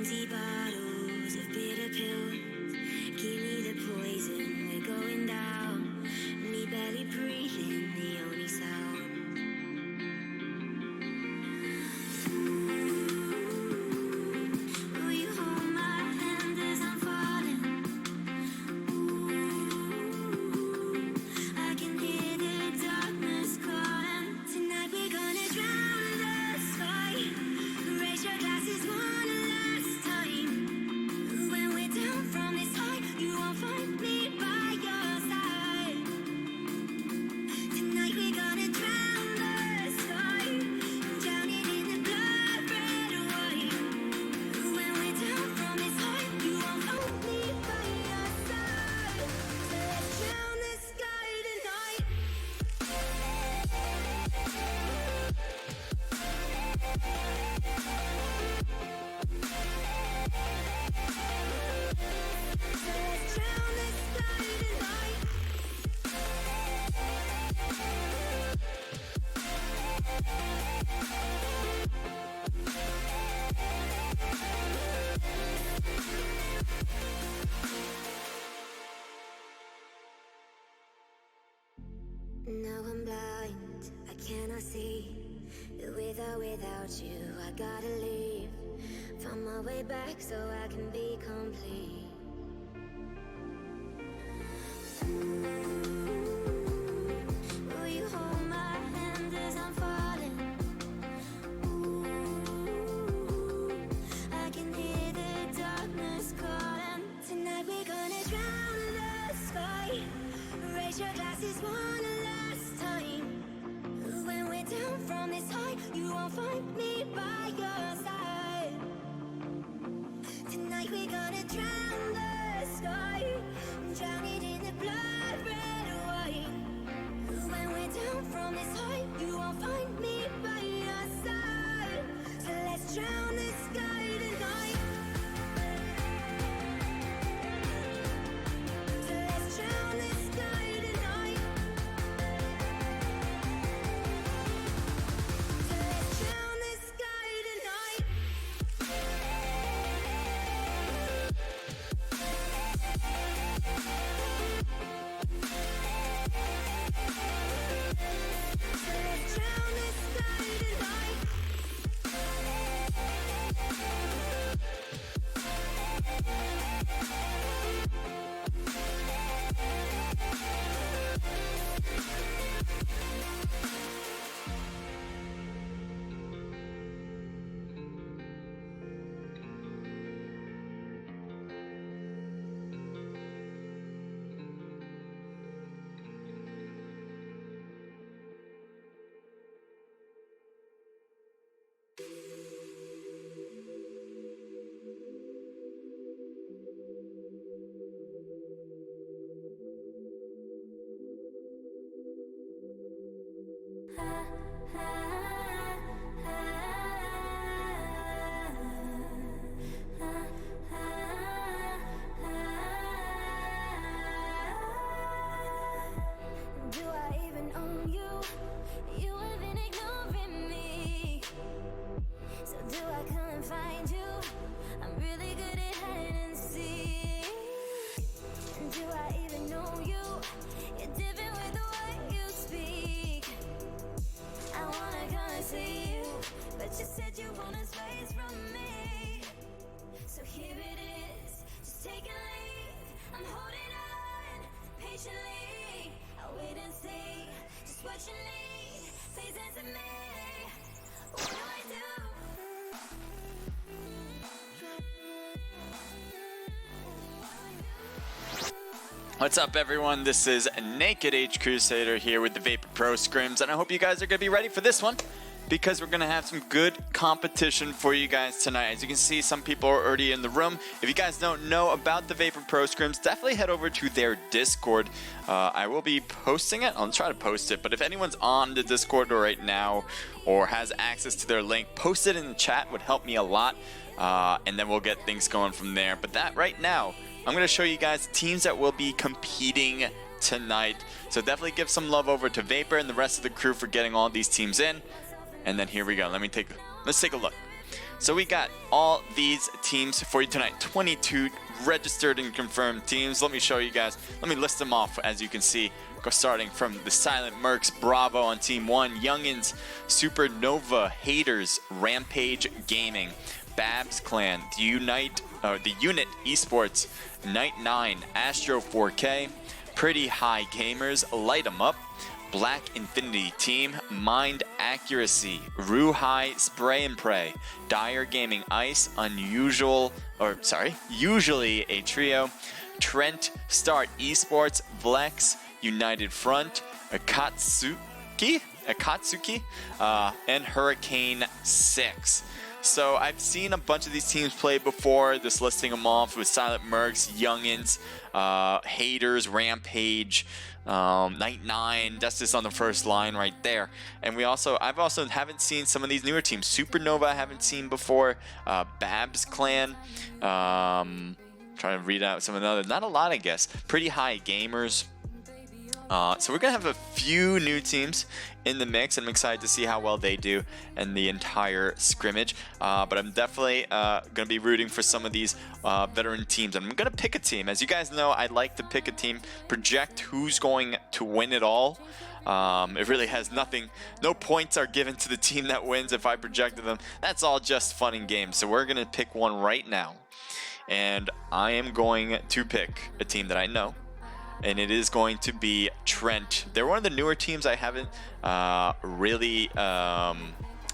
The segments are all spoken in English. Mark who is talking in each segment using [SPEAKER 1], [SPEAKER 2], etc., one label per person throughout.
[SPEAKER 1] Empty bottles of bitter pills. Give me the poison, we're going down. Me barely breathing, the only sound. Will you hold my hand as I'm falling? I can hear the darkness calling. Tonight we're gonna drown the sky. Raise your glasses one last time. When we're down from this high, you won't find me by your side. Tonight we're gonna drown the sky. Drown it in the blood red or white. When we're down from this high, you won't find me by your side. So let's drown the sky tonight. So let's drown the sky tonight. Now I'm blind, I cannot see. With or without you, I gotta leave. Find my way back so I can be complete. Will you hold my hand as I'm falling? I can hear the darkness calling. Tonight we're gonna drown the sky. Raise your glasses one last time. When we're down from this high, you won't find me by your side. Tonight we're gonna drown the sky. Drown it in the blood red or white. When we're down from this high, you won't find me by your side. So let's drown the sky tonight. So let's drown the sky tonight. So let's drown the sky tonight. So let's drown the sky tonight. Do I even own you? You have been ignoring me. So do I come and find you? I'm really good at hide and seek. And do I even know you? You're different with the way you speak. I wanna come and see you, but you said you want a space from me. So here it is, just take a leave. I'm holding on patiently. I'll wait and see just what you need. Please answer me. What do I do?
[SPEAKER 2] What's up, everyone? This is Naked H Crusader here with the Vapor Pro Scrims, and I hope you guys are going to be ready for this one because we're going to have some good competition for you guys tonight. As you can see, some people are already in the room. If you guys don't know about the Vapor Pro Scrims, definitely head over to their Discord. I will be posting it. I'll try to post it, but if anyone's on the Discord right now or has access to their link, post it in the chat. Would help me a lot, and then we'll get things going from there. But that right now, I'm going to show you guys the teams that will be competing tonight. So definitely give some love over to Vapor and the rest of the crew for getting all these teams in. And then here we go. Let's take a look. So we got all these teams for you tonight. 22 registered and confirmed teams. Let me show you guys. Let me list them off. As you can see, starting from the Silent Mercs, Bravo on Team 1, Youngins, Supernova, Haters, Rampage Gaming, Babs Clan, the Unit Esports, Night 9, Astro 4K, Pretty High Gamers, Light 'em Up, Black Infinity Team, Mind Accuracy, Ruhai Spray and Pray, Dire Gaming Ice, Usually a Trio, Trent Start Esports, Vlex, United Front, Akatsuki, and Hurricane 6. So I've seen a bunch of these teams play before, just listing them off with Silent Mercs, Youngins, Haters, Rampage, Night 9, that's just on the first line right there. And I've also haven't seen some of these newer teams. Supernova I haven't seen before, Babs Clan, trying to read out some of the others, not a lot I guess. Pretty High Gamers. So we're going to have a few new teams in the mix, and I'm excited to see how well they do in the entire scrimmage. But I'm definitely going to be rooting for some of these veteran teams. And I'm going to pick a team. As you guys know, I like to pick a team, project who's going to win it all. It really has nothing, no points are given to the team that wins if I projected them. That's all just fun and games. So we're going to pick one right now. And I am going to pick a team that I know. And it is going to be Trent. They're one of the newer teams I haven't really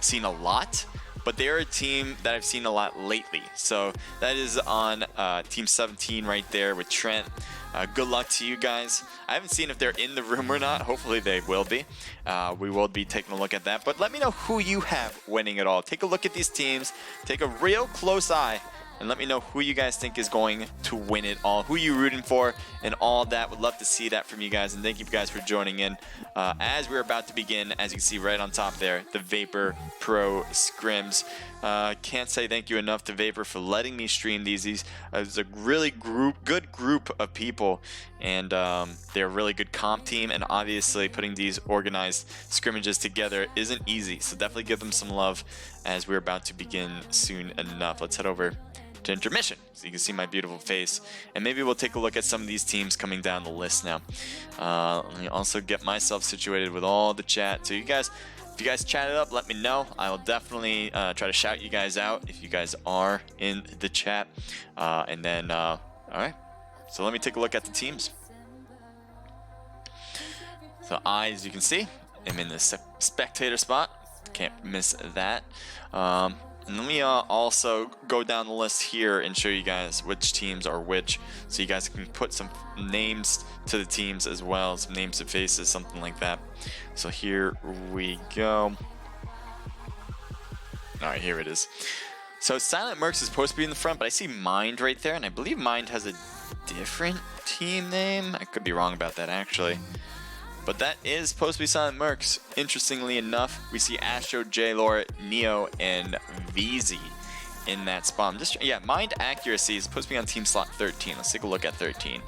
[SPEAKER 2] seen a lot, but they're a team that I've seen a lot lately. So that is on Team 17 right there with Trent. Good luck to you guys. I haven't seen if they're in the room or not. Hopefully they will be. We will be taking a look at that. But let me know who you have winning it all. Take a look at these teams. Take a real close eye. And let me know who you guys think is going to win it all, who you're rooting for, and all that. Would love to see that from you guys. And thank you guys for joining in. As we're about to begin, as you can see right on top there, the Vapor Pro Scrims. Can't say thank you enough to Vapor for letting me stream these. It's a really good group of people, and they're a really good comp team. And obviously, putting these organized scrimmages together isn't easy. So definitely give them some love as we're about to begin soon enough. Let's head over to intermission so you can see my beautiful face, and maybe we'll take a look at some of these teams coming down the list now. Let me also get myself situated with all the chat. So you guys, if you guys chat it up, let me know. I will definitely try to shout you guys out if you guys are in the chat. And then all right, so let me take a look at the teams. So as you can see, I'm in the spectator spot, can't miss that. And let me also go down the list here and show you guys which teams are which, so you guys can put some names to the teams as well, some names to faces, something like that. So here we go. Alright, here it is. So Silent Mercs is supposed to be in the front, but I see Mind right there, and I believe Mind has a different team name. I could be wrong about that actually. But that is supposed to be Silent Mercs. Interestingly enough, we see Astro, J-Lore, Neo, and VZ in that spot. Mind Accuracy is supposed to be on team slot 13. Let's take a look at 13.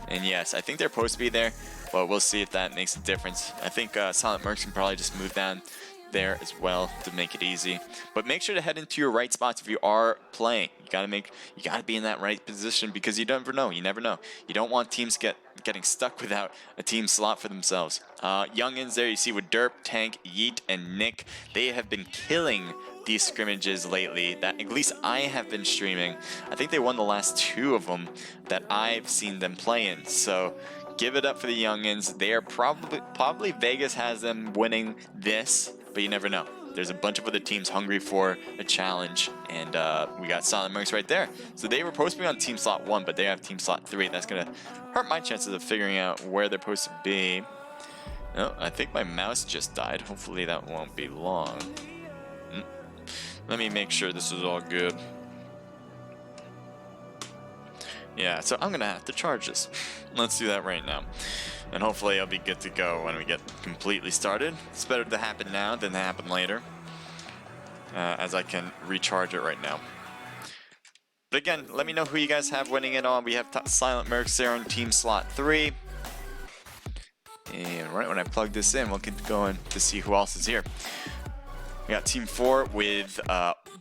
[SPEAKER 2] And yes, I think they're supposed to be there, but we'll see if that makes a difference. I think Silent Mercs can probably just move down there as well to make it easy. But make sure to head into your right spots if you are playing. You gotta be in that right position, because you never know. You don't want teams getting stuck without a team slot for themselves. Youngins there you see with Derp, Tank, Yeet, and Nick. They have been killing these scrimmages lately that at least I have been streaming. I think they won the last 2 of them that I've seen them play in. So give it up for the Youngins. They are probably Vegas has them winning this, but you never know. There's a bunch of other teams hungry for a challenge, and we got Silent Mercs right there. So they were supposed to be on team slot 1, but they have team slot 3. That's gonna hurt my chances of figuring out where they're supposed to be. Oh, I think my mouse just died. Hopefully that won't be long. Let me make sure this is all good. Yeah, so I'm gonna have to charge this. Let's do that right now. And hopefully I'll be good to go when we get completely started. It's better to happen now than to happen later, as I can recharge it right now. But again, let me know who you guys have winning it all. We have Silent Mercs there on team slot 3. And right when I plug this in, we'll get going to see who else is here. We got team 4 with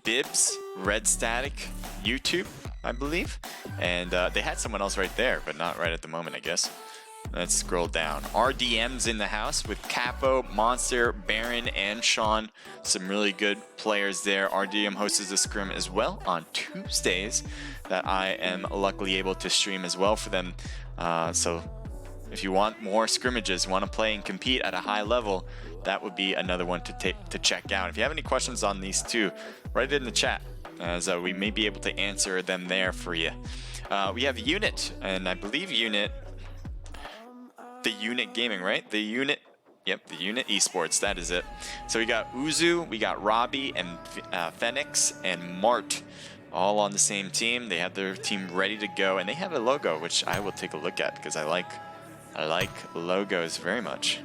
[SPEAKER 2] Bibs, Red Static, YouTube, I believe. And they had someone else right there, but not right at the moment, I guess. Let's scroll down. RDM's in the house with Capo, Monster, Baron, and Sean. Some really good players there. RDM hosts the scrim as well on Tuesdays that I am luckily able to stream as well for them. So if you want more scrimmages, want to play and compete at a high level, that would be another one to check out. If you have any questions on these two, write it in the chat, as we may be able to answer them there for you. We have Unit, and I believe Unit, the Unit Gaming, right? The Unit, yep, the Unit Esports, that is it. So we got Uzu, we got Robbie, and Phoenix, and Mart, all on the same team. They have their team ready to go, and they have a logo, which I will take a look at, because I like logos very much.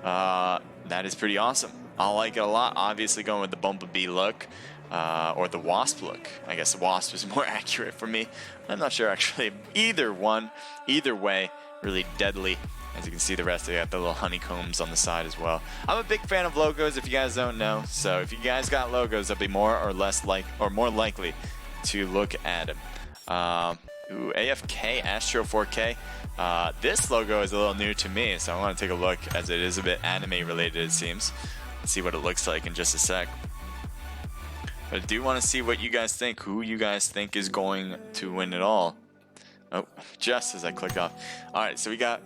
[SPEAKER 2] That is pretty awesome. I like it a lot. Obviously going with the Bumblebee look, or the Wasp look. I guess the Wasp is more accurate for me. I'm not sure actually. Either one, either way, really deadly. As you can see, the rest, they got the little honeycombs on the side as well. I'm a big fan of logos, if you guys don't know. So if you guys got logos, I'll be more likely to look at them. Ooh, AFK Astro 4K. This logo is a little new to me, so I want to take a look, as it is a bit anime related, it seems. Let's see what it looks like in just a sec. But I do want to see what you guys think, who you guys think is going to win it all. Oh, just as I click off. Alright, so we got,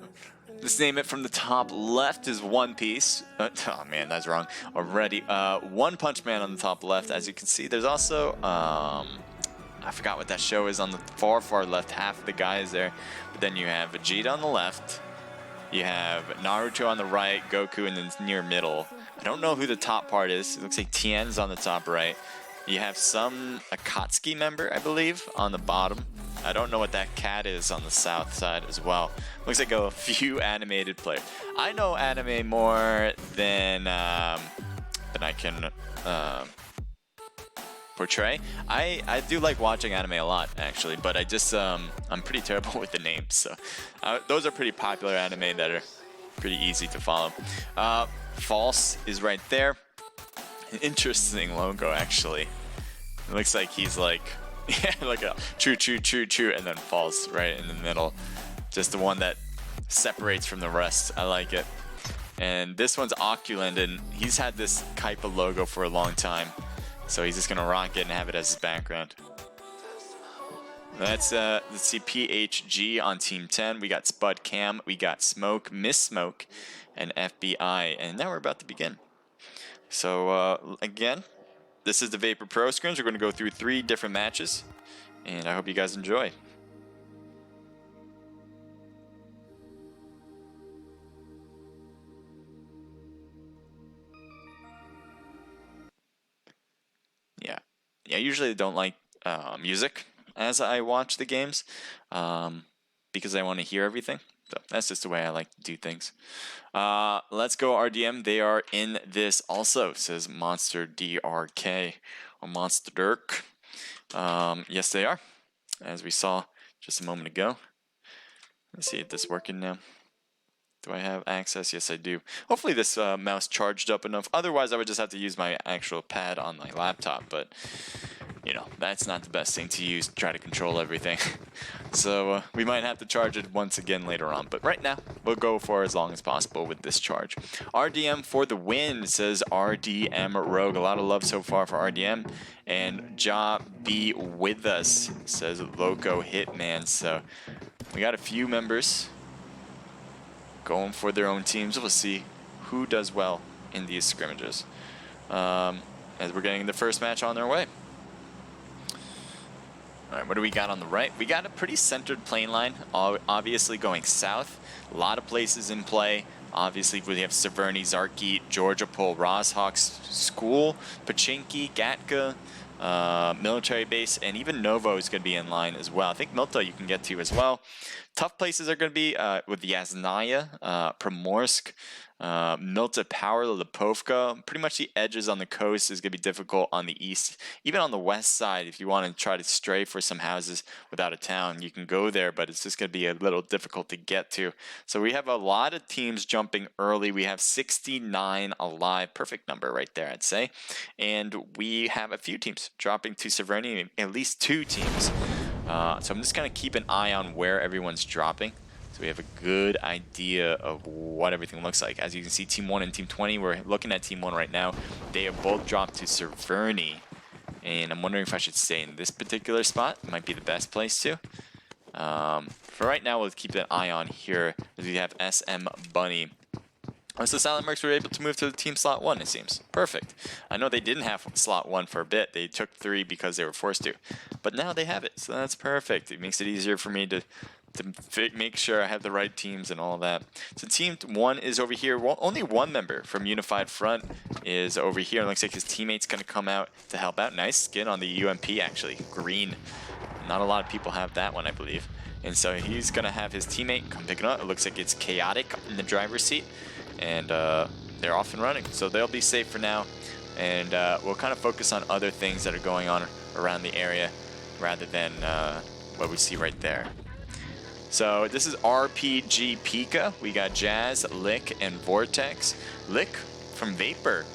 [SPEAKER 2] let's name it from the top left is One Piece. Oh man, that's wrong already. One Punch Man on the top left. As you can see, there's also, I forgot what that show is on the far left. Half of the guys there. But then you have Vegeta on the left. You have Naruto on the right, Goku in the near middle. I don't know who the top part is. It looks like Tien's on the top right. You have some Akatsuki member, I believe, on the bottom. I don't know what that cat is on the south side as well. Looks like a few animated players. I know anime more than I can portray. I do like watching anime a lot, actually, but I just I'm pretty terrible with the names. So those are pretty popular anime that are pretty easy to follow. False is right there. Interesting logo, actually. It looks like he's like, yeah, like a true, and then false right in the middle. Just the one that separates from the rest. I like it. And this one's Oculent, and he's had this type of logo for a long time. So he's just gonna rock it and have it as his background. Let's see, PHG on Team 10. We got Spud Cam, we got Smoke, Miss Smoke, and FBI. And now we're about to begin. So again, this is the Vapor Pro Scrims. We're going to go through 3 different matches, and I hope you guys enjoy. Yeah, I usually don't like music as I watch the games, because I want to hear everything. So that's just the way I like to do things. Let's go RDM. They are in this also, says Monster DRK or Monster Dirk. Yes, they are, as we saw just a moment ago. Let's see if this is working now. Do I have access? Yes, I do. Hopefully this mouse charged up enough. Otherwise, I would just have to use my actual pad on my laptop. But, you know, that's not the best thing to use to try to control everything. So we might have to charge it once again later on. But right now, we'll go for as long as possible with this charge. RDM for the win, says RDM Rogue. A lot of love so far for RDM. And Ja be with us, says Loco Hitman. So we got a few members going for their own teams. We'll see who does well in these scrimmages, as we're getting the first match on their way. All right, what do we got on the right? We got a pretty centered plane line, obviously going south. A lot of places in play. Obviously, we have Severny, Zarki, Georgia Pole, Roshawks, School, Pachinki, Gatka, military base, and even Novo is going to be in line as well. I think Milta you can get to as well. Tough places are going to be with Yasnaya, Primorsk, Milta Power, Lipovka. Pretty much the edges on the coast is going to be difficult on the east. Even on the west side, if you want to try to stray for some houses without a town, you can go there, but it's just going to be a little difficult to get to. So we have a lot of teams jumping early. We have 69 alive. Perfect number right there, I'd say. And we have a few teams teams dropping to Severny, at least 2 teams. So I'm just going to keep an eye on where everyone's dropping, so we have a good idea of what everything looks like. As you can see, Team 1 and Team 20, we're looking at Team 1 right now. They have both dropped to Severny, and I'm wondering if I should stay in this particular spot. It might be the best place to. For right now, we'll keep an eye on here, as we have SM Bunny. So Silent Mercs were able to move to the team slot 1, it seems. Perfect. I know they didn't have slot 1 for a bit. They took 3 because they were forced to. But now they have it, so that's perfect. It makes it easier for me to make sure I have the right teams and all of that. So Team 1 is over here. Well, only one member from Unified Front is over here. It looks like his teammate's going to come out to help out. Nice skin on the UMP, actually. Green. Not a lot of people have that one, I believe. And so he's going to have his teammate come pick it up. It looks like it's Chaotic in the driver's seat. And they're off and running, so they'll be safe for now. And we'll kind of focus on other things that are going on around the area rather than what we see right there. So this is RPG Pika. We got Jazz, Lick, and Vortex. Lick from Vapor,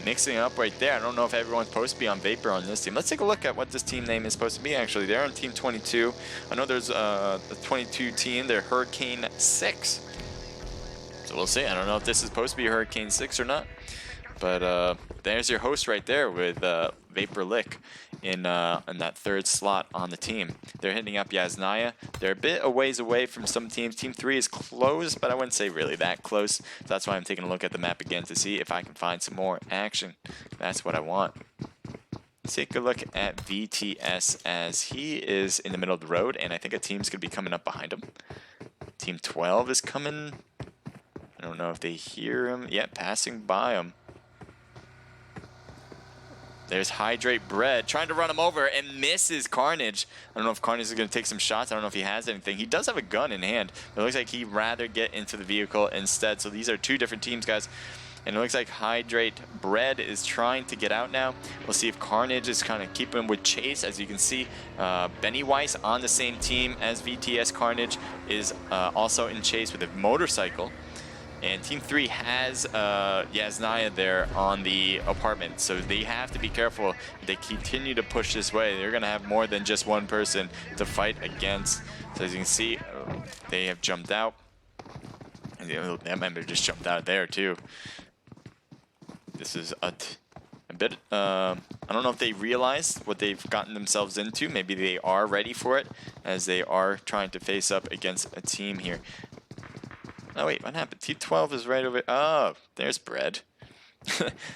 [SPEAKER 2] mixing up right there. I don't know if everyone's supposed to be on Vapor on this team. Let's take a look at what this team name is supposed to be, actually. They're on Team 22. I know there's a 22 team. They're Hurricane 6. So we'll see. I don't know if this is supposed to be Hurricane 6 or not. But there's your host right there with Vapor Lick in that 3rd slot on the team. They're hitting up Yasnaya. They're a bit a ways away from some teams. Team 3 is close, but I wouldn't say really that close. So that's why I'm taking a look at the map again to see if I can find some more action. That's what I want. Let's take a look at VTS as he is in the middle of the road, and I think a team's going to be coming up behind him. Team 12 is coming. I don't know if they hear him. Yeah, passing by him. There's Hydrate Bread trying to run him over and misses Carnage. I don't know if Carnage is going to take some shots. I don't know if he has anything. He does have a gun in hand. It looks like he'd rather get into the vehicle instead. So these are 2 different teams, guys. And it looks like Hydrate Bread is trying to get out now. We'll see if Carnage is kind of keeping with Chase. As you can see, Benny Weiss on the same team as VTS. Carnage is also in Chase with a motorcycle. And Team 3 has Yasnaya there on the apartment, so they have to be careful. If they continue to push this way, they're going to have more than just one person to fight against. So as you can see, they have jumped out. And that member just jumped out there too. This is a bit, I don't know if they realize what they've gotten themselves into. Maybe they are ready for it, as they are trying to face up against a team here. Oh wait, what happened? Team 12 is right over. Oh, there's Bread.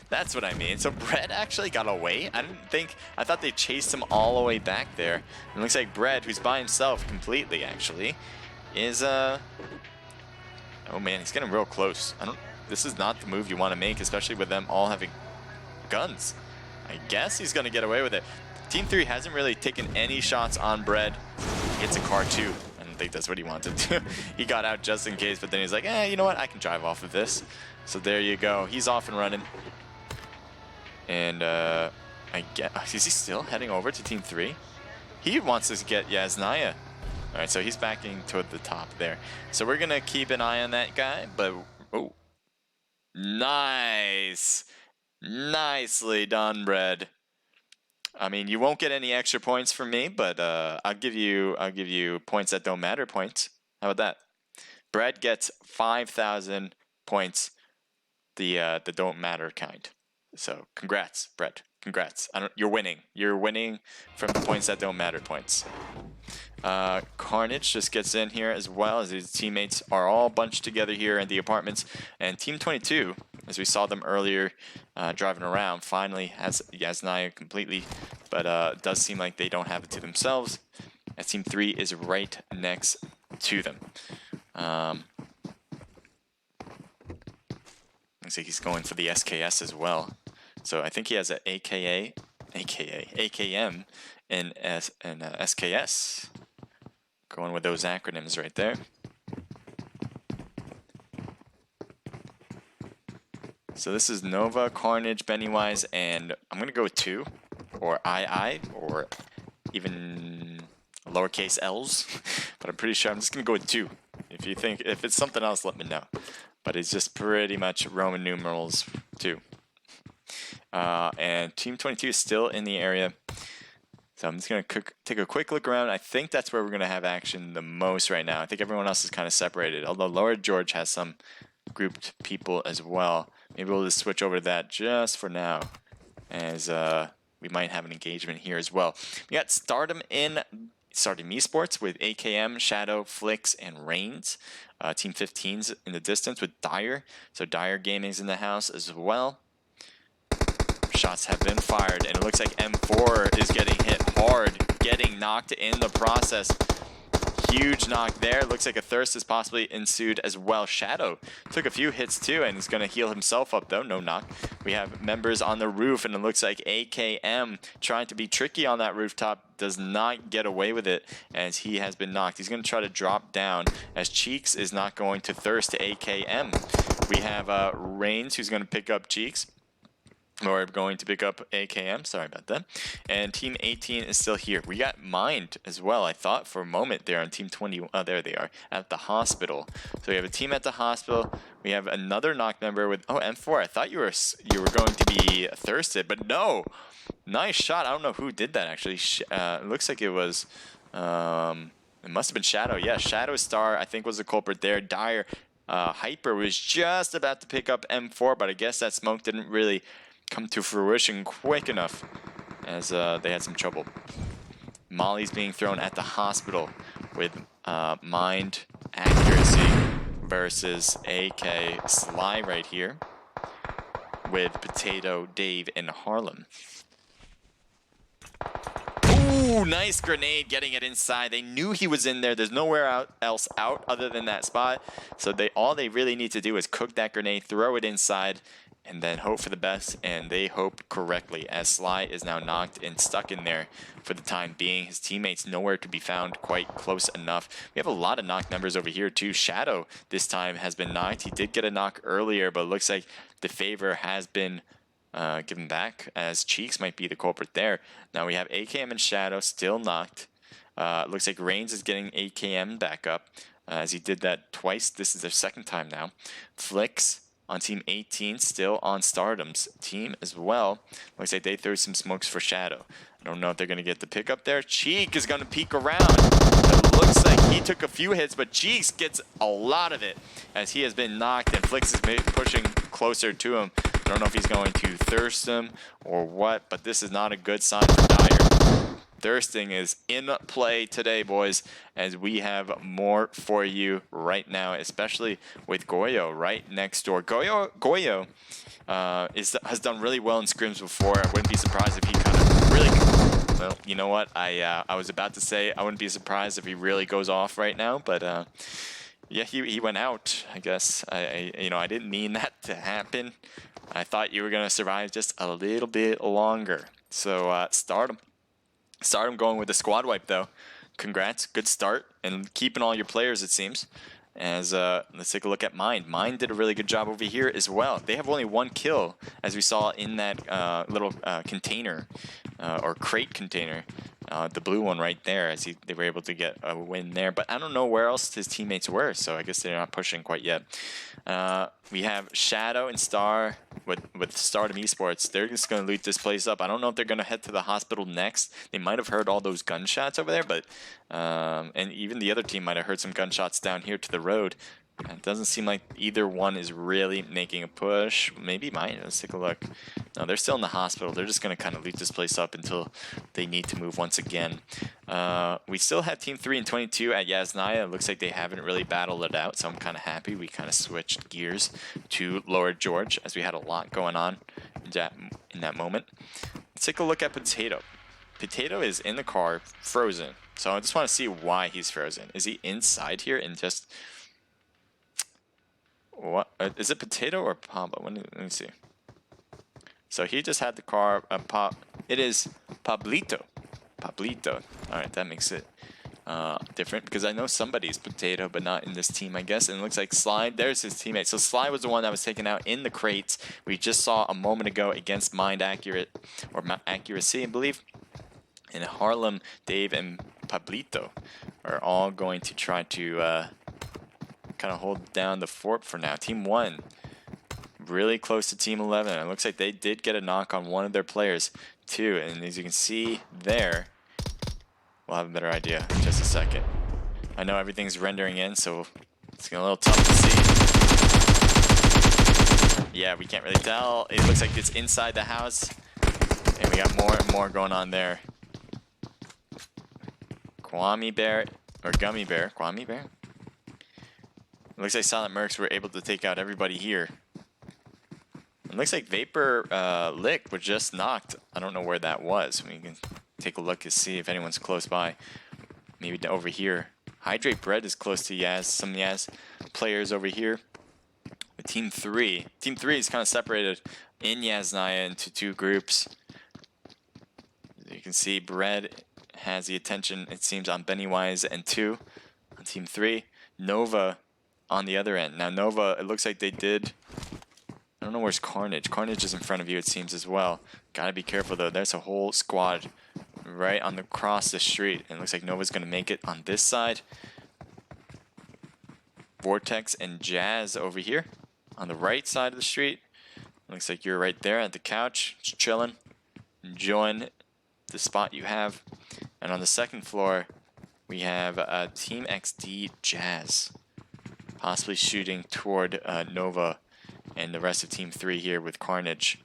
[SPEAKER 2] That's what I mean. So Bread actually got away. I thought they chased him all the way back there. It looks like Bread, who's by himself completely, actually, is oh man, he's getting real close. This is not the move you want to make, especially with them all having guns. I guess he's gonna get away with it. Team 3 hasn't really taken any shots on Bread. He hits a car too. I think that's what he wanted to. He got out just in case, but then he's like, you know what? I can drive off of this. So there you go. He's off and running. And I guess, is he still heading over to Team 3? He wants us to get Yasnaya. All right, so he's backing toward the top there. So we're going to keep an eye on that guy, but oh, nice. Nicely done, Bread. I mean, you won't get any extra points from me, but I'll give you points that don't matter points. How about that? Bread gets 5,000 points, the don't matter kind. So congrats, Bread. Congrats. You're winning. You're winning from the points that don't matter points. Carnage just gets in here as well, as his teammates are all bunched together here in the apartments. And Team 22, as we saw them earlier driving around, finally has Yasnaya completely. But it does seem like they don't have it to themselves, as Team 3 is right next to them. Looks like he's going for the SKS as well. So I think he has an AKM, and SKS. Going with those acronyms right there. So this is Nova, Carnage, Pennywise, and I'm going to go with 2, or II, or even lowercase L's. But I'm pretty sure I'm just going to go with 2. If it's something else, let me know. But it's just pretty much Roman numerals 2. And Team 22 is still in the area. So I'm just going to take a quick look around. I think that's where we're going to have action the most right now. I think everyone else is kind of separated, although Lower George has some grouped people as well. Maybe we'll just switch over to that just for now, as we might have an engagement here as well. We got Stardom Esports with AKM, Shadow, Flix, and Reigns. Team 15's in the distance with Dyer. So Dyer Gaming's in the house as well. Shots have been fired, and it looks like M4 is getting hit hard, getting knocked in the process. Huge knock there. Looks like a thirst has possibly ensued as well. Shadow took a few hits too, and is going to heal himself up though. No knock. We have members on the roof, and it looks like AKM trying to be tricky on that rooftop. Does not get away with it as he has been knocked. He's going to try to drop down as Cheeks is not going to thirst to AKM. We have Reigns who's going to pick up Cheeks. Or going to pick up AKM, sorry about that. And Team 18 is still here. We got Mind as well, I thought for a moment there on Team 20. Oh, there they are, at the hospital. So we have a team at the hospital. We have another knock member with, oh, M4. I thought you were going to be thirsted, but no. Nice shot. I don't know who did that, actually. It looks like it was, it must have been Shadow. Yeah, Shadow Star, I think, was the culprit there. Dyer, Hyper was just about to pick up M4, but I guess that smoke didn't really come to fruition quick enough as they had some trouble. Molly's being thrown at the hospital with Mind Accuracy versus AK Sly right here with Potato, Dave, and Harlem. Ooh, nice grenade getting it inside. They knew he was in there. There's nowhere else out other than that spot. So all they really need to do is cook that grenade, throw it inside, and then hope for the best, and they hoped correctly as Sly is now knocked and stuck in there for the time being. His teammates nowhere to be found quite close enough. We have a lot of knock numbers over here too. Shadow this time has been knocked. He did get a knock earlier, but it looks like the favor has been given back as Cheeks might be the culprit there. Now we have AKM and Shadow still knocked. Looks like Reigns is getting AKM back up as he did that twice. This is their second time now. Flix on Team 18, still on Stardom's team as well. Looks like they threw some smokes for Shadow. I don't know if they're going to get the pick up there. Cheek is going to peek around. It looks like he took a few hits, but Cheeks gets a lot of it as he has been knocked, and Flix is pushing closer to him. I don't know if he's going to thirst him or what, but this is not a good sign for Dyer. Thirsting is in play today, boys, as we have more for you right now, especially with Goyo right next door. Goyo has done really well in scrims before. I wouldn't be surprised if he kind of really... Well, you know what? I was about to say I wouldn't be surprised if he really goes off right now, but yeah, he went out, I guess. I didn't mean that to happen. I thought you were going to survive just a little bit longer. So, Stardom going with the squad wipe, though. Congrats. Good start. And keeping all your players, it seems. As let's take a look at Mind. Mind did a really good job over here as well. They have only one kill, as we saw in that little container, or crate container. The blue one right there, as they were able to get a win there. But I don't know where else his teammates were, so I guess they're not pushing quite yet. We have Shadow and Star with Stardom Esports. They're just going to loot this place up. I don't know if they're going to head to the hospital next. They might have heard all those gunshots over there, but and even the other team might have heard some gunshots down here to the road. It doesn't seem like either one is really making a push. Maybe mine. Let's take a look. No, they're still in the hospital. They're just going to kind of loot this place up until they need to move once again. We still have Team 3 and 22 at Yasnaya. It looks like they haven't really battled it out, so I'm kind of happy. We kind of switched gears to Lower George as we had a lot going on in that moment. Let's take a look at Potato. Potato is in the car, frozen. So I just want to see why he's frozen. Is he inside here and just... What is it? Potato or Pablo? Let me see. So he just had the car. It is Pablito. Pablito. All right, that makes it different because I know somebody's Potato, but not in this team, I guess. And it looks like Sly. There's his teammate. So Sly was the one that was taken out in the crates. We just saw a moment ago against Mind Accuracy, I believe. And Harlem, Dave, and Pablito are all going to try to. Kind of hold down the fort for now. Team 1 really close to Team 11. It looks like they did get a knock on one of their players too. And as you can see there, we'll have a better idea in just a second. I know everything's rendering in, so it's a little tough to see. Yeah, we can't really tell. It looks like it's inside the house. And we got more and more going on there. Kwame Bear, or Gummy Bear. Kwame Bear? It looks like Silent Mercs were able to take out everybody here. It looks like Vapor Lick was just knocked. I don't know where that was. We can take a look and see if anyone's close by. Maybe over here. Hydrate Bread is close to Yaz. Some Yaz players over here. With Team 3. Team 3 is kind of separated in Yaznaya into two groups. As you can see, Bread has the attention, it seems, on Bennywise and 2 on Team 3. Nova on the other end. Now Nova, it looks like they did... I don't know where's Carnage. Carnage is in front of you, it seems, as well. Gotta be careful, though. There's a whole squad right on the across the street. And it looks like Nova's gonna make it on this side. Vortex and Jazz over here on the right side of the street. Looks like you're right there at the couch, just chilling, enjoying the spot you have. And on the second floor, we have Team XD Jazz, possibly shooting toward Nova and the rest of Team 3 here with Carnage.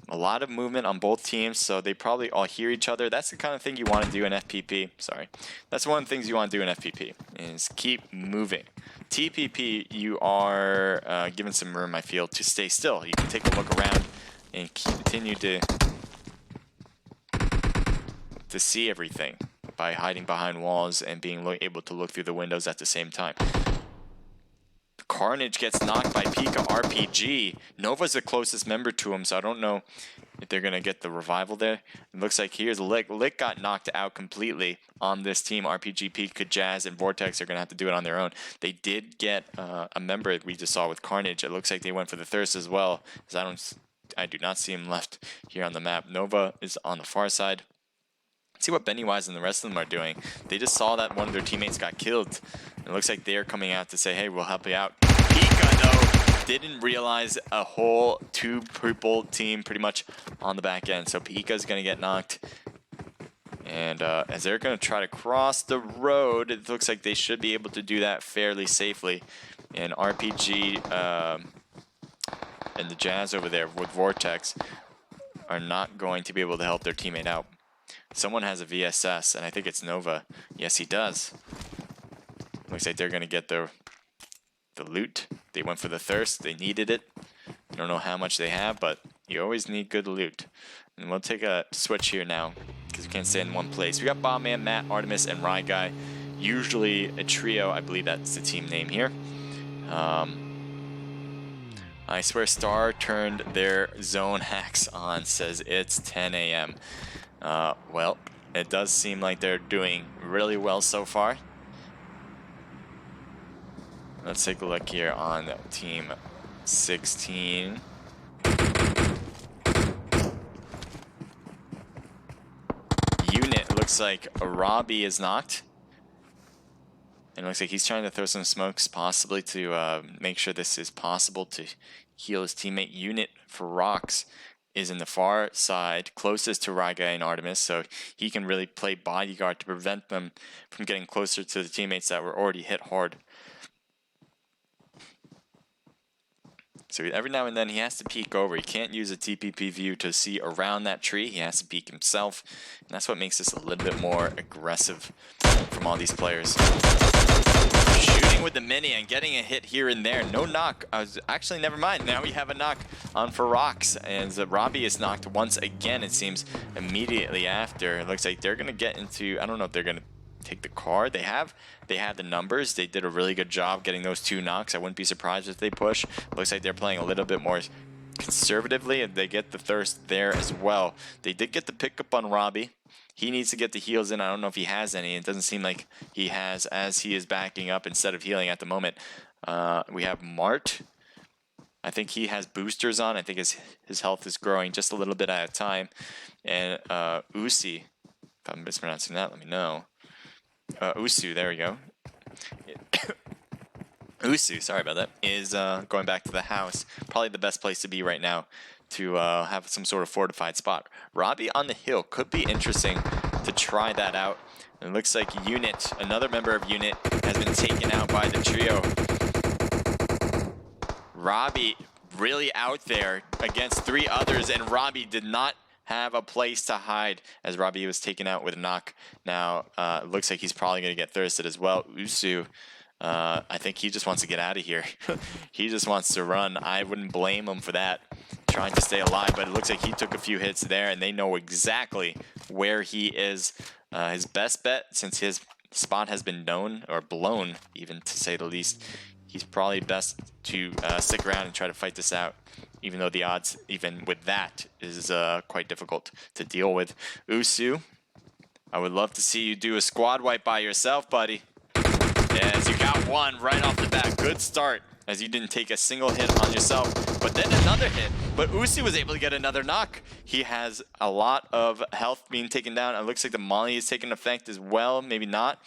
[SPEAKER 2] A lot of movement on both teams, so they probably all hear each other. That's the kind of thing you want to do in FPP. Sorry. That's one of the things you want to do in FPP, is keep moving. TPP, you are given some room, I feel, to stay still. You can take a look around and continue to see everything by hiding behind walls and being able to look through the windows at the same time. Carnage gets knocked by Pika RPG. Nova's the closest member to him, so I don't know if they're going to get the revival there. It looks like here's Lick. Lick got knocked out completely on this team. RPG, Pika, Jazz, and Vortex are going to have to do it on their own. They did get a member we just saw with Carnage. It looks like they went for the Thirst as well, because I do not see him left here on the map. Nova is on the far side. Let's see what Bennywise and the rest of them are doing. They just saw that one of their teammates got killed. It looks like they're coming out to say, hey, we'll help you out. Pika, though, didn't realize a whole two-people team pretty much on the back end. So Pika's going to get knocked. And as they're going to try to cross the road, it looks like they should be able to do that fairly safely. And RPG and the Jazz over there with Vortex are not going to be able to help their teammate out. Someone has a VSS, and I think it's Nova. Yes, he does. Looks like they're going to get the loot. They went for the Thirst. They needed it. I don't know how much they have, but you always need good loot. And we'll take a switch here now, because we can't stay in one place. We got Bombman, Matt, Artemis, and Rye Guy. Usually a trio. I believe that's the team name here. I swear Star turned their zone hacks on, says it's 10 a.m. Well, it does seem like they're doing really well so far. Let's take a look here on Team 16. Unit looks like Robbie is knocked. And it looks like he's trying to throw some smokes, possibly to make sure this is possible to heal his teammate. Unit for Rocks is in the far side, closest to Raga and Artemis, so he can really play bodyguard to prevent them from getting closer to the teammates that were already hit hard. So every now and then he has to peek over. He can't use a TPP view to see around that tree. He has to peek himself, and that's what makes this a little bit more aggressive from all these players. Shooting with the mini and getting a hit here and there. No knock. Actually, never mind. Now we have a knock on for Rocks, and Robbie is knocked once again, it seems, immediately after. It looks like they're going to get into, I don't know if they're going to take the car. They have the numbers. They did a really good job getting those two knocks. I wouldn't be surprised if they push. Looks like they're playing a little bit more conservatively, and they get the Thirst there as well. They did get the pickup on Robbie. He needs to get the heals in. I don't know if he has any. It doesn't seem like he has, as he is backing up instead of healing at the moment. We have Mart. I think he has boosters on. I think his health is growing just a little bit at a time. And Usi, if I'm mispronouncing that, let me know. Usu, there we go. Usu, sorry about that, is going back to the house. Probably the best place to be right now to have some sort of fortified spot. Robbie on the hill could be interesting to try that out. It looks like Unit, another member of Unit, has been taken out by the trio. Robbie really out there against 3 others, and Robbie did not have a place to hide as Robbie was taken out with a knock. Now, it looks like he's probably going to get thirsted as well. Usu, I think he just wants to get out of here. He just wants to run. I wouldn't blame him for that, trying to stay alive, but it looks like he took a few hits there, and they know exactly where he is. His best bet, since his spot has been known, or blown, even to say the least, he's probably best to stick around and try to fight this out, even though the odds, even with that, is quite difficult to deal with. Usu, I would love to see you do a squad wipe by yourself, buddy. Yes, you got one right off the bat. Good start, as you didn't take a single hit on yourself, but then another hit. But Usu was able to get another knock. He has a lot of health being taken down. It looks like the molly is taking effect as well. Maybe not.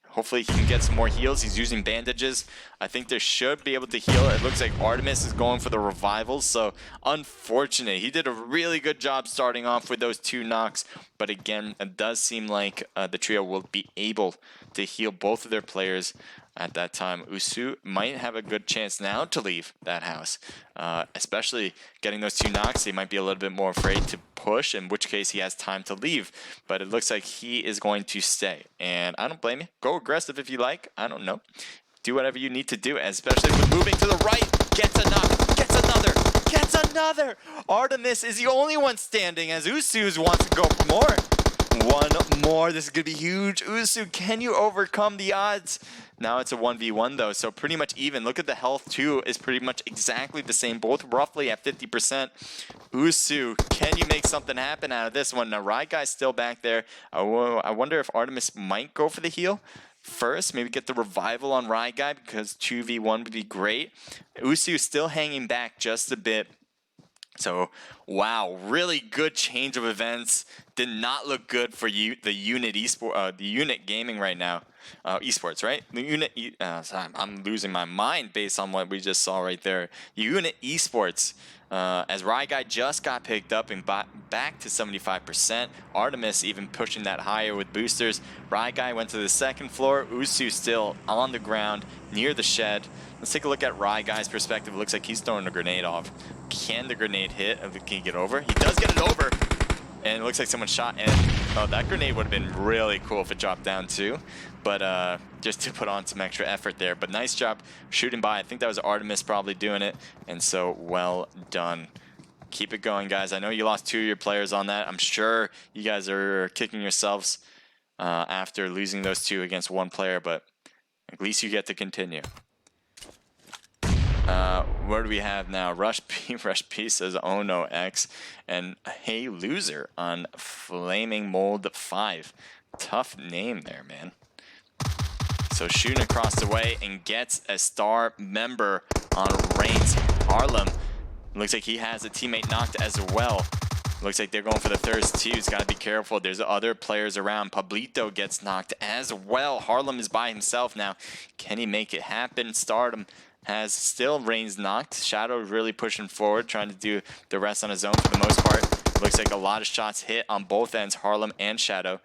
[SPEAKER 2] Hopefully he can get some more heals. He's using bandages. I think they should be able to heal. It looks like Artemis is going for the revivals, so unfortunate. He did a really good job starting off with those 2 knocks, but again, it does seem like the trio will be able to heal both of their players at that time. Usu might have a good chance now to leave that house, especially getting those 2 knocks. He might be a little bit more afraid to push, in which case he has time to leave, but it looks like he is going to stay, and I don't blame you. Go aggressive if you like. I don't know. Do whatever you need to do, especially with moving to the right. Gets a knock, gets another, gets another. Artemis is the only one standing as Usu wants to go for more. One more. This is going to be huge. Usu, can you overcome the odds? Now it's a 1v1 though, so pretty much even. Look at the health too, is pretty much exactly the same, both roughly at 50%. Usu, can you make something happen out of this one? Now, Rai Guy's still back there. I wonder if Artemis might go for the heal first, maybe get the revival on Rai Guy, because 2v1 would be great. Usu still hanging back just a bit. So, wow, really good change of events. Did not look good for you, the Unit esport, the Unit gaming right now. Esports, right? The Unit. Sorry, I'm losing my mind based on what we just saw right there. Unit esports. As Rai Guy just got picked up and back to 75%. Artemis even pushing that higher with boosters. Rai Guy went to the 2nd floor. Usu still on the ground near the shed. Let's take a look at Rai Guy's perspective. It looks like he's throwing a grenade off. Can the grenade hit? Can he get over? He does get it over. And it looks like someone shot in. Oh, that grenade would have been really cool if it dropped down too. But just to put on some extra effort there. But nice job shooting by. I think that was Artemis probably doing it. And so, well done. Keep it going, guys. I know you lost 2 of your players on that. I'm sure you guys are kicking yourselves after losing those 2 against 1 player. But at least you get to continue. Where do we have now? Rush P says, oh no, X. And Hey Loser on Flaming Mold 5. Tough name there, man. So shooting across the way and gets a star member on Reigns. Harlem. Looks like he has a teammate knocked as well. Looks like they're going for the thirst too. He's got to be careful. There's other players around. Pablito gets knocked as well. Harlem is by himself now. Can he make it happen? Stardom has still Reigns knocked. Shadow really pushing forward, trying to do the rest on his own for the most part. Looks like a lot of shots hit on both ends, Harlem and Shadow.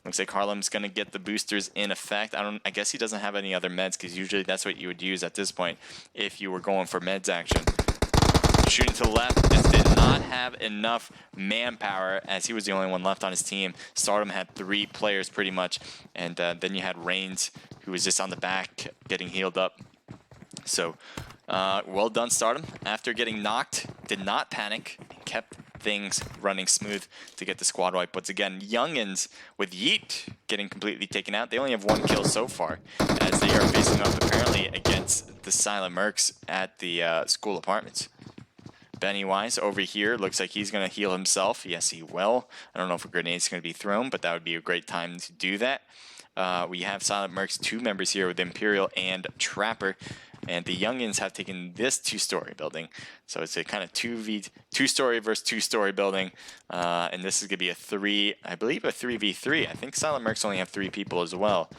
[SPEAKER 2] Looks like Harlem's going to get the boosters in effect. I guess he doesn't have any other meds, because usually that's what you would use at this point if you were going for meds action. Shooting to the left, just did not have enough manpower, as he was the only one left on his team. Stardom had 3 players pretty much, and then you had Reigns, who was just on the back getting healed up. So, well done, Stardom. After getting knocked, did not panic, kept things running smooth to get the squad wipe. Once again, Youngins with Yeet getting completely taken out. They only have 1 kill so far, as they are facing up apparently against the Silent Mercs at the school apartments. Pennywise over here looks like he's going to heal himself. Yes, he will. I don't know if a grenade's going to be thrown, but that would be a great time to do that. We have Silent Mercs 2 members here with Imperial and Trapper. And the Youngins have taken this 2-story building. So it's a kind of 2-story versus 2-story building. And this is going to be I believe a 3v3. I think Silent Mercs only have 3 people as well,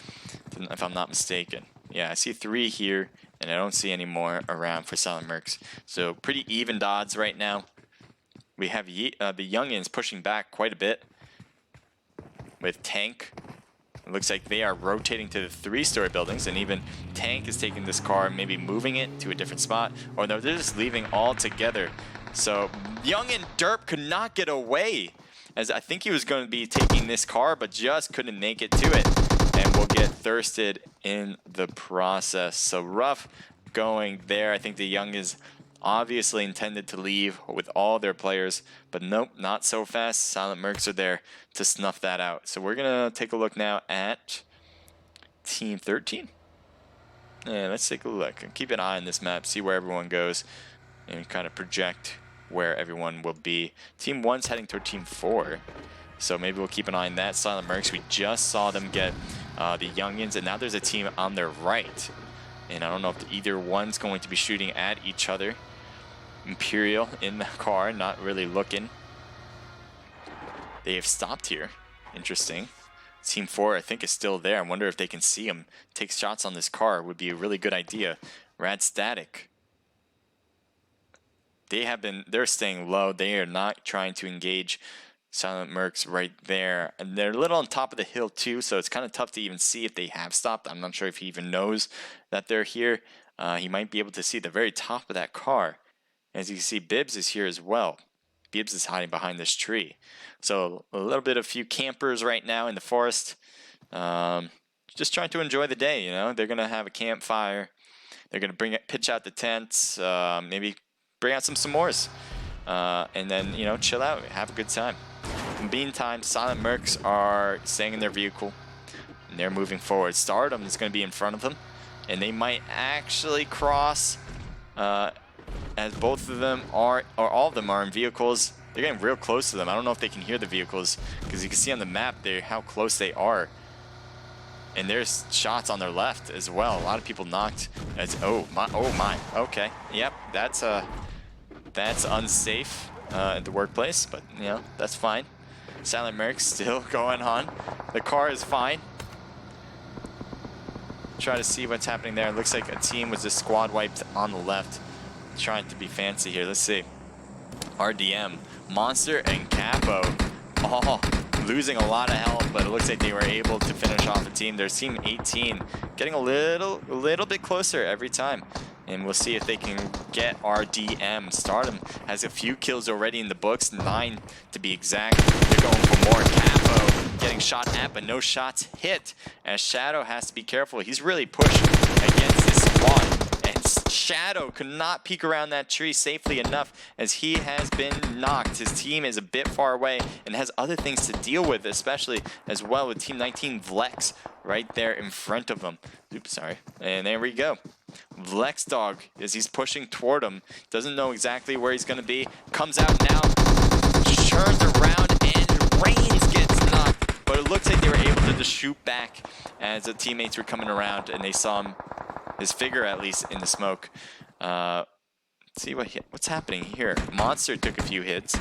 [SPEAKER 2] if I'm not mistaken. Yeah, I see 3 here, and I don't see any more around for Silent Mercs. So pretty even odds right now. We have the Youngins pushing back quite a bit with Tank. It looks like they are rotating to the 3-story buildings, and even Tank is taking this car, maybe moving it to a different spot, or no, they're just leaving altogether. So Young and Derp could not get away, as I think he was going to be taking this car, but just couldn't make it to it, and will get thirsted in the process. So rough going there. I think the Young is obviously intended to leave with all their players, but nope, not so fast. Silent Mercs are there to snuff that out. So we're gonna take a look now at Team 13. And let's take a look and keep an eye on this map, see where everyone goes, and kind of project where everyone will be. Team 1's heading toward Team 4, so maybe we'll keep an eye on that. Silent Mercs, we just saw them get the Youngins, and now there's a team on their right. And I don't know if either one's going to be shooting at each other. Imperial in the car, not really looking. They have stopped here. Interesting. Team 4, I think, is still there. I wonder if they can see him. Take shots on this car would be a really good idea. Rad Static. They're staying low. They are not trying to engage Silent Mercs right there. And they're a little on top of the hill too, so it's kind of tough to even see if they have stopped. I'm not sure if he even knows that they're here. He might be able to see the very top of that car. As you can see, Bibbs is here as well. Bibbs is hiding behind this tree. So a little bit of few campers right now in the forest. Just trying to enjoy the day, you know. They're going to have a campfire. They're going to pitch out the tents, maybe bring out some s'mores. And then, you know, chill out, have a good time. In the meantime, Silent Mercs are staying in their vehicle. And they're moving forward. Stardom is going to be in front of them. And they might actually cross... as both of them are, or all of them are in vehicles. They're getting real close to them. I don't know if they can hear the vehicles, because you can see on the map there how close they are. And there's shots on their left as well. A lot of people knocked. Oh my. Okay. Yep. That's unsafe at the workplace, but you know, that's fine. Silent Mercs still going on. The car is fine. Try to see what's happening there. It looks like a team was just squad wiped on the left. Trying to be fancy here. Let's see. RDM, Monster, and Capo all losing a lot of health, but it looks like they were able to finish off the team. There's Team 18 getting a little bit closer every time. And we'll see if they can get RDM. Stardom has a few kills already in the books, 9 to be exact. They're going for more. Capo getting shot at, but no shots hit. As Shadow has to be careful. He's really pushing against this squad. Shadow could not peek around that tree safely enough, as he has been knocked. His team is a bit far away and has other things to deal with, especially as well with Team 19 Vlex right there in front of him. Oops, sorry. And there we go. Vlex Dog, as he's pushing toward him, doesn't know exactly where he's going to be. Comes out now, turns around, and Reigns gets knocked. But it looks like they were able to just shoot back as the teammates were coming around, and they saw him. His figure, at least, in the smoke. Let's see what's happening here. Monster took a few hits.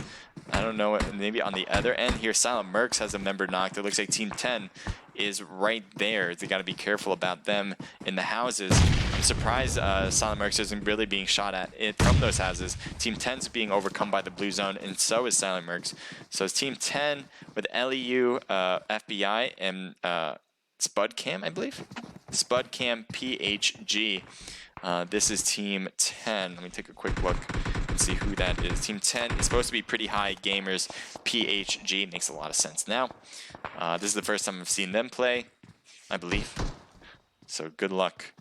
[SPEAKER 2] I don't know, maybe on the other end here, Silent Mercs has a member knocked. It looks like Team 10 is right there. They got to be careful about them in the houses. I'm surprised Silent Mercs isn't really being shot at from those houses. Team 10's being overcome by the blue zone, and so is Silent Mercs. So it's Team 10 with LEU, FBI, and Spudcam, I believe. Spudcam PHG. This is Team 10. Let me take a quick look and see who that is. Team 10 is supposed to be pretty high gamers. PHG makes a lot of sense now. This is the first time I've seen them play, I believe. So good luck.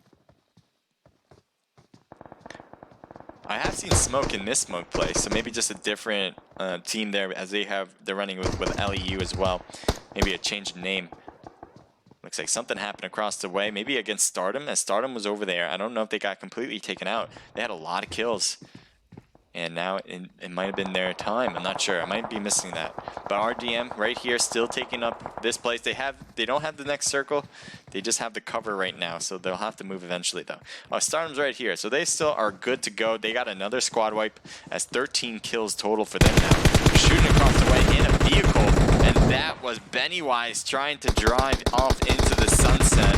[SPEAKER 2] I have seen Smoke in this Smoke play, so maybe just a different team there, as they're running with LEU as well. Maybe a change of name. Looks like something happened across the way, maybe against Stardom, as Stardom was over there. I don't know if they got completely taken out. They had a lot of kills. And now it might have been their time. I'm not sure. I might be missing that. But RDM right here still taking up this place. They don't have the next circle. They just have the cover right now. So they'll have to move eventually though. Oh, Stardom's right here. So they still are good to go. They got another squad wipe as 13 kills total for them now. Shooting across the way in a vehicle. And that was Bennywise trying to drive off into the sunset.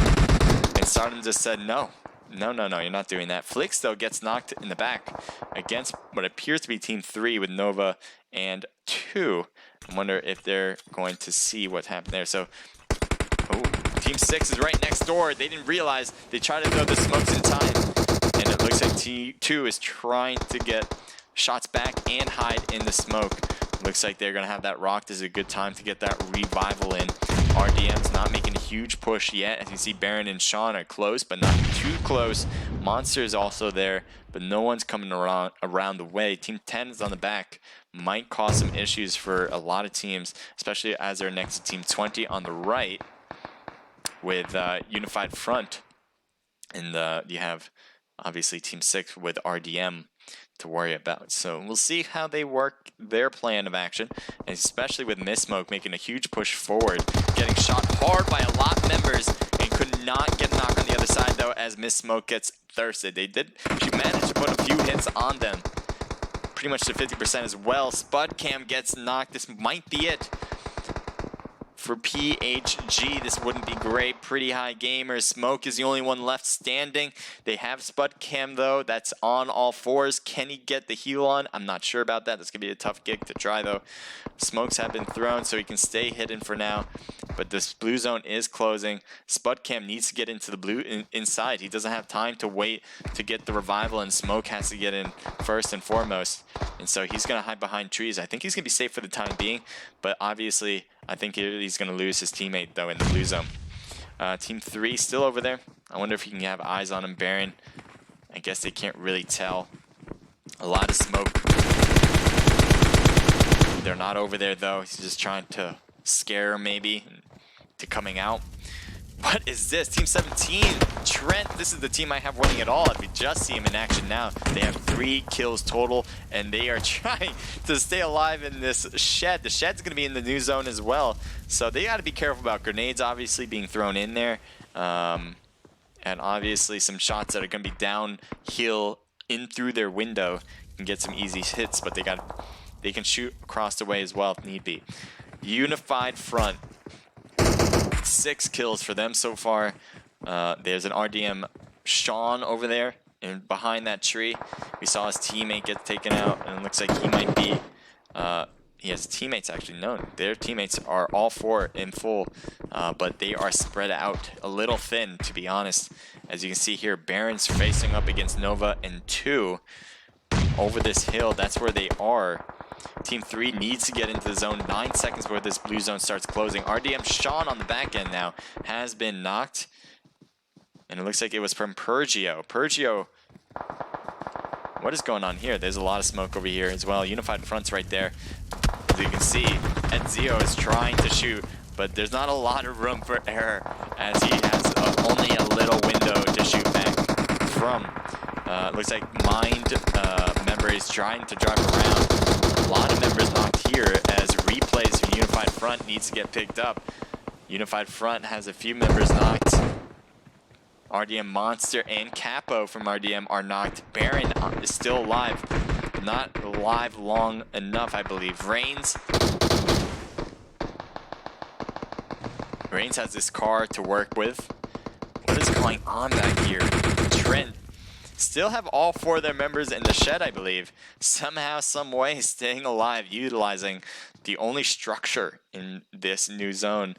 [SPEAKER 2] And Stardom just said no. No, you're not doing that. Flix, though, gets knocked in the back against what appears to be Team 3 with Nova and 2. I wonder if they're going to see what happened there. So, oh, Team 6 is right next door. They didn't realize. They tried to throw the smokes in time. And it looks like Team 2 is trying to get shots back and hide in the smoke. Looks like they're going to have that rocked. This is a good time to get that revival in. RDM's not making a huge push yet. As you see, Baron and Sean are close, but not too close. Monster is also there, but no one's coming around the way. Team 10 is on the back. Might cause some issues for a lot of teams, especially as they're next to Team 20 on the right with Unified Front. And you have, obviously, Team 6 with RDM to worry about. So we'll see how they work their plan of action, and especially with Miss Smoke making a huge push forward, getting shot hard by a lot of members, and could not get a knock on the other side though as Miss Smoke gets thirsted. She managed to put a few hits on them, pretty much to 50% as well. Spud Cam gets knocked. This might be it for PHG. This wouldn't be great. Pretty high gamers. Smoke is the only one left standing. They have Spud Cam though. That's on all fours. Can he get the heal on? I'm not sure about that. That's gonna be a tough gig to try though. Smokes have been thrown, so he can stay hidden for now. But this blue zone is closing. Spud Cam needs to get into the blue inside. He doesn't have time to wait to get the revival, and Smoke has to get in first and foremost. And so he's gonna hide behind trees. I think he's gonna be safe for the time being, but obviously I think he's going to lose his teammate, though, in the blue zone. Team 3 still over there. I wonder if he can have eyes on him. Baron, I guess they can't really tell. A lot of smoke. They're not over there, though. He's just trying to scare him, maybe, to coming out. What is this? Team 17, Trent. This is the team I have winning it all. If we just see him in action now, they have 3 kills total, and they are trying to stay alive in this shed. The shed's going to be in the new zone as well, so they got to be careful about grenades, obviously, being thrown in there, and obviously some shots that are going to be downhill in through their window can get some easy hits, but they can shoot across the way as well if need be. Unified Front. 6 kills for them so far. There's an RDM Sean over there, and behind that tree we saw his teammate get taken out, and it looks like he might be he has teammates actually. No, their teammates are all 4 in full, but they are spread out a little thin, to be honest. As you can see here, Baron's facing up against Nova and 2 over this hill. That's where they are. Team 3 needs to get into the zone. 9 seconds before this blue zone starts closing. RDM Sean on the back end now has been knocked. And it looks like it was from Purgio. Purgio, what is going on here? There's a lot of smoke over here as well. Unified Front's right there. As you can see, Edzio is trying to shoot, but there's not a lot of room for error as he has only a little window to shoot back from. Looks like Mind member is trying to drive around. A lot of members knocked here as replays from Unified Front needs to get picked up. Unified Front has a few members knocked. RDM Monster and Capo from RDM are knocked. Baron is still alive. Not alive long enough, I believe. Reigns has this car to work with. What is going on back here? Trent still have all 4 of their members in the shed, I believe. Somehow, some way, staying alive, utilizing the only structure in this new zone.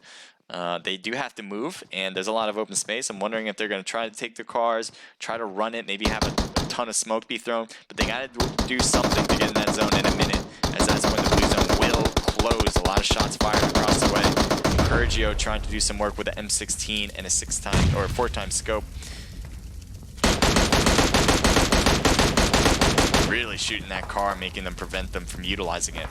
[SPEAKER 2] They do have to move, and there's a lot of open space. I'm wondering if they're going to try to take the cars, try to run it, maybe have a ton of smoke be thrown. But they got to do something to get in that zone in a minute, as that's when the blue zone will close. A lot of shots fired across the way. Purgio trying to do some work with an M16 and a 4-time scope. Really shooting that car, making them prevent them from utilizing it.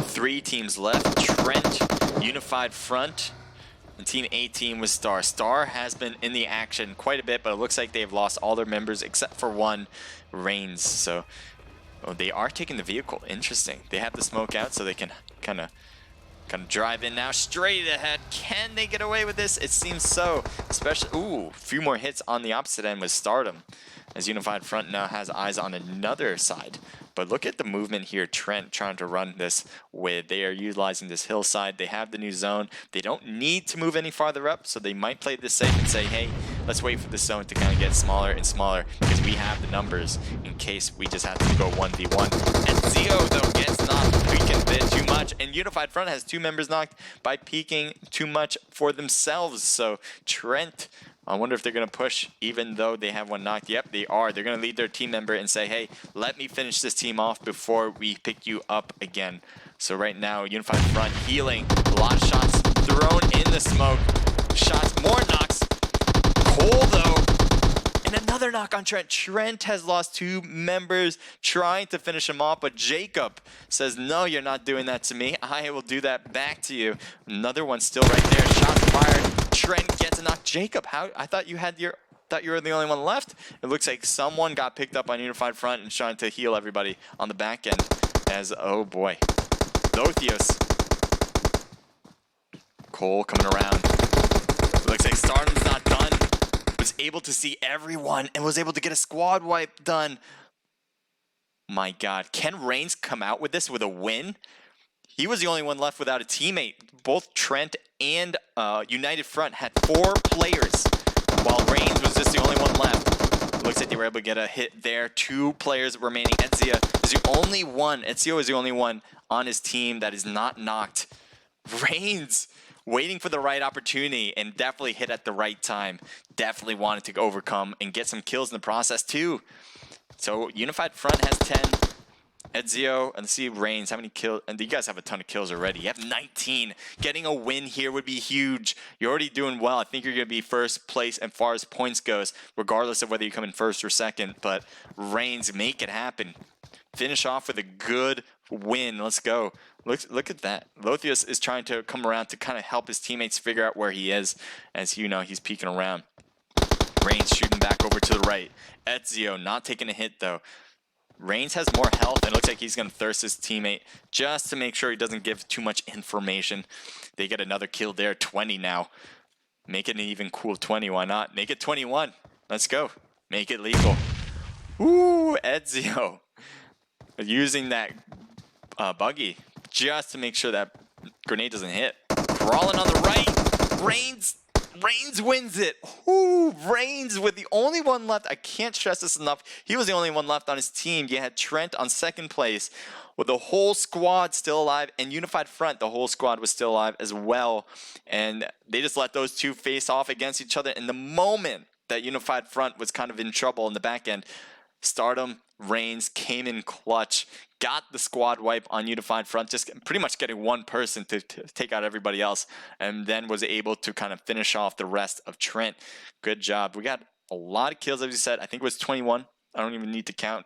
[SPEAKER 2] Three teams left. Trent, Unified Front, and Team 18 with Star. Star has been in the action quite a bit, but it looks like they've lost all their members except for one, Reigns. So they are taking the vehicle. Interesting. They have the smoke out so they can kind of Gonna drive in now, straight ahead. Can they get away with this? It seems so. Especially, ooh, a few more hits on the opposite end with Stardom. As Unified Front now has eyes on another side. But look at the movement here. Trent trying to run this with, they are utilizing this hillside. They have the new zone. They don't need to move any farther up, so they might play this safe and say, hey, let's wait for the zone to kind of get smaller and smaller because we have the numbers in case we just have to go 1v1. And Zio, though, gets knocked peeking a bit too much. And Unified Front has 2 members knocked by peeking too much for themselves. So Trent, I wonder if they're going to push even though they have one knocked. Yep, they are. They're going to lead their team member and say, hey, let me finish this team off before we pick you up again. So right now, Unified Front healing. A lot of shots thrown in the smoke. Shots, more knocks. Cole, though. And another knock on Trent. Trent has lost 2 members trying to finish him off, but Jacob says, no, you're not doing that to me. I will do that back to you. Another one still right there. Shots fired. Trent gets a knock. Jacob, how? I thought you were the only one left. It looks like someone got picked up on Unified Front and trying to heal everybody on the back end. As, oh boy. Lothios. Cole coming around. Looks like Stardom's not done. Was able to see everyone and was able to get a squad wipe done. My God, can Reigns come out with this with a win? He was the only one left without a teammate. Both Trent and United Front had 4 players, while Reigns was just the only one left. Looks like they were able to get a hit there. 2 players remaining. Ezio is the only one. Ezio is the only one on his team that is not knocked. Reigns waiting for the right opportunity and definitely hit at the right time. Definitely wanted to overcome and get some kills in the process too. So Unified Front has 10. Ezio, and see Reigns, how many kills? And you guys have a ton of kills already. You have 19. Getting a win here would be huge. You're already doing well. I think you're going to be first place as far as points goes, regardless of whether you come in first or second. But Reigns, make it happen. Finish off with a good win. Let's go. Look at that. Lothios is trying to come around to kind of help his teammates figure out where he is. As you know, he's peeking around. Reigns shooting back over to the right. Ezio not taking a hit, though. Reigns has more health, and it looks like he's going to thirst his teammate just to make sure he doesn't give too much information. They get another kill there, 20 now. Make it an even cool 20, why not? Make it 21. Let's go. Make it legal. Ooh, Ezio. Using that buggy just to make sure that grenade doesn't hit. Crawling on the right. Reigns wins it. Ooh, Reigns with the only one left. I can't stress this enough. He was the only one left on his team. You had Trent on second place with the whole squad still alive, and Unified Front, the whole squad was still alive as well. And they just let those 2 face off against each other. In the moment that Unified Front was kind of in trouble in the back end, Stardom, Reigns came in clutch, got the squad wipe on Unified Front, just pretty much getting one person to take out everybody else, and then was able to kind of finish off the rest of Trent. Good job. We got a lot of kills, as you said. I think it was 21. I don't even need to count.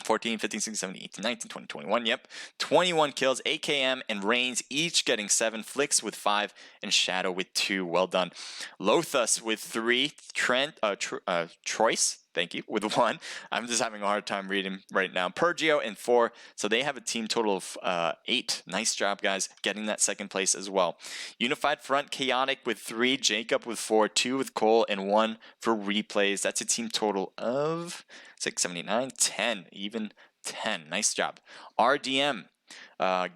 [SPEAKER 2] 14, 15, 16, 17, 18, 19, 20, 21. Yep. 21 kills. AKM and Reigns each getting 7. Flicks with 5. And Shadow with 2. Well done. Lothus with 3. Trent, Troyce, thank you, with 1. I'm just having a hard time reading right now. Pergio and 4. So they have a team total of 8. Nice job, guys, getting that second place as well. Unified Front, Chaotic with 3. Jacob with 4. 2 with Cole, and 1 for replays. That's a team total of 6, 79, 10, even 10. Nice job. RDM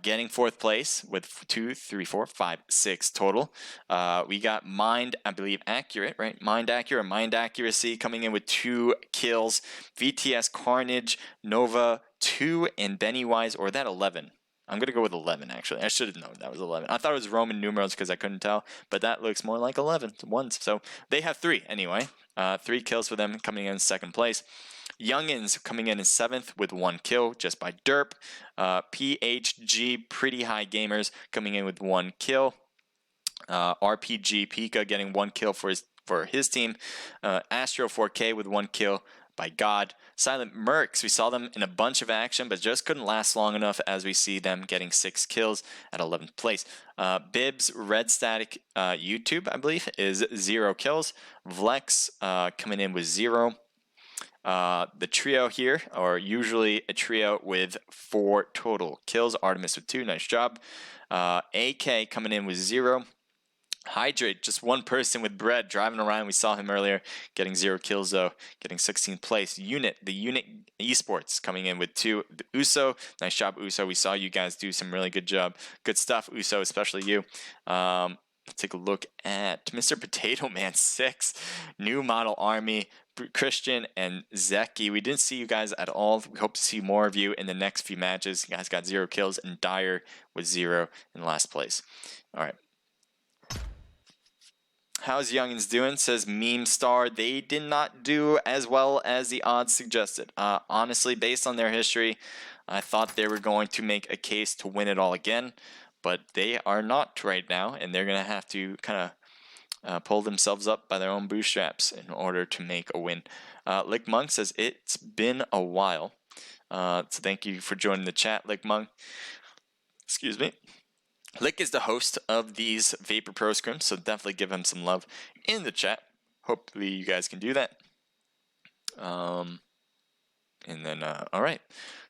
[SPEAKER 2] getting 4th place with 2, 3, 4, 5, 6 total. We got Mind, I believe, Accurate, right? Mind Accurate, Mind Accuracy coming in with 2 kills. VTS Carnage, Nova 2, and Bennywise, or that 11. I'm going to go with 11, actually. I should have known that was 11. I thought it was Roman numerals because I couldn't tell, but that looks more like 11 ones. So they have 3 anyway. 3 kills for them, coming in 2nd place. Youngins coming in 7th with 1 kill just by derp. PHG, Pretty High Gamers, coming in with 1 kill. RPG Pika getting 1 kill for his team. Astro 4K with 1 kill by God. Silent Mercs, we saw them in a bunch of action, but just couldn't last long enough, as we see them getting 6 kills at 11th place. Bibs Red Static YouTube, I believe, is 0 kills. Vlex coming in with 0. The trio here are usually a trio with 4 total kills. Artemis with 2, nice job. AK coming in with 0. Hydrate, just one person with bread driving around. We saw him earlier getting 0 kills though, getting 16th place. Unit, the Unit Esports coming in with 2. The Uso, nice job Uso. We saw you guys do some really good stuff Uso, especially you. Let's take a look at Mr. Potato Man 6, New Model Army, Christian and Zeki. We didn't see you guys at all. We hope to see more of you in the next few matches. You guys got 0 kills, and Dyer with 0 in last place. All right. How's Youngins doing? Says Meme Star. They did not do as well as the odds suggested. Honestly, based on their history, I thought they were going to make a case to win it all again, but they are not right now, and they're going to have to kind of pull themselves up by their own bootstraps in order to make a win. Lick Monk says it's been a while. So thank you for joining the chat, Lick Monk. Excuse me. Lick is the host of these Vapor Pro Scrims, so definitely give him some love in the chat. Hopefully you guys can do that. And then, all right.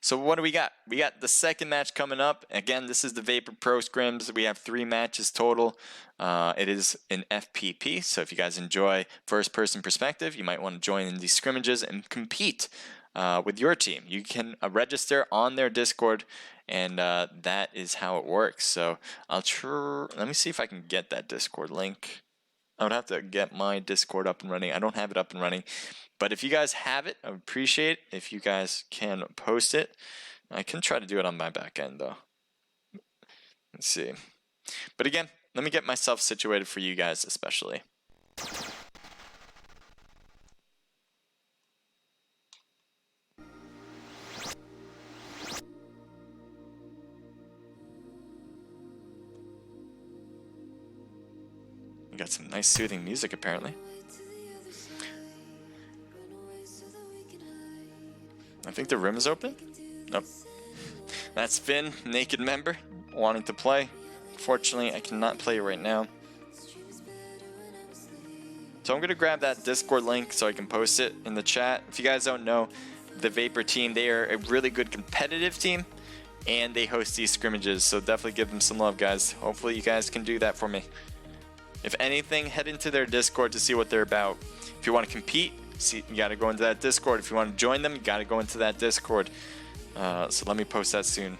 [SPEAKER 2] So what do we got? We got the second match coming up. Again, this is the Vapor Pro Scrims. We have 3 matches total. It is an FPP, so if you guys enjoy first-person perspective, you might want to join in these scrimmages and compete with your team. You can register on their Discord, and that is how it works. So let me see if I can get that Discord link. I would have to get my Discord up and running. I don't have it up and running, but if you guys have it, I would appreciate if you guys can post it. I can try to do it on my back end though. Let's see. But again, let me get myself situated for you guys especially. Got some nice soothing music apparently. I think the room is open. Nope. That's Finn, naked member, wanting to play. Unfortunately, I cannot play right now. So I'm going to grab that Discord link so I can post it in the chat. If you guys don't know, the Vapor team, they are a really good competitive team, and they host these scrimmages, so definitely give them some love, guys. Hopefully you guys can do that for me. If anything, head into their Discord to see what they're about. If you want to compete, you got to go into that Discord. If you want to join them, you got to go into that Discord. So let me post that soon.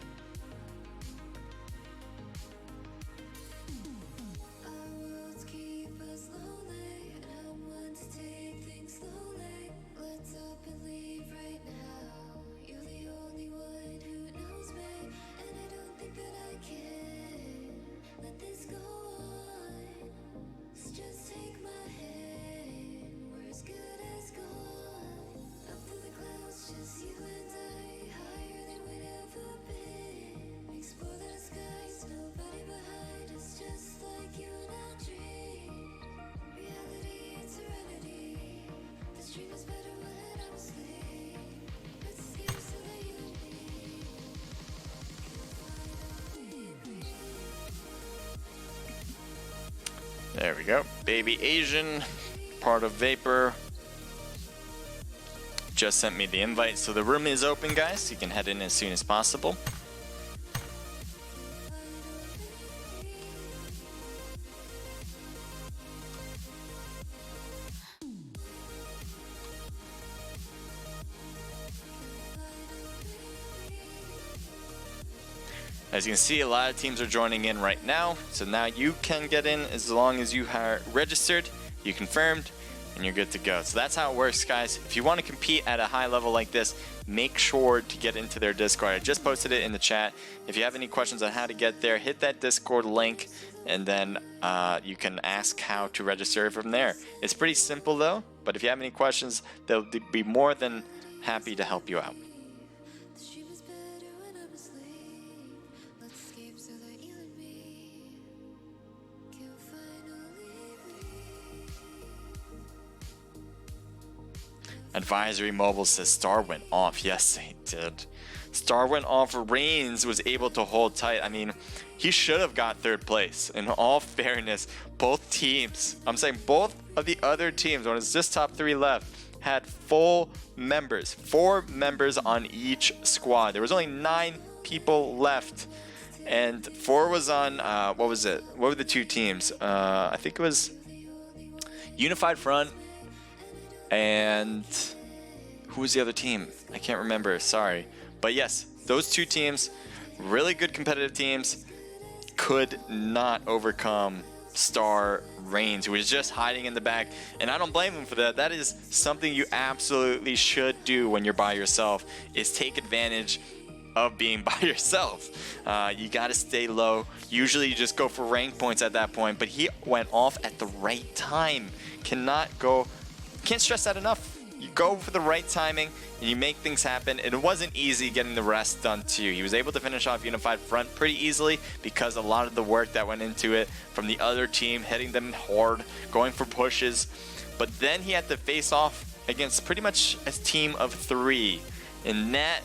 [SPEAKER 2] There we go. Baby Asian, part of Vapor, just sent me the invite. So the room is open, guys. You can head in as soon as possible. As you can see, a lot of teams are joining in right now. So now you can get in as long as you are registered, you confirmed, and you're good to go. So that's how it works, guys. If you want to compete at a high level like this, make sure to get into their Discord. I just posted it in the chat. If you have any questions on how to get there, hit that Discord link, and then you can ask how to register from there. It's pretty simple though, but if you have any questions, they'll be more than happy to help you out. Advisory Mobile says Star went off. Yes, he did. Star went off. Reigns was able to hold tight. I mean, he should have got 3rd place. In all fairness, both teams, I'm saying both of the other teams, when it's just top 3 left, had full members, 4 members on each squad. There was only 9 people left, and 4 was on, what was it? What were the 2 teams? I think it was Unified Front, and who was the other team? I can't remember, sorry. But yes, those 2 teams, really good competitive teams, could not overcome Star Reigns, who was just hiding in the back, and I don't blame him for that. That is something you absolutely should do when you're by yourself, is take advantage of being by yourself. You got to stay low. Usually you just go for rank points at that point, but he went off at the right time. Can't stress that enough. You go for the right timing and you make things happen. And it wasn't easy getting the rest done too. He was able to finish off Unified Front pretty easily because a lot of the work that went into it from the other team, hitting them hard, going for pushes. But then he had to face off against pretty much a team of 3. In that,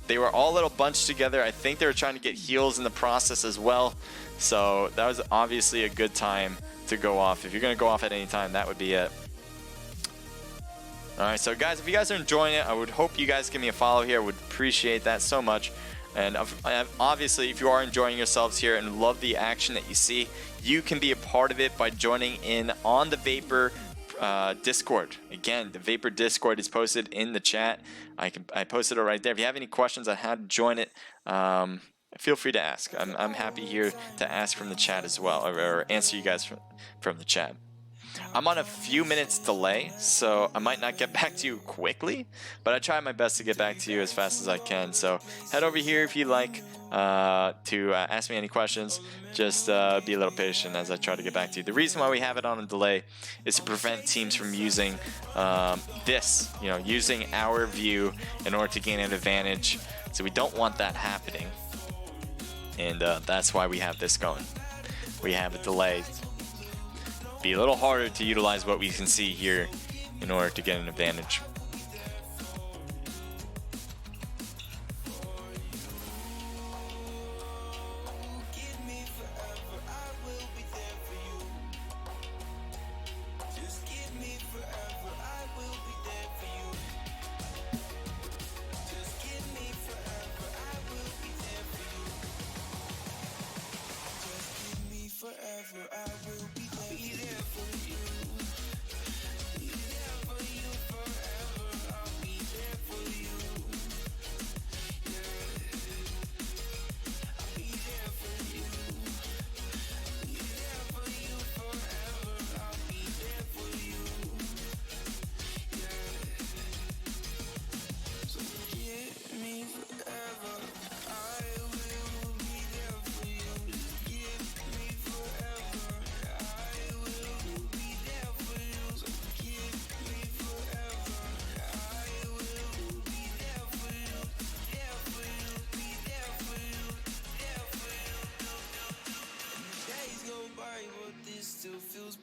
[SPEAKER 2] they were all a little bunched together. I think they were trying to get heals in the process as well. So that was obviously a good time to go off. If you're going to go off at any time, that would be it. Alright, so guys, if you guys are enjoying it, I would hope you guys give me a follow here. I would appreciate that so much. And obviously, if you are enjoying yourselves here and love the action that you see, you can be a part of it by joining in on the Vapor Discord. Again, the Vapor Discord is posted in the chat. I posted it right there. If you have any questions on how to join it, feel free to ask. I'm happy here to ask from the chat as well, or answer you guys from the chat. I'm on a few minutes delay, so I might not get back to you quickly, but I try my best to get back to you as fast as I can. So head over here if you like to ask me any questions. Just be a little patient as I try to get back to you. The reason why we have it on a delay is to prevent teams from using using our view in order to gain an advantage. So we don't want that happening, and that's why we have this going. We have a delay. Be a little harder to utilize what we can see here in order to get an advantage.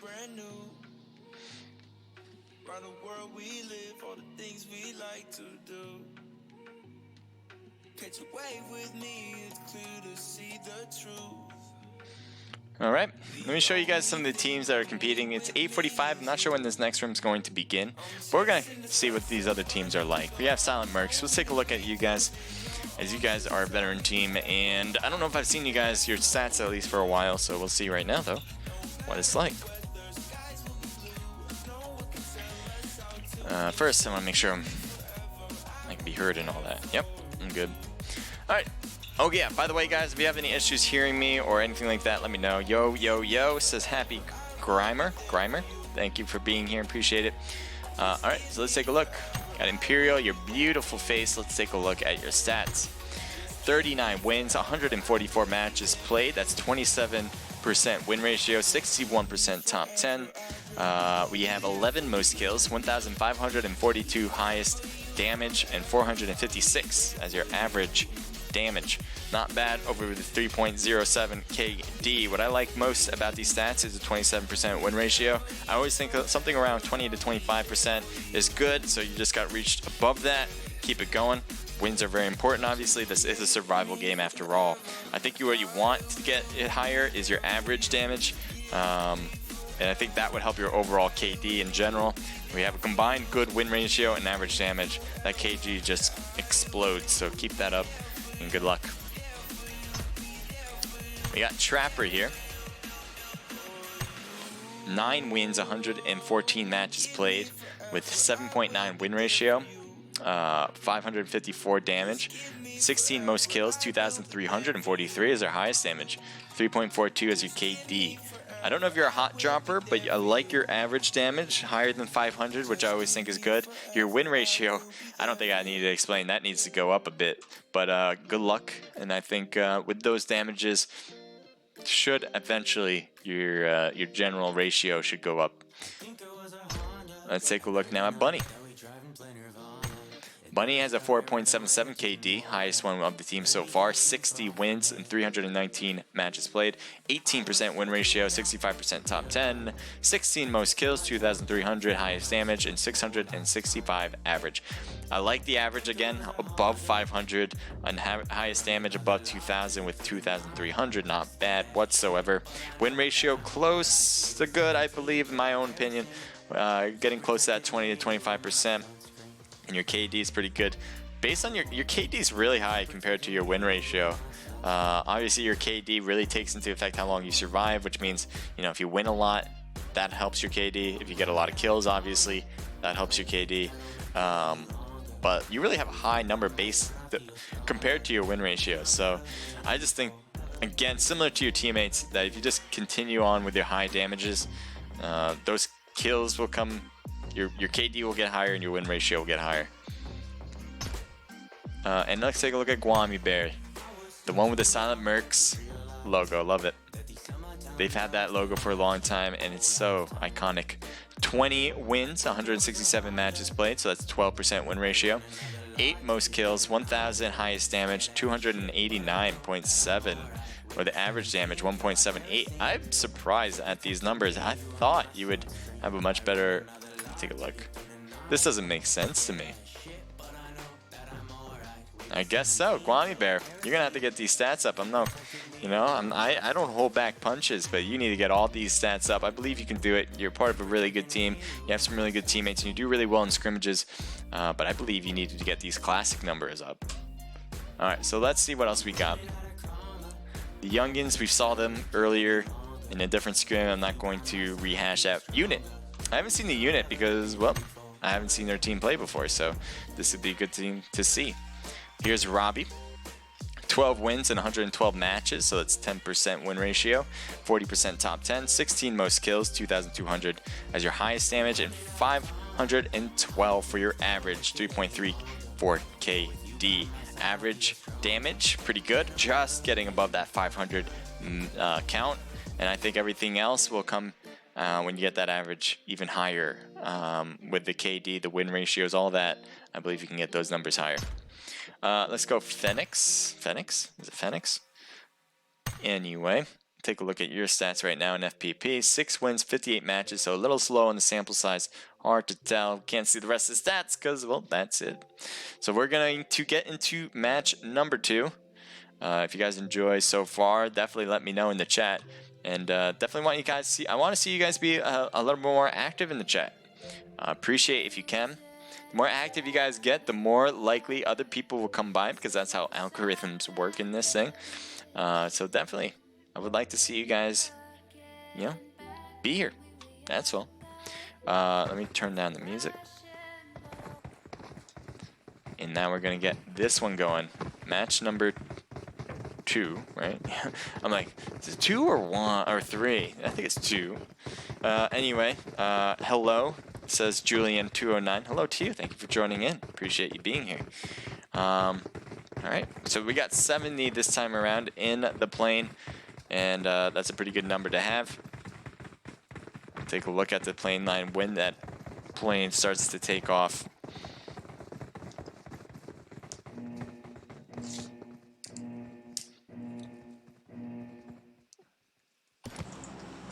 [SPEAKER 3] Brand new. Around the world we live, all the things we like to do. Catch a wave with me, it's clear to see the truth.
[SPEAKER 2] Alright, let me show you guys some of the teams that are competing. It's 8:45. I'm not sure when this next room is going to begin, but we're going to see what these other teams are like. We have Silent Mercs. Let's take a look at you guys, as you guys are a veteran team. And I don't know if I've seen you guys, your stats at least for a while, so we'll see right now, though, what it's like. First, I want to make sure I can be heard and all that. Yep, I'm good. Alright. Oh yeah, by the way guys, if you have any issues hearing me or anything like that, let me know. Yo, says Happy Grimer. Thank you for being here, appreciate it. Alright, so let's take a look. Got Imperial, your beautiful face. Let's take a look at your stats. 39 wins, 144 matches played. That's 27% win ratio, 61% top 10. We have 11 most kills, 1,542 highest damage, and 456 as your average damage. Not bad over the 3.07 KD. What I like most about these stats is the 27% win ratio. I always think something around 20 to 25% is good, so you just got reached above that. Keep it going. Wins are very important, obviously. This is a survival game after all. I think what you want to get it higher is your average damage. And I think that would help your overall KD in general. We have a combined good win ratio and average damage. That KG just explodes, so keep that up and good luck. We got Trapper here. 9 wins, 114 matches played with 7.9 win ratio, 554 damage, 16 most kills, 2,343 is our highest damage, 3.42 is your KD. I don't know if you're a hot dropper, but I like your average damage, higher than 500, which I always think is good. Your win ratio, I don't think I need to explain. That needs to go up a bit. But good luck, and I think with those damages, should eventually your general ratio should go up. Let's take a look now at Bunny. Bunny has a 4.77 KD, highest one of the team so far, 60 wins and 319 matches played, 18% win ratio, 65% top 10, 16 most kills, 2,300 highest damage, and 665 average. I like the average again, above 500, and highest damage above 2,000 with 2,300, not bad whatsoever. Win ratio close to good, I believe, in my own opinion, getting close to that 20 to 25%. And your KD is pretty good. Based on your KD is really high compared to your win ratio. Obviously, your KD really takes into effect how long you survive, which means, you know, if you win a lot, that helps your KD. If you get a lot of kills, obviously, that helps your KD. But you really have a high number base compared to your win ratio. So I just think, again, similar to your teammates, that if you just continue on with your high damages, those kills will come. Your KD will get higher and your win ratio will get higher. And let's take a look at Guami Bear. The one with the Silent Mercs logo. Love it. They've had that logo for a long time and it's so iconic. 20 wins, 167 matches played, so that's 12% win ratio. 8 most kills, 1,000 highest damage, 289.7. Or the average damage, 1.78. I'm surprised at these numbers. I thought you would have a much better... Take a look. This doesn't make sense to me. I guess so. Guami Bear, you're gonna have to get these stats up. I don't hold back punches, but you need to get all these stats up. I believe you can do it. You're part of a really good team. You have some really good teammates, and you do really well in scrimmages. But I believe you needed to get these classic numbers up. All right, so let's see what else we got. The youngins, we saw them earlier in a different scrim. I'm not going to rehash that. Unit. I haven't seen the unit because, well, I haven't seen their team play before, so this would be a good team to see. Here's Robbie. 12 wins in 112 matches, so that's 10% win ratio, 40% top 10, 16 most kills, 2,200 as your highest damage, and 512 for your average, 3.34 KD. Average damage, pretty good, just getting above that 500 count, and I think everything else will come when you get that average even higher with the KD, the win ratios, all that. I believe you can get those numbers higher. Let's go Phoenix. Phoenix? Is it Phoenix? Anyway, take a look at your stats right now in FPP. 6 wins, 58 matches, so a little slow on the sample size. Hard to tell. Can't see the rest of the stats because, well, that's it. So we're going to get into match number 2. If you guys enjoy so far, definitely let me know in the chat. And definitely want you guys to see. I want to see you guys be a little more active in the chat. Appreciate if you can. The more active you guys get, the more likely other people will come by, because that's how algorithms work in this thing. So definitely, I would like to see you guys, you know, be here. That's all. Let me turn down the music. And now we're gonna get this one going. Match number 2, right? I'm like, is it 2 or 1 or 3? I think it's 2. Anyway, hello, says Julian209. Hello to you. Thank you for joining in. Appreciate you being here. All right, so we got 70 this time around in the plane, and that's a pretty good number to have. Take a look at the plane line when that plane starts to take off.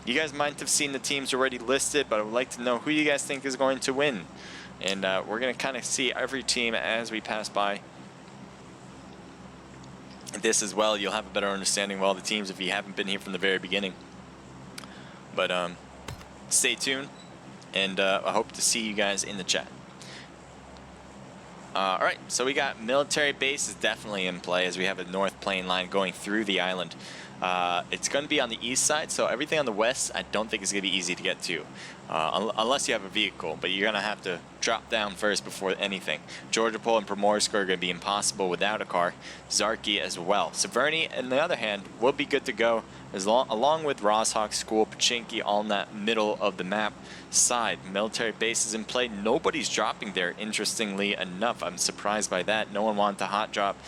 [SPEAKER 2] You guys might have seen the teams already listed, but I would like to know who you guys think is going to win. And we're going to kind of see every team as we pass by this as well. You'll have a better understanding of all the teams if you haven't been here from the very beginning. But stay tuned, and I hope to see you guys in the chat. Alright, so we got military base is definitely in play as we have a north plane line going through the island. It's going to be on the east side, so everything on the west I don't think is going to be easy to get to. Unless you have a vehicle, but you're going to have to drop down first before anything. Georgia Pole and Primorsk are going to be impossible without a car. Zarki as well. Severny, on the other hand, will be good to go along with Roshawk, School, Pachinki, all in that middle of the map side. Military base is in play. Nobody's dropping there, interestingly enough. I'm surprised by that. No one wanted to hot drop.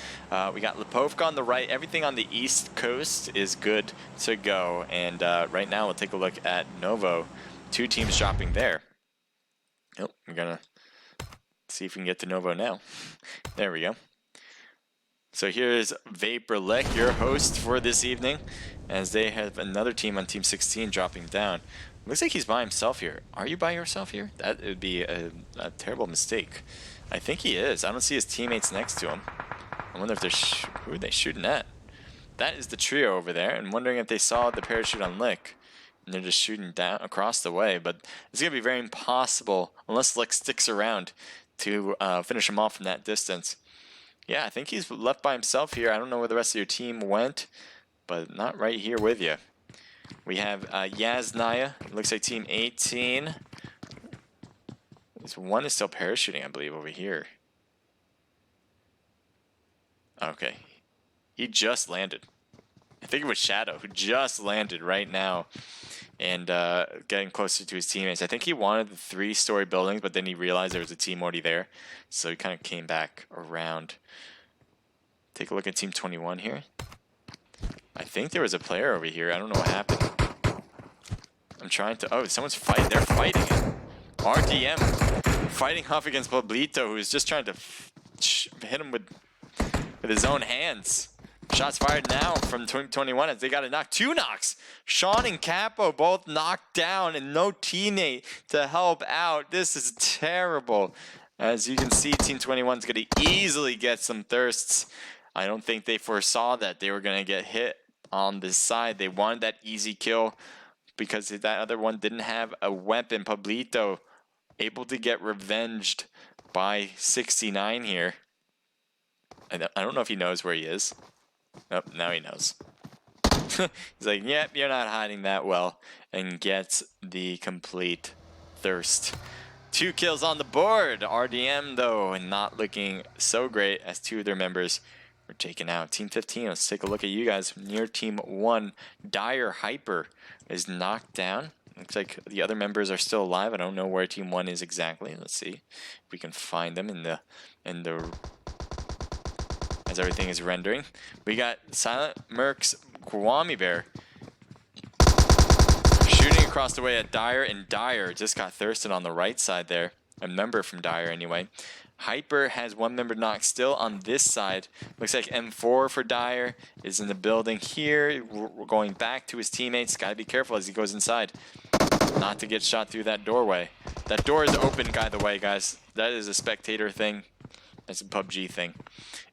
[SPEAKER 2] We got Lipovka on the right. Everything on the east coast is good to go. And right now we'll take a look at Novo. 2 teams dropping there. Oh, we're gonna see if we can get to Novo now. There we go. So here's Vapor Lick, your host for this evening, as they have another team on Team 16 dropping down. Looks like he's by himself here. Are you by yourself here? That would be a terrible mistake. I think he is. I don't see his teammates next to him. I wonder if they're who are they shooting at? That is the trio over there, and wondering if they saw the parachute on Lick. And they're just shooting down across the way, but it's going to be very impossible unless Lick sticks around to finish him off from that distance. Yeah, I think he's left by himself here. I don't know where the rest of your team went, but not right here with you. We have Yaznaya. Looks like Team 18. This one is still parachuting, I believe, over here. Okay. He just landed. I think it was Shadow who just landed right now and getting closer to his teammates. I think he wanted the 3-story buildings, but then he realized there was a team already there. So he kind of came back around. Take a look at Team 21 here. I think there was a player over here. I don't know what happened. I'm trying to... Oh, someone's fighting. They're fighting it. RDM fighting off against Pablito, who's just trying to hit him with his own hands. Shots fired now from 21 as they got a knock. 2 knocks. Sean and Capo both knocked down and no teammate to help out. This is terrible. As you can see, Team 21 is going to easily get some thirsts. I don't think they foresaw that they were going to get hit on this side. They wanted that easy kill because that other one didn't have a weapon. Pablito able to get revenged by 69 here. I don't know if he knows where he is. Nope, now he knows. He's like, yep, you're not hiding that well, and gets the complete thirst. 2 kills on the board. RDM, though, and not looking so great as 2 of their members were taken out. Team 15, let's take a look at you guys. Near Team 1, Dire Hyper is knocked down. Looks like the other members are still alive. I don't know where Team 1 is exactly. Let's see if we can find them in the as everything is rendering. We got Silent Merc's Kwame Bear shooting across the way at Dire, and Dire just got thirsted on the right side there. A member from Dire anyway. Hyper has 1 member knocked still on this side. Looks like M4 for Dire is in the building here. We're going back to his teammates. Gotta be careful as he goes inside. Not to get shot through that doorway. That door is open, by the way, guys. That is a spectator thing. That's a PUBG thing.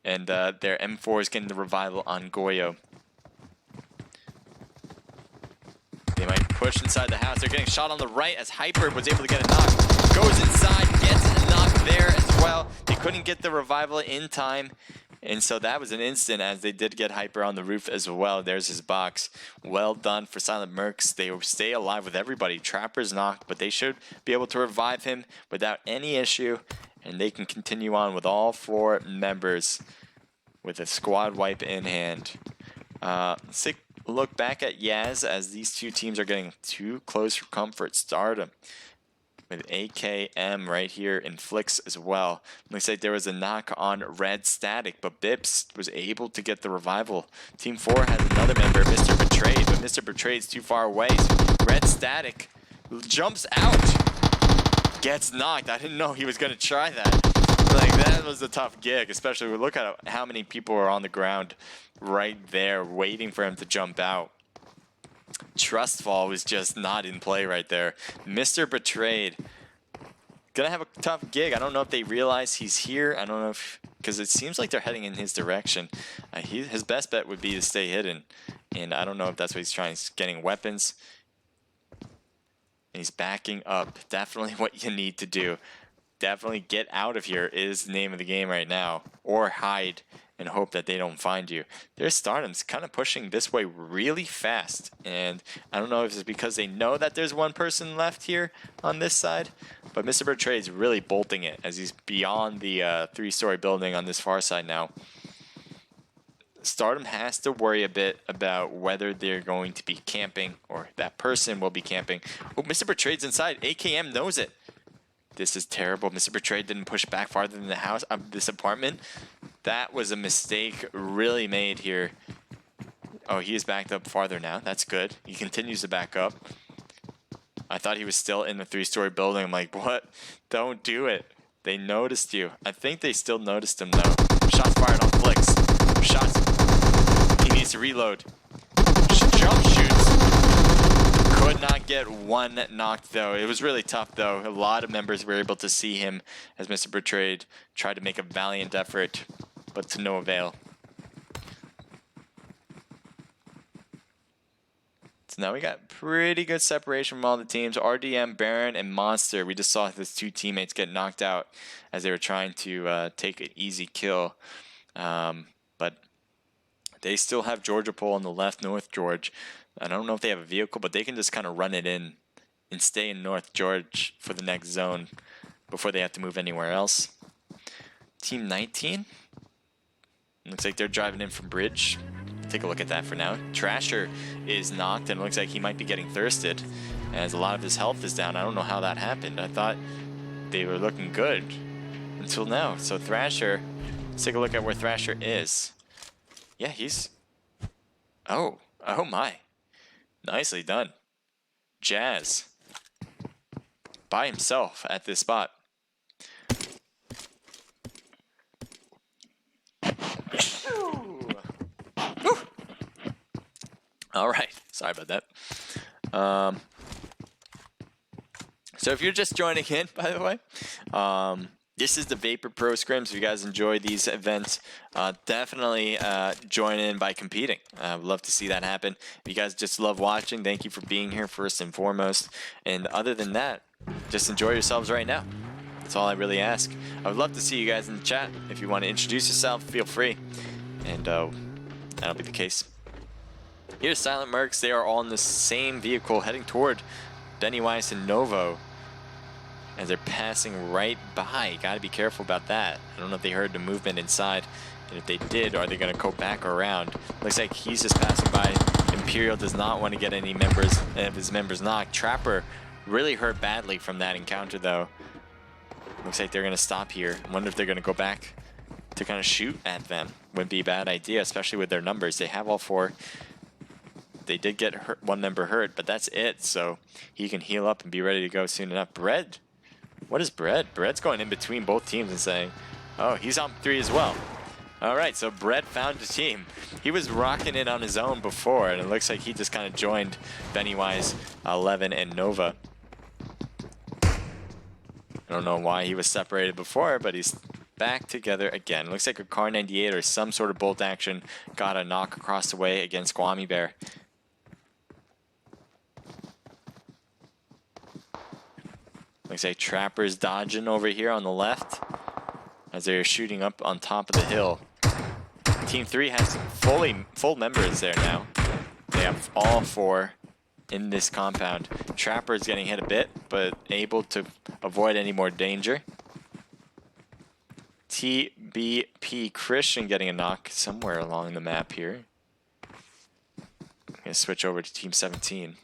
[SPEAKER 2] And their M4 is getting the revival on Goyo. They might push inside the house. They're getting shot on the right as Hyper was able to get a knock. Goes inside, gets a knock there as well. They couldn't get the revival in time. And so that was an instant as they did get Hyper on the roof as well. There's his box. Well done for Silent Mercs. They stay alive with everybody. Trapper's knocked, but they should be able to revive him without any issue. And they can continue on with all 4 members with a squad wipe in hand. Let's take a look back at Yaz as these 2 teams are getting too close for comfort. Stardom with AKM right here in Flicks as well. Looks like there was a knock on Red Static, but Bips was able to get the revival. Team 4 has another member, Mr. Betrayed, but Mr. Betrayed is too far away. So Red Static jumps out. Gets knocked. I didn't know he was going to try that. Like, that was a tough gig, especially when we look at how many people are on the ground right there waiting for him to jump out. Trustfall was just not in play right there. Mr. Betrayed. Gonna have a tough gig. I don't know if they realize he's here. I don't know if... because it seems like they're heading in his direction. His best bet would be to stay hidden. And I don't know if that's what he's trying. He's getting weapons. And he's backing up. Definitely what you need to do. Definitely get out of here is the name of the game right now. Or hide and hope that they don't find you. Their Stardom's kind of pushing this way really fast. And I don't know if it's because they know that there's one person left here on this side. But Mr. Bertrade is really bolting it as he's beyond the 3-story building on this far side now. Stardom has to worry a bit about whether they're going to be camping or that person will be camping. Oh, Mr. Bertrade's inside. AKM knows it. This is terrible. Mr. Bertrade didn't push back farther than the house of this apartment. That was a mistake really made here. Oh, he is backed up farther now. That's good. He continues to back up. I thought he was still in the 3-story building. I'm like, what? Don't do it. They noticed you. I think they still noticed him though. Shots fired on flicks. Shots. He needs to reload. Jump shoots. Could not get one knocked though. It was really tough though. A lot of members were able to see him as Mr. Bertrade tried to make a valiant effort, but to no avail. So now we got pretty good separation from all the teams. RDM, Baron, and Monster. We just saw his 2 teammates get knocked out as they were trying to take an easy kill. But they still have Georgia Pole on the left, North George. I don't know if they have a vehicle, but they can just kind of run it in and stay in North George for the next zone before they have to move anywhere else. Team 19. Looks like they're driving in from Bridge. Take a look at that for now. Trasher is knocked and it looks like he might be getting thirsted as a lot of his health is down. I don't know how that happened. I thought they were looking good until now. So Thrasher, let's take a look at where Thrasher is. Yeah, he's... Oh my. Nicely done. Jazz. By himself at this spot. All right. Sorry about that. So if you're just joining in, by the way, this is the Vapor Pro Scrims. If you guys enjoy these events, definitely join in by competing. I would love to see that happen. If you guys just love watching, thank you for being here first and foremost. And other than that, just enjoy yourselves right now. That's all I really ask. I would love to see you guys in the chat. If you want to introduce yourself, feel free. And that'll be the case. Here's Silent Mercs. They are all in the same vehicle heading toward Pennywise and Novo as they're passing right by. Gotta be careful about that. I don't know if they heard the movement inside, and if they did, are they gonna go back around? Looks like he's just passing by. Imperial does not want to get any members of his members knocked. Trapper really hurt badly from that encounter though. Looks like they're gonna stop here. I wonder if they're gonna go back to kind of shoot at them. Wouldn't be a bad idea, especially with their numbers. They have all 4. They did get hurt, 1 member hurt, but that's it. So he can heal up and be ready to go soon enough. Bread. What is Bread? Bread's going in between both teams and saying, oh, he's on 3 as well. All right, so Bread found a team. He was rocking it on his own before, and it looks like he just kind of joined Pennywise, 11, and Nova. I don't know why he was separated before, but he's back together again. Looks like a Car 98 or some sort of bolt action got a knock across the way against Guami Bear. Looks like Trapper's dodging over here on the left as they're shooting up on top of the hill. Team 3 has full members there now. They have all 4 in this compound. Trapper is getting hit a bit, but able to avoid any more danger. TBP Christian getting a knock somewhere along the map here. I'm going to switch over to Team 17.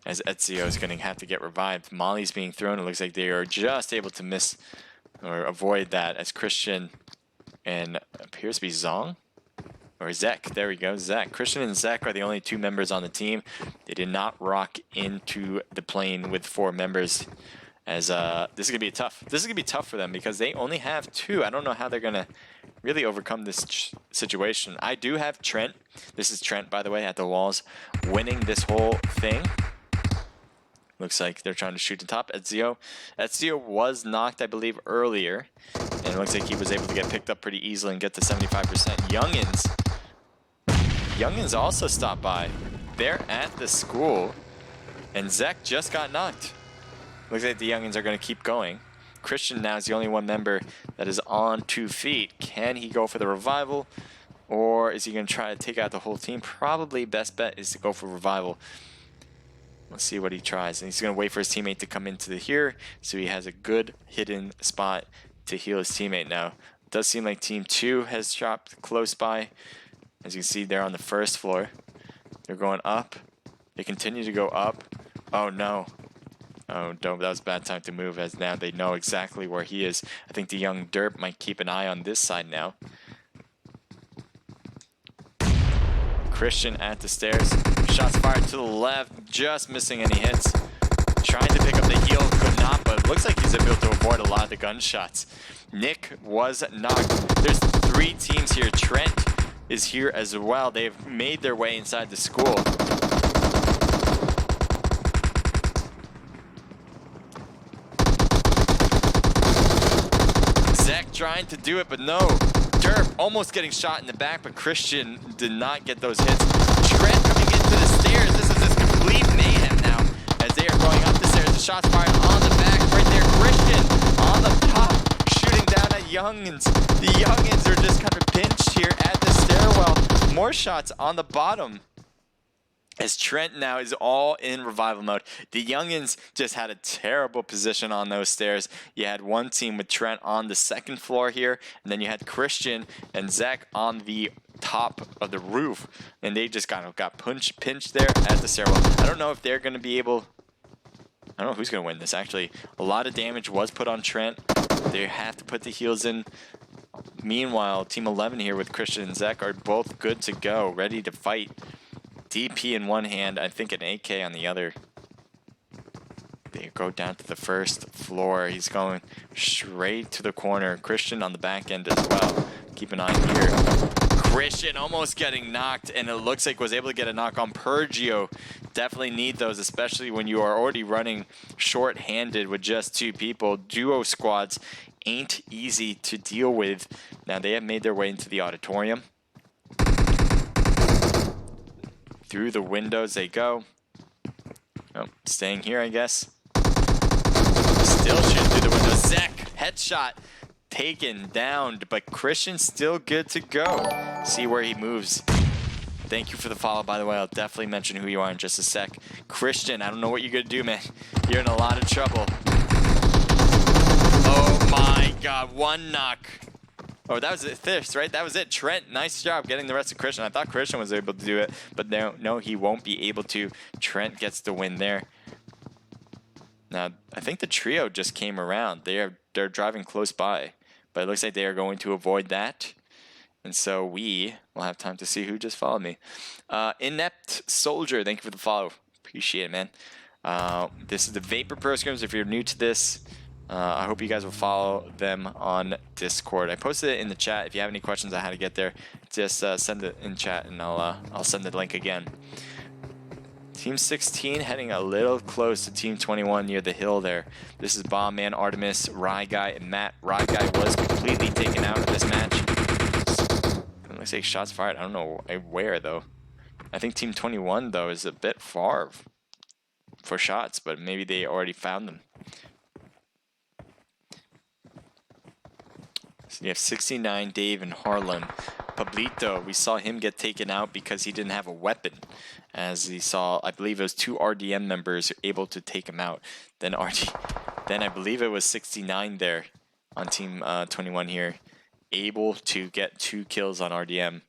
[SPEAKER 2] As Ezio is going to have to get revived. Molly's being thrown. It looks like they are just able to miss or avoid that as Christian and appears to be Zong or Zek. There we go, Zek. Christian and Zek are the only 2 members on the team. They did not rock into the plane with 4 members. As this is gonna be tough. This is gonna be tough for them because they only have 2. I don't know how they're gonna really overcome this situation. I do have Trent. This is Trent, by the way, at the walls, winning this whole thing. Looks like they're trying to shoot the top. Ezio was knocked, I believe, earlier. And it looks like he was able to get picked up pretty easily and get to 75%. Youngins also stopped by. They're at the school. And Zek just got knocked. Looks like the youngins are going to keep going. Christian now is the only one member that is on 2 feet. Can he go for the revival? Or is he going to try to take out the whole team? Probably best bet is to go for revival. Let's see what he tries. And he's going to wait for his teammate to come into here, so he has a good hidden spot to heal his teammate now. It does seem like Team 2 has dropped close by. As you can see, they're on the first floor. They're going up. They continue to go up. Oh, no. Oh, that was a bad time to move, as now they know exactly where he is. I think the young Derp might keep an eye on this side now. Christian at the stairs. Shots fired to the left, just missing any hits. Trying to pick up the heal, could not, but it looks like he's able to avoid a lot of the gunshots. Nick was knocked. There's 3 teams here. Trent is here as well. They've made their way inside the school. Zek trying to do it, but no. Derp almost getting shot in the back, but Christian did not get those hits. Trent coming into the stairs. This is just complete mayhem now as they are going up the stairs. The shots fired on the back right there. Christian on the top, shooting down at youngins. The youngins are just kind of pinched here at the stairwell. More shots on the bottom, as Trent now is all in revival mode. The youngins just had a terrible position on those stairs. You had one team with Trent on the 2nd floor here, and then you had Christian and Zek on the top of the roof, and they just got pinched there at the stairwell. I don't know if they're going to be able... I don't know who's going to win this, actually. A lot of damage was put on Trent. They have to put the heals in. Meanwhile, Team 11 here with Christian and Zek are both good to go, ready to fight. DP in one hand, I think an AK on the other. They go down to the 1st floor. He's going straight to the corner. Christian on the back end as well. Keep an eye here. Christian almost getting knocked, and it looks like was able to get a knock on Pergio. Definitely need those, especially when you are already running short-handed with just 2 people. Duo squads ain't easy to deal with. Now they have made their way into the auditorium. Through the windows they go. Oh, staying here, I guess. Still shooting through the windows. Zek, headshot, taken down, but Christian's still good to go. See where he moves. Thank you for the follow, by the way. I'll definitely mention who you are in just a sec. Christian, I don't know what you're gonna do, man. You're in a lot of trouble. Oh my God, 1 knock. Oh, that was it, this, right? That was it. Trent, nice job getting the rest of Christian. I thought Christian was able to do it, but no, he won't be able to. Trent gets the win there. Now, I think the trio just came around. They're driving close by, but it looks like they are going to avoid that. And so we will have time to see who just followed me. Inept Soldier, thank you for the follow. Appreciate it, man. This is the Vapor Pro Scrims. If you're new to this, I hope you guys will follow them on Discord. I posted it in the chat. If you have any questions on how to get there, just send it in chat, and I'll send the link again. Team 16 heading a little close to Team 21 near the hill there. This is Bomb Man, Artemis, Rye Guy, and Matt. Rye Guy was completely taken out of this match. It looks like shots fired. I don't know where, though. I think Team 21, though, is a bit far for shots, but maybe they already found them. So you have 69, Dave, and Harlem. Pablito, we saw him get taken out because he didn't have a weapon. As he saw, I believe it was 2 RDM members able to take him out. Then I believe it was 69 there on Team 21 here, able to get 2 kills on RDM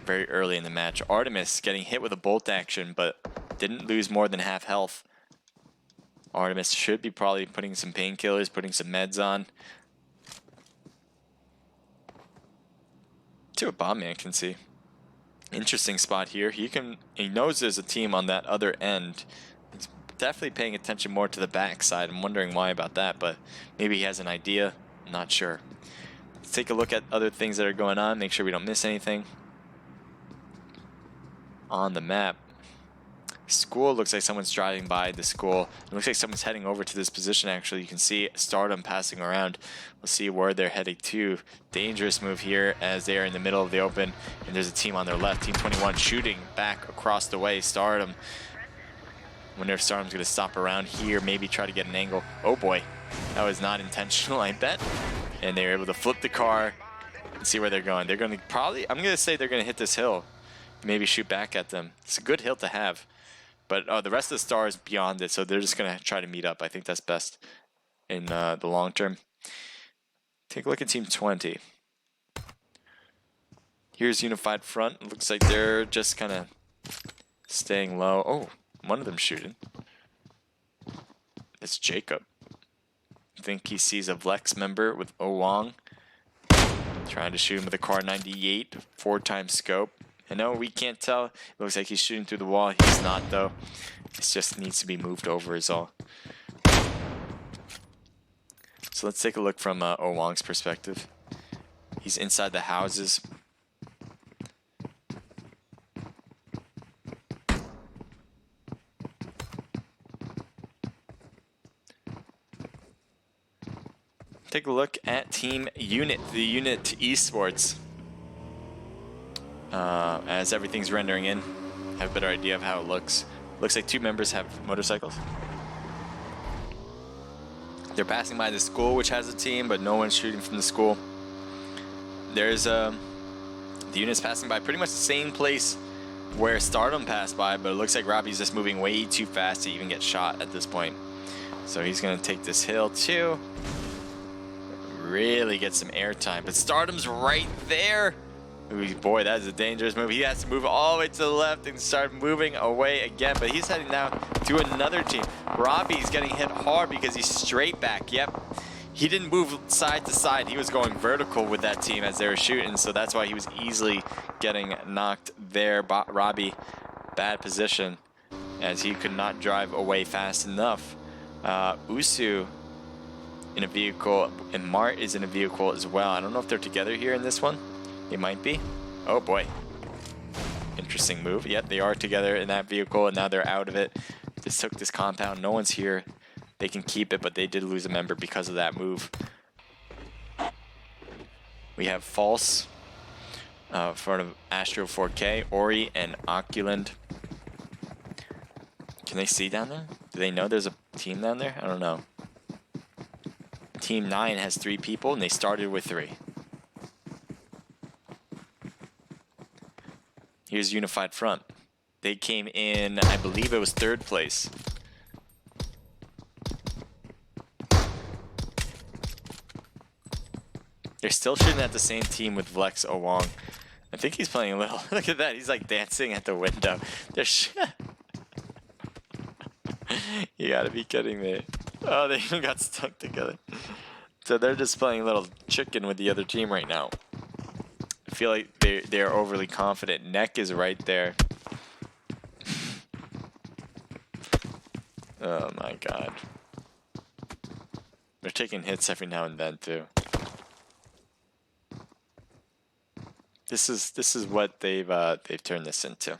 [SPEAKER 2] very early in the match. Artemis getting hit with a bolt action, but didn't lose more than half health. Artemis should be probably putting some painkillers, putting some meds on. See what Bomb Man can see. Interesting spot here. He knows there's a team on that other end. He's definitely paying attention more to the backside. I'm wondering why about that, but maybe he has an idea. I'm not sure. Let's take a look at other things that are going on. Make sure we don't miss anything on the map. School, looks like someone's driving by the school. It looks like someone's heading over to this position, actually. You can see Stardom passing around. We'll see where they're heading to. Dangerous move here as they are in the middle of the open, and there's a team on their left. Team 21 shooting back across the way. Stardom Wonder if Stardom's going to stop around here, maybe try to get an angle. Oh boy, that was not intentional, I bet. And they were able to flip the car and see where they're going. They're going to probably, I'm going to say they're going to hit this hill. Maybe shoot back at them. It's a good hill to have. But the rest of the star is beyond it, so they're just going to try to meet up. I think that's best in the long term. Take a look at Team 20. Here's Unified Front. Looks like they're just kind of staying low. Oh, one of them shooting. It's Jacob. I think he sees a Vlex member with Owang. Trying to shoot him with a Car 98, 4x scope. I know we can't tell. It looks like he's shooting through the wall. He's not, though. It just needs to be moved over is all. So let's take a look from Owang's perspective. He's inside the houses. Take a look at Team Unit, the Unit Esports. As everything's rendering in, I have a better idea of how it looks. Looks like two members have motorcycles. They're passing by the school, which has a team, but no one's shooting from the school. There's the unit's passing by pretty much the same place where Stardom passed by, but it looks like Robbie's just moving way too fast to even get shot at this point. So he's gonna take this hill too. Really get some airtime, but Stardom's right there. Ooh, boy, that is a dangerous move. He has to move all the way to the left and start moving away again, but he's heading now to another team. Robbie's getting hit hard because he's straight back. Yep, he didn't move side to side. He was going vertical with that team as they were shooting, so that's why he was easily getting knocked there. Robbie, bad position as he could not drive away fast enough. Usu in a vehicle, and Mart is in a vehicle as well. I don't know if they're together here in this one. They might be. Oh boy. Interesting move. Yep, they are together in that vehicle, and now they're out of it. Just took this compound. No one's here. They can keep it, but they did lose a member because of that move. We have False in front of Astro 4K, Ori, and Oculand. Can they see down there? Do they know there's a team down there? I don't know. Team 9 has 3 people, and they started with 3. Here's Unified Front. They came in, I believe it was 3rd place. They're still shooting at the same team with Vlex Owang. I think he's playing a little. Look at that. He's like dancing at the window. They're You gotta be kidding me. Oh, they even got stuck together. So they're just playing a little chicken with the other team right now. I feel like they're overly confident. Neck is right there. Oh my god. They're taking hits every now and then too. This is what they've turned this into.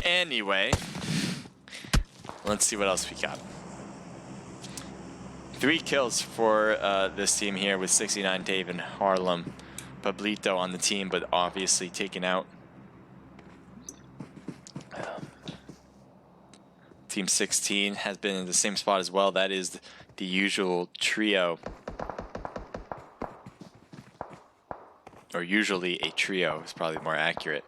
[SPEAKER 2] Anyway, let's see what else we got. 3 kills for this team here with 69 Dave and Harlem. Pablito on the team, but obviously taken out. Team 16 has been in the same spot as well. That is the usual trio. Or usually a trio is probably more accurate.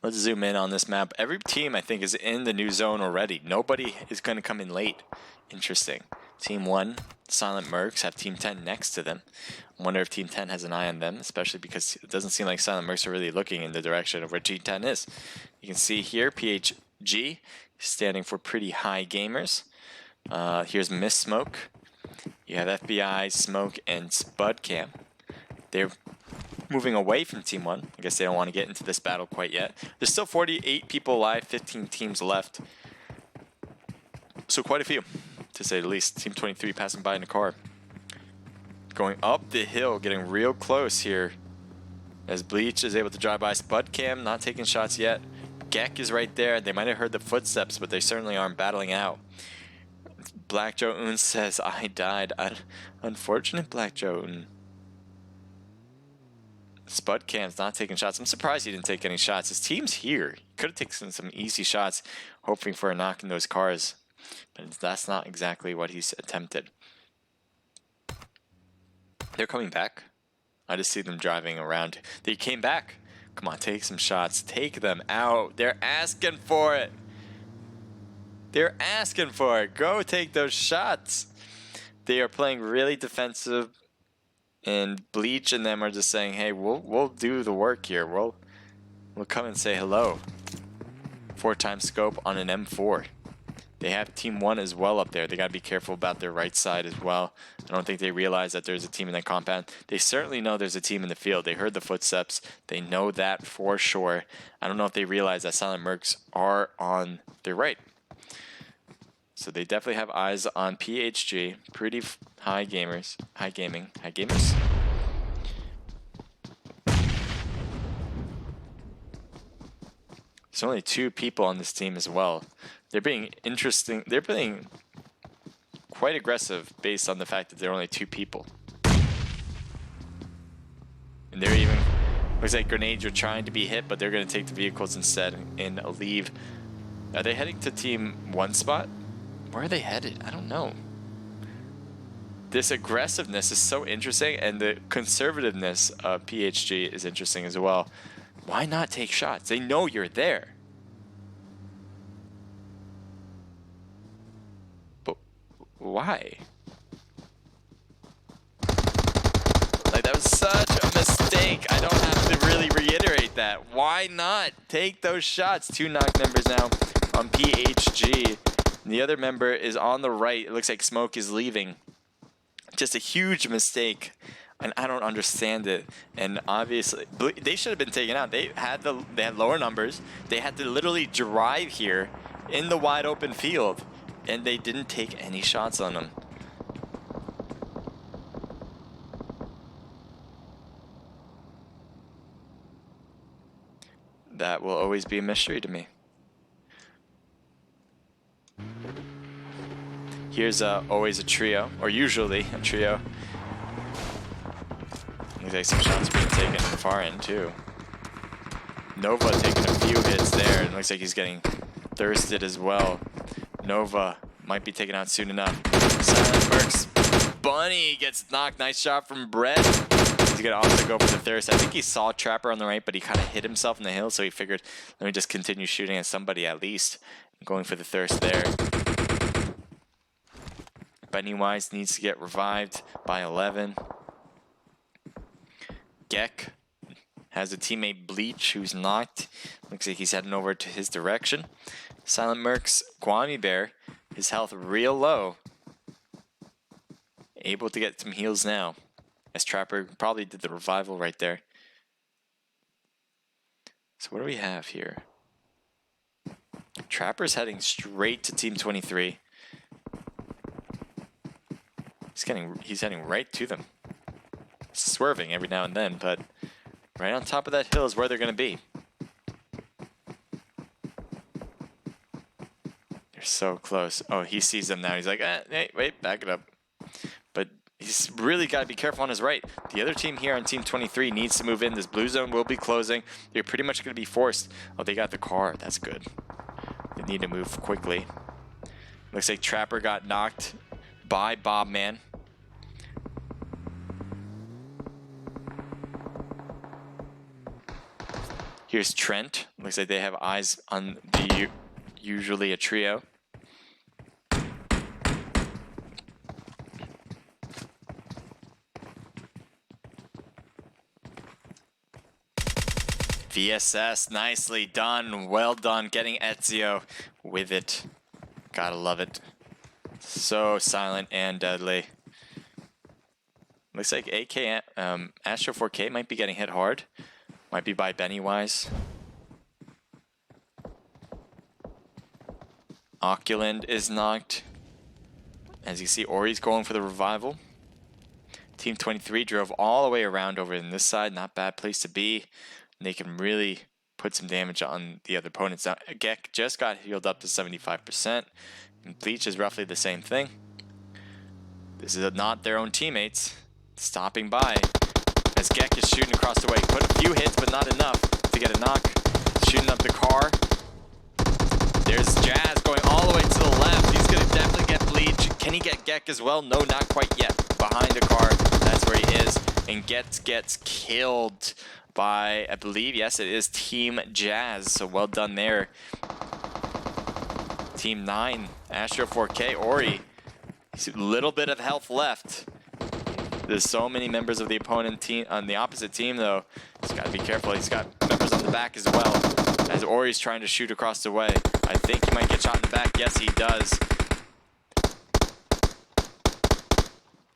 [SPEAKER 2] Let's zoom in on this map. Every team, I think, is in the new zone already. Nobody is going to come in late. Interesting. Team 1, Silent Mercs, have Team 10 next to them. I wonder if Team 10 has an eye on them, especially because it doesn't seem like Silent Mercs are really looking in the direction of where Team 10 is. You can see here, PHG, standing for Pretty High Gamers. Here's Miss Smoke. You have FBI, Smoke, and Spudcam. They're moving away from Team 1. I guess they don't want to get into this battle quite yet. There's still 48 people alive, 15 teams left. So quite a few, to say the least. Team 23 passing by in a car. going up the hill, getting real close here. As Bleach is able to drive by. Spud Cam not taking shots yet. Gek is right there. They might have heard the footsteps, but they certainly aren't battling out. Black Joe Un says, I died. Unfortunate, Black Joe Un. Spud Cam's not taking shots. I'm surprised he didn't take any shots. His team's here. He could have taken some easy shots, hoping for a knock in those cars. But that's not exactly what he's attempted. They're coming back. I just see them driving around. They came back. Come on, take some shots. Take them out. They're asking for it. They're asking for it. Go take those shots. They are playing really defensive. And Bleach and them are just saying, hey, we'll do the work here. We'll come and say hello. 4x scope on an M4. They have team 1 as well up there. They got to be careful about their right side as well. I don't think they realize that there's a team in that compound. They certainly know there's a team in the field. They heard the footsteps. They know that for sure. I don't know if they realize that Silent Mercs are on their right. So they definitely have eyes on PHG. Pretty high gamers. High gaming. High gamers. There's only 2 people on this team as well. They're being interesting. They're being quite aggressive based on the fact that there are only 2 people. And they're even, looks like grenades are trying to be hit, but they're going to take the vehicles instead and leave. Are they heading to team 1 spot? Where are they headed? I don't know. This aggressiveness is so interesting, and the conservativeness of PHG is interesting as well. Why not take shots? They know you're there. But why? Like, that was such a mistake. I don't have to really reiterate that. Why not take those shots? 2 knock members now on PHG. And the other member is on the right. It looks like Smoke is leaving. Just a huge mistake. And I don't understand it. And obviously, they should have been taken out. They had lower numbers. They had to literally drive here in the wide open field. And they didn't take any shots on them. That will always be a mystery to me. Here's always a trio, or usually a trio. Looks like some shots being taken at the far end too. Nova taking a few hits there, and looks like he's getting thirsted as well. Nova might be taken out soon enough. Silent Mercs. Bunny gets knocked. Nice shot from Brett. He's gonna also go for the thirst. I think he saw Trapper on the right, but he kind of hit himself in the hill, so he figured, let me just continue shooting at somebody at least. Going for the thirst there. Pennywise needs to get revived by 11. Gek has a teammate Bleach who's knocked. Looks like he's heading over to his direction. Silent Mercs, Guami Bear, his health real low. Able to get some heals now. As Trapper probably did the revival right there. So what do we have here? Trapper's heading straight to Team 23. He's heading right to them. Swerving every now and then, but right on top of that hill is where they're going to be. They're so close. Oh, he sees them now. He's like, hey, wait, back it up. But he's really got to be careful on his right. The other team here on Team 23 needs to move in. This blue zone will be closing. They're pretty much going to be forced. Oh, they got the car. That's good. They need to move quickly. Looks like Trapper got knocked by Bobman. Here's Trent. Looks like they have eyes on the usually a trio. VSS, nicely done. Well done getting Ezio with it. Gotta love it. So silent and deadly. Looks like AK, Astro 4K might be getting hit hard. Might be by Pennywise. Oculand is knocked. As you see, Ori's going for the revival. Team 23 drove all the way around over in this side. Not bad place to be. And they can really put some damage on the other opponents. Now, Gek just got healed up to 75%. And Bleach is roughly the same thing. This is not their own teammates stopping by. As Gek is shooting across the way. Put a few hits, but not enough to get a knock. Shooting up the car. There's Jazz going all the way to the left. He's going to definitely get Bleach. Can he get Gek as well? No, not quite yet. Behind the car, that's where he is. And gets killed by, I believe, yes, it is Team Jazz. So well done there. Team 9, Astro 4K, Ori. He's a little bit of health left. There's so many members of the opponent team, on the opposite team though. He's got to be careful. He's got members on the back as well. As Ori's trying to shoot across the way. I think he might get shot in the back. Yes, he does.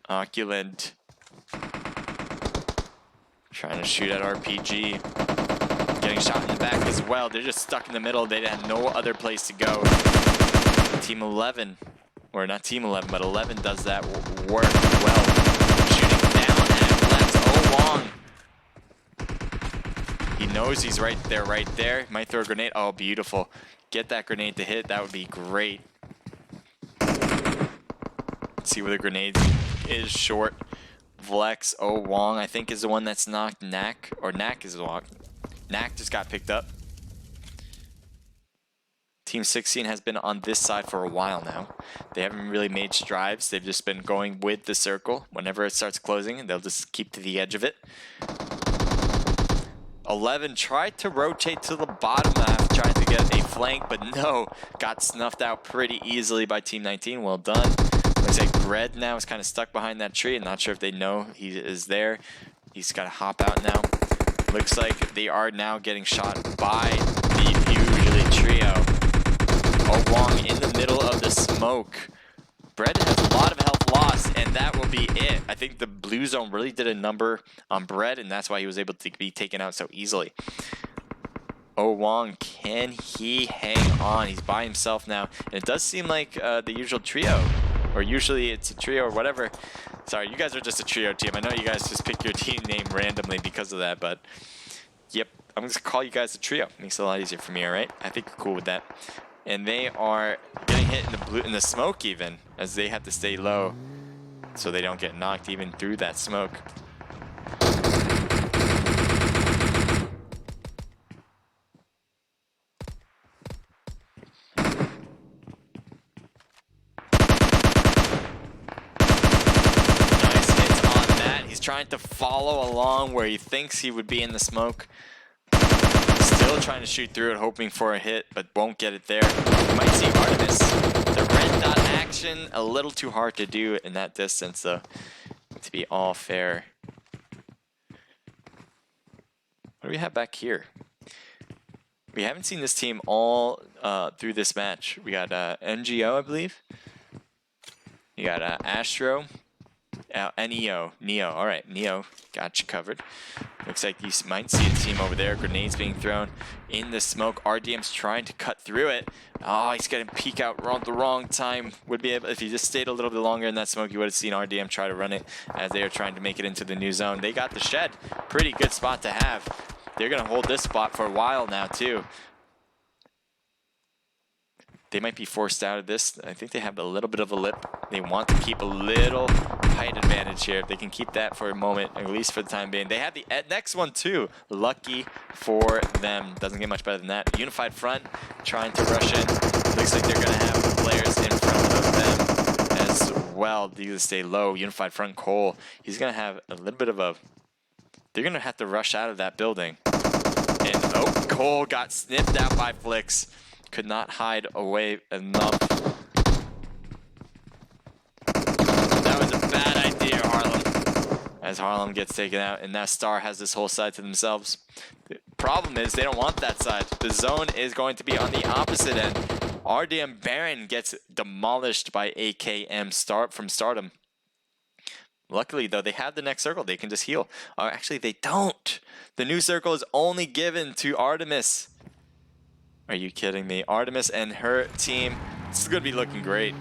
[SPEAKER 2] Oculent. Trying to shoot at RPG. Getting shot in the back as well. They're just stuck in the middle. They had no other place to go. Team 11. Or not Team 11, but 11 does that work well. Shooting down at Flex. Oh, Wong. He knows he's right there. Might throw a grenade. Oh, beautiful. Get that grenade to hit. That would be great. Let's see where the grenade is short. Vlex, Oh, Wong, I think is the one that's knocked. Knack, or Knack is the one. Knack just got picked up. Team 16 has been on this side for a while now. They haven't really made strides. They've just been going with the circle. Whenever it starts closing, they'll just keep to the edge of it. 11 tried to rotate to the bottom half, trying to get a flank, but no. Got snuffed out pretty easily by Team 19. Well done. Looks like Red now is kind of stuck behind that tree. I'm not sure if they know he is there. He's got to hop out now. Looks like they are now getting shot by the usually trio. Oh, Wong in the middle of the smoke. Bread has a lot of health lost, and that will be it. I think the blue zone really did a number on Bread, and that's why he was able to be taken out so easily. Oh, Wong, can he hang on? He's by himself now. And it does seem like the usual trio, or usually it's a trio or whatever. Sorry, you guys are just a trio team. I know you guys just pick your team name randomly because of that, but yep, I'm going to call you guys a trio. Makes it a lot easier for me, all right? I think you're cool with that. And they are getting hit in the smoke even, as they have to stay low so they don't get knocked even through that smoke. Nice hits on that. He's trying to follow along where he thinks he would be in the smoke. Still trying to shoot through it, hoping for a hit, but won't get it there. You might see Artemis. The red dot action, a little too hard to do in that distance, though, to be all fair. What do we have back here? We haven't seen this team all through this match. We got NGO, I believe. You got Astro. Neo. All right, Neo, got you covered. Looks like you might see a team over there. Grenades being thrown in the smoke. RDM's trying to cut through it. Oh, he's going to peek out the wrong time. Would be able, if he just stayed a little bit longer in that smoke, you would have seen RDM try to run it as they are trying to make it into the new zone. They got the shed. Pretty good spot to have. They're going to hold this spot for a while now, too. They might be forced out of this. I think they have a little bit of a lip. They want to keep a little height advantage here. If they can keep that for a moment, at least for the time being. They have the next one too. Lucky for them. Doesn't get much better than that. Unified front trying to rush in. Looks like they're going to have the players in front of them as well. They either stay low. Unified front Cole. He's going to have a little bit of a... They're going to have to rush out of that building. And oh, Cole got sniffed out by Flix. Could not hide away enough. That was a bad idea, Harlem. As Harlem gets taken out, and now Star has this whole side to themselves. The problem is they don't want that side. The zone is going to be on the opposite end. RDM Baron gets demolished by AKM from Stardom. Luckily, though, they have the next circle. They can just heal. Actually, they don't. The new circle is only given to Artemis. Are you kidding me? Artemis and her team. This is going to be looking great.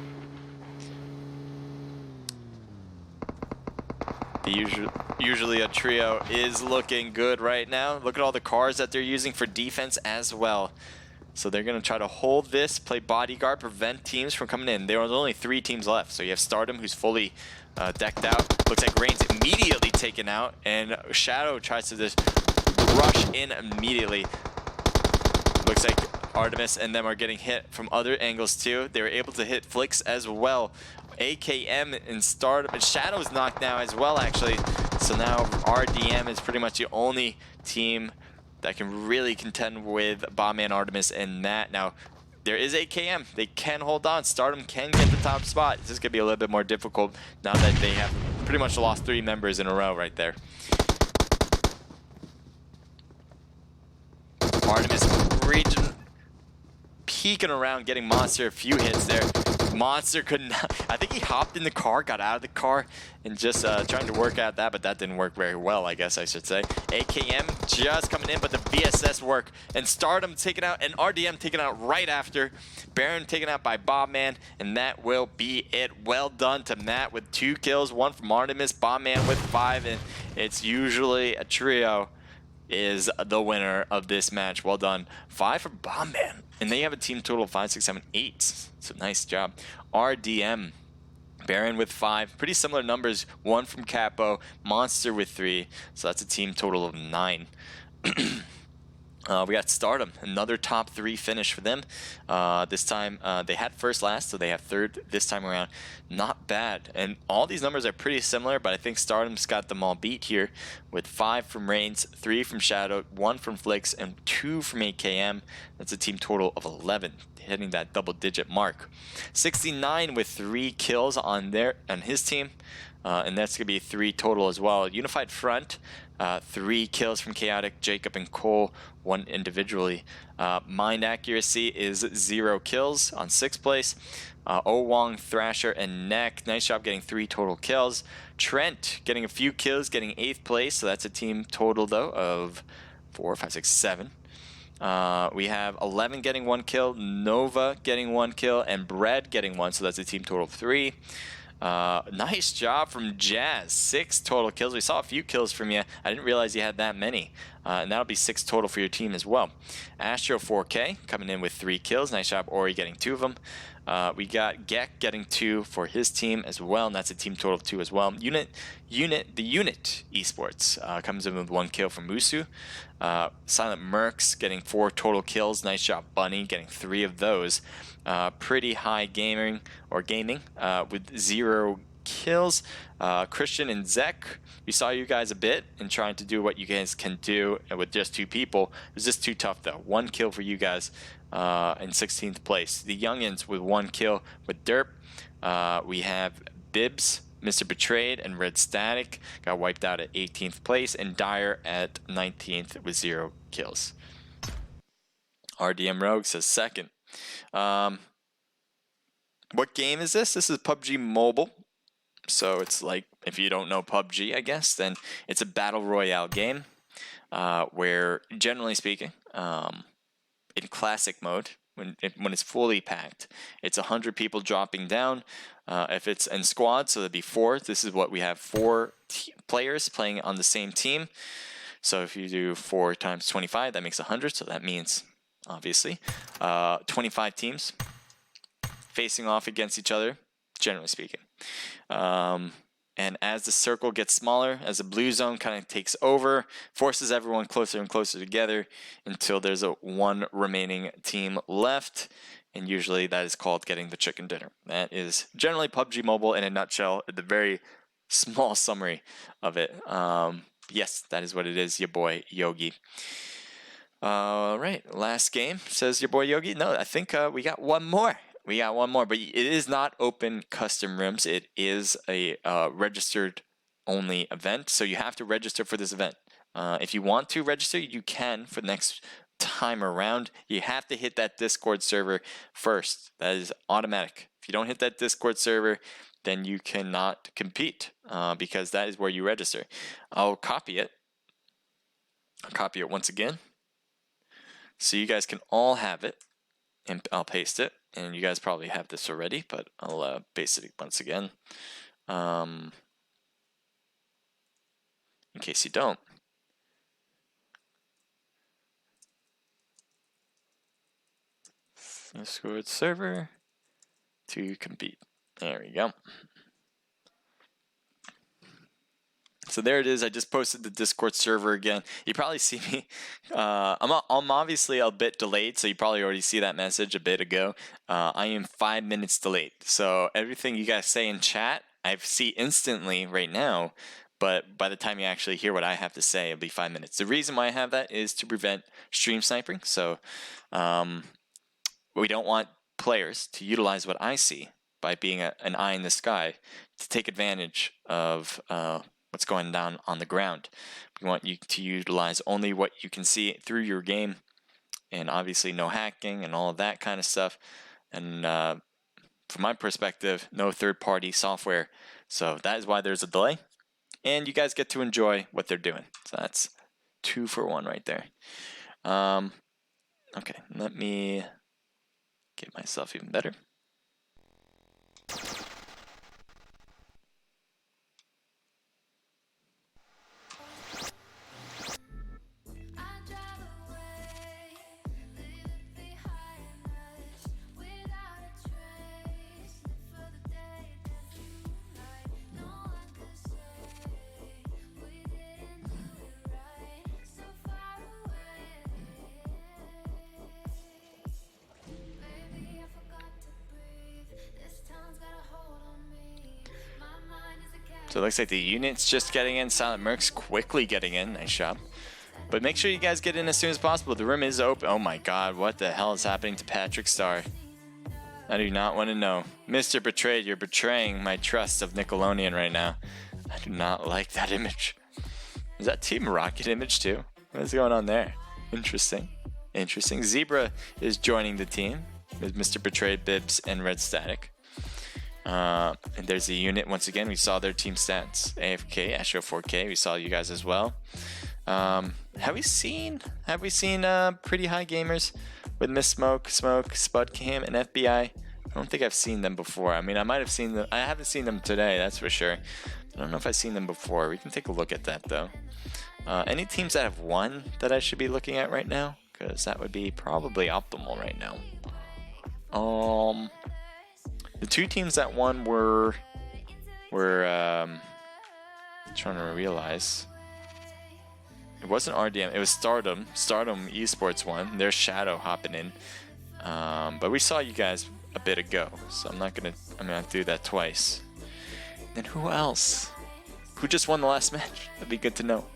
[SPEAKER 2] Usually a trio is looking good right now. Look at all the cars that they're using for defense as well. So they're going to try to hold this, play bodyguard, prevent teams from coming in. There are only 3 teams left. So you have Stardom, who's fully decked out. Looks like Rain's immediately taken out. And Shadow tries to just rush in immediately. Looks like Artemis and them are getting hit from other angles too. They were able to hit Flicks as well. AKM and Stardom, and Shadow's knocked now as well, actually. So now RDM is pretty much the only team that can really contend with Bombman, Artemis, and Matt. Now, there is AKM. They can hold on. Stardom can get the top spot. This is going to be a little bit more difficult now that they have pretty much lost 3 members in a row right there. Artemis region peeking around, getting Monster a few hits there. Monster couldn't. I think he hopped in the car, got out of the car, and just trying to work out that, but that didn't work very well, I guess I should say. AKM just coming in, but the VSS work, and Stardom taken out, and RDM taken out right after. Baron taken out by Bombman, and that will be it. Well done to Matt with 2 kills, 1 from Artemis, Bombman with 5, and it's usually a trio is the winner of this match. Well done. 5 for Bombman. And they have a team total of 5, 6, 7, 8. So nice job. RDM. Baron with 5. Pretty similar numbers. 1 from Capo. Monster with 3. So that's a team total of 9. We got Stardom, another top 3 finish for them. This time they had first last, so they have third this time around. Not bad, and all these numbers are pretty similar, but I think Stardom's got them all beat here with 5 from Reigns, 3 from Shadow, 1 from Flicks, and 2 from AKM. That's a team total of 11, hitting that double-digit mark. 69 with 3 kills on his team. And that's going to be 3 total as well. Unified Front, 3 kills from Chaotic, Jacob, and Cole, 1 individually. Mind Accuracy is 0 kills on 6th place. Owong, Thrasher, and Neck, nice job getting 3 total kills. Trent getting a few kills, getting 8th place, so that's a team total, though, of 4, 5, 6, 7. We have 11 getting 1 kill, Nova getting 1 kill, and Bread getting 1, so that's a team total of 3. Nice job from Jazz. 6 total kills. We saw a few kills from you. I didn't realize you had that many. And that'll be 6 total for your team as well. Astro 4K coming in with 3 kills. Nice job, Ori getting 2 of them. We got Gek getting 2 for his team as well, and that's a team total of 2 as well. The Unit Esports comes in with 1 kill from Musu. Silent Mercs getting 4 total kills. Nice job, Bunny, getting 3 of those. Pretty high gaming with 0 kills. Christian and Zek, we saw you guys a bit in trying to do what you guys can do with just 2 people. It was just too tough though. 1 kill for you guys in 16th place. The Youngins with 1 kill with Derp. We have Bibs, Mr. Betrayed, and Red Static got wiped out at 18th place, and Dyer at 19th with 0 kills. RDM Rogue says second. What game is this? This is PUBG Mobile. So it's like, if you don't know PUBG, I guess, then it's a battle royale game where, generally speaking, in classic mode, when it's fully packed, it's 100 people dropping down. If it's in squad, so that'd be 4. This is what we have, 4 players playing on the same team. So if you do 4 times 25, that makes 100. So that means, obviously, 25 teams facing off against each other, generally speaking. And as the circle gets smaller, as the blue zone kind of takes over, forces everyone closer and closer together until there's a 1 remaining team left. And usually that is called getting the chicken dinner. That is generally PUBG Mobile in a nutshell, the very small summary of it. Yes, that is what it is, your boy Yogi. All right, last game, says your boy Yogi. No, I think we got one more. We got one more, but it is not open custom rooms. It is a registered only event, so you have to register for this event. If you want to register, you can for the next time around. You have to hit that Discord server first. That is automatic. If you don't hit that Discord server, then you cannot compete because that is where you register. I'll copy it. I'll copy it once again, so you guys can all have it, and I'll paste it. And you guys probably have this already, but I'll paste it once again. in case you don't. Discord server to compete. There we go. So there it is. I just posted the Discord server again. You probably see me. I'm obviously a bit delayed, so you probably already see that message a bit ago. I am 5 minutes delayed. So everything you guys say in chat, I see instantly right now. But by the time you actually hear what I have to say, it'll be 5 minutes. The reason why I have that is to prevent stream sniping. So we don't want players to utilize what I see by being an eye in the sky to take advantage of what's going down on the ground. We want you to utilize only what you can see through your game, and obviously no hacking and all of that kind of stuff. And from my perspective, no third-party software. So that is why there's a delay. And you guys get to enjoy what they're doing. So that's 2 for 1 right there. Okay, let me get myself even better. So it looks like the unit's just getting in. Silent Merc's quickly getting in. Nice job. But make sure you guys get in as soon as possible. The room is open. Oh my god, what the hell is happening to Patrick Star? I do not want to know. Mr. Betrayed, you're betraying my trust of Nickelodeon right now. I do not like that image. Is that Team Rocket image too? What is going on there? Interesting. Interesting. Zebra is joining the team with Mr. Betrayed, Bibs, and Red Static. And there's the unit once again. We saw their team stats. AFK, Astro 4K. We saw you guys as well. Have we seen Pretty High Gamers with Miss Smoke, Spudcam, and FBI? I don't think I've seen them before. I mean, I might have seen them. I haven't seen them today, that's for sure. I don't know if I've seen them before. We can take a look at that though. Any teams that have won that I should be looking at right now? Because that would be probably optimal right now. The 2 teams that won were trying to realize. It wasn't RDM, it was Stardom. Stardom Esports won. There's Shadow hopping in. But we saw you guys a bit ago, so I'm gonna do that twice. Then who else? Who just won the last match? That'd be good to know.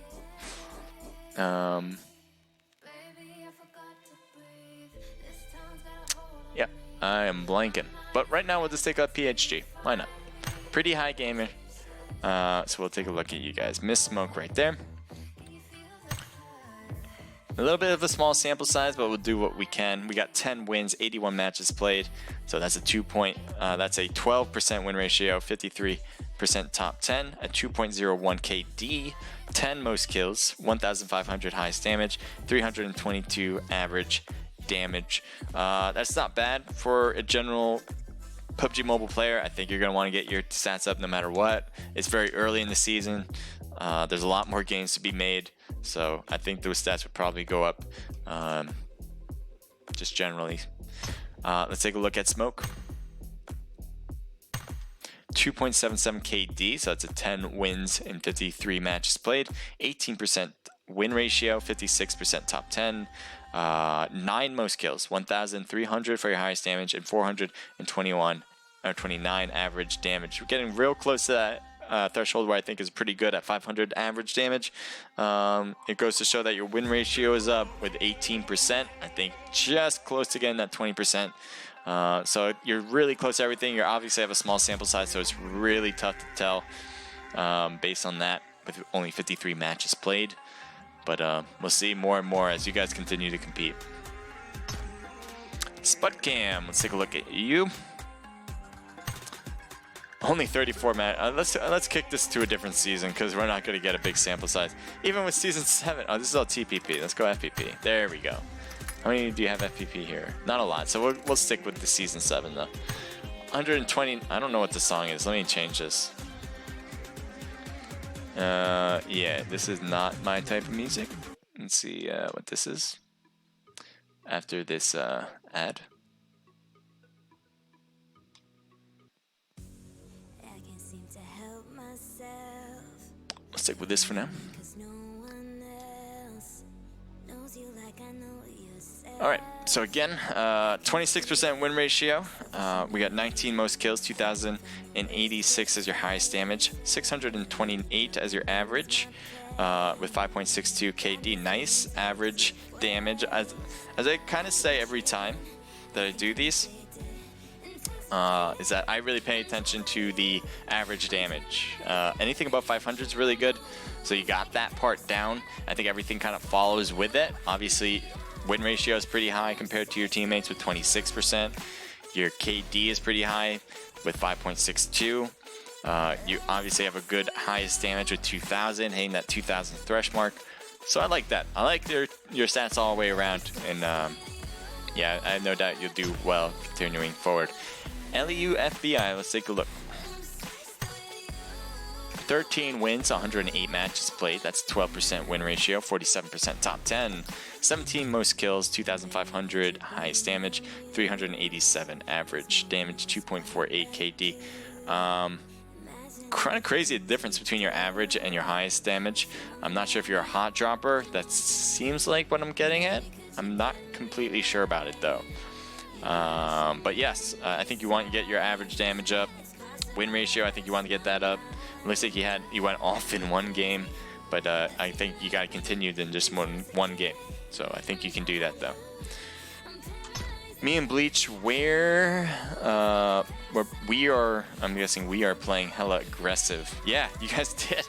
[SPEAKER 2] Yeah, I am blanking. But right now we'll just take up PHG. Why not? Pretty High Gamer. So we'll take a look at you guys. Miss Smoke right there. A little bit of a small sample size, but we'll do what we can. We got 10 wins, 81 matches played. So that's a 12% win ratio, 53% top 10, a 2.01 KD, 10 most kills, 1,500 highest damage, 322 average damage. That's not bad for a general PUBG Mobile player. I think you're going to want to get your stats up no matter what. It's very early in the season. There's a lot more games to be made, so I think those stats would probably go up just generally. Let's take a look at Smoke. 2.77 KD, so that's a 10 wins in 53 matches played, 18% win ratio, 56% top 10, 9 most kills, 1,300 for your highest damage, and 429 average damage. We're getting real close to that threshold where I think is pretty good at 500 average damage. It goes to show that your win ratio is up with 18%. I think just close to getting that 20%. So you're really close to everything. You obviously have a small sample size, so it's really tough to tell based on that with only 53 matches played. But we'll see more and more as you guys continue to compete. Spudcam, let's take a look at you. Only 34 matches. Let's kick this to a different season because we're not going to get a big sample size. Even with season 7. Oh, this is all TPP. Let's go FPP. There we go. How many do you have FPP here? Not a lot. So we'll stick with the season 7 though. 120. I don't know what the song is. Let me change this. Yeah, this is not my type of music. Let's see what this is after this ad.
[SPEAKER 1] I can't seem to help myself,
[SPEAKER 2] Let's stick with this for now.
[SPEAKER 1] 'cause no one else knows you like I know yourself.
[SPEAKER 2] All right, so again, 26% win ratio. We got 19 most kills, 2,086 as your highest damage, 628 as your average, with 5.62 KD. Nice average damage. As I kind of say every time that I do these, is that I really pay attention to the average damage. Anything above 500 is really good. So you got that part down. I think everything kind of follows with it. Obviously, win ratio is pretty high compared to your teammates with 26%. Your KD is pretty high with 5.62. You obviously have a good highest damage with 2,000, hitting that 2,000 thresh mark. So I like that. I like your stats all the way around. And yeah, I have no doubt you'll do well continuing forward. LEU FBI, let's take a look. 13 wins, 108 matches played. That's 12% win ratio, 47% top 10. 17 most kills, 2,500 highest damage, 387 average damage, 2.48 KD. Kind of crazy the difference between your average and your highest damage. I'm not sure if you're a hot dropper. That seems like what I'm getting at. I'm not completely sure about it though. But yes, I think you want to get your average damage up. Win ratio, I think you want to get that up. It looks like you went off in one game, but I think you got to continue than just one game. So I think you can do that though. Me and Bleach, where we are, I'm guessing we are playing hella aggressive. Yeah, you guys did.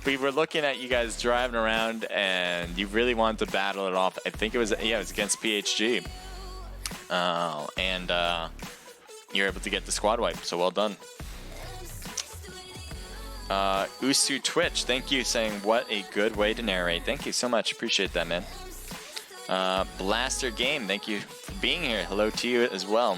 [SPEAKER 2] We were looking at you guys driving around, and you really wanted to battle it off. I think it was against PHG, and you're able to get the squad wipe. So well done. Usu Twitch, thank you, saying what a good way to narrate. Thank you so much, appreciate that, man. Blaster Game, thank you for being here. Hello to you as well.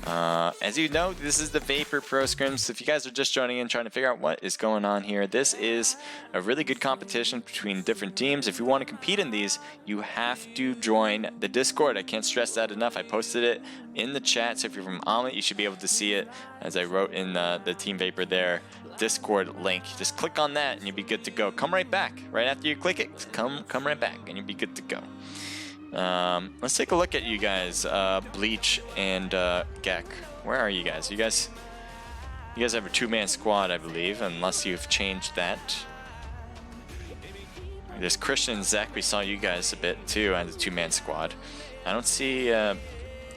[SPEAKER 2] As you know, this is the Vapor Pro Scrims. If you guys are just joining in trying to figure out what is going on here, this is a really good competition between different teams. If you want to compete in these, you have to join the Discord. I can't stress that enough. I posted it in the chat, so if you're from Omlet, you should be able to see it as I wrote in the Team Vapor there. Discord link. Just click on that and you'll be good to go. Come right back. Right after you click it, come right back and you'll be good to go. Let's take a look at you guys, Bleach and Gek. Where are you guys? You guys have a two-man squad, I believe, unless you've changed that. There's Christian and Zach. We saw you guys a bit too as a two-man squad. I don't see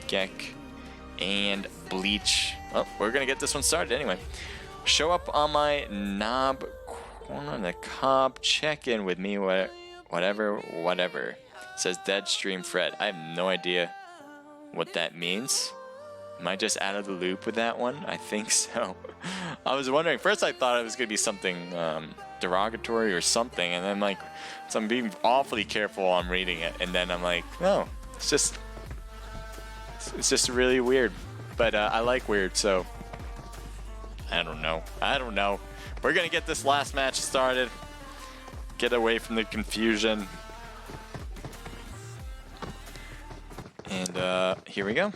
[SPEAKER 2] Gek and Bleach. Oh, we're gonna get this one started anyway. Show up on my knob corner on the cob. Check in with me. Whatever. Says dead stream Fred. I have no idea what that means. Am I just out of the loop with that one? I think so. I was wondering. First I thought it was going to be something derogatory or something. And then so I'm being awfully careful on reading it. And then I'm like, no, it's just really weird. But I like weird, so I don't know. We're going to get this last match started. Get away from the confusion. And here we go.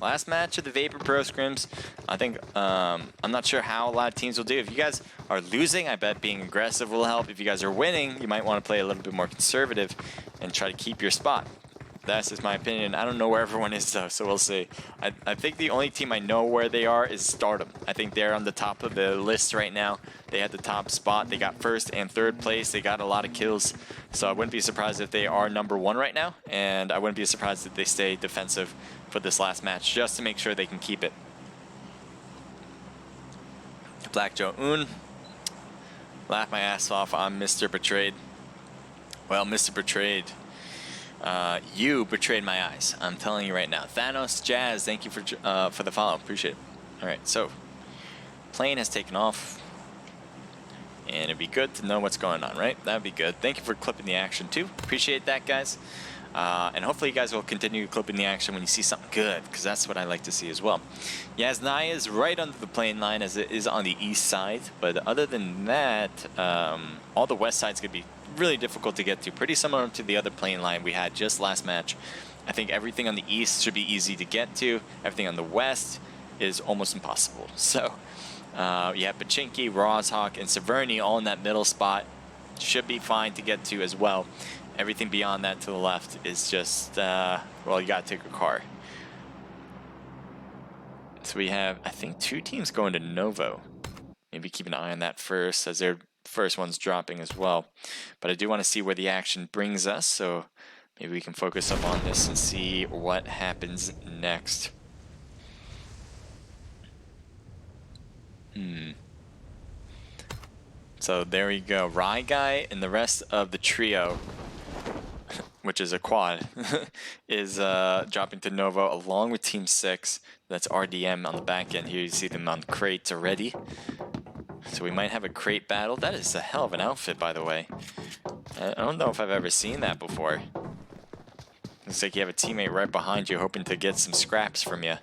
[SPEAKER 2] Last match of the Vapor Pro Scrims. I think, I'm not sure how a lot of teams will do. If you guys are losing, I bet being aggressive will help. If you guys are winning, you might want to play a little bit more conservative and try to keep your spot. That's just my opinion. I don't know where everyone is though, so we'll see. I think the only team I know where they are is Stardom. I think they're on the top of the list right now. They had the top spot. They got first and third place. They got a lot of kills. So I wouldn't be surprised if they are #1 right now. And I wouldn't be surprised if they stay defensive for this last match, just to make sure they can keep it. Black Joe Un. Laugh my ass off. I'm Mr. Betrayed. Well, Mr. Betrayed. You betrayed my eyes. I'm telling you right now. Thanos Jazz, thank you for the follow. Appreciate it. All right, so plane has taken off, and it'd be good to know what's going on, right? That'd be good. Thank you for clipping the action too. Appreciate that, guys. And hopefully you guys will continue clipping the action when you see something good, because that's what I like to see as well. Yasnaya is right under the plane line as it is on the east side, but other than that, all the west side's going to be really difficult to get to. Pretty similar to the other plane line we had just last match. I think everything on the east should be easy to get to. Everything on the west is almost impossible. So you have Pachinki, Rozhawk, and Severny all in that middle spot. Should be fine to get to as well. Everything beyond that to the left is just, well, you gotta take a car. So we have, I think, 2 teams going to Novo. Maybe keep an eye on that first, as their first one's dropping as well. But I do want to see where the action brings us, so maybe we can focus up on this and see what happens next. So there we go. Rye Guy and the rest of the trio, which is a quad, is dropping to Novo along with Team 6. That's RDM on the back end here. You see them on crates already. So we might have a crate battle. That is a hell of an outfit, by the way. I don't know if I've ever seen that before. Looks like you have a teammate right behind you hoping to get some scraps from you.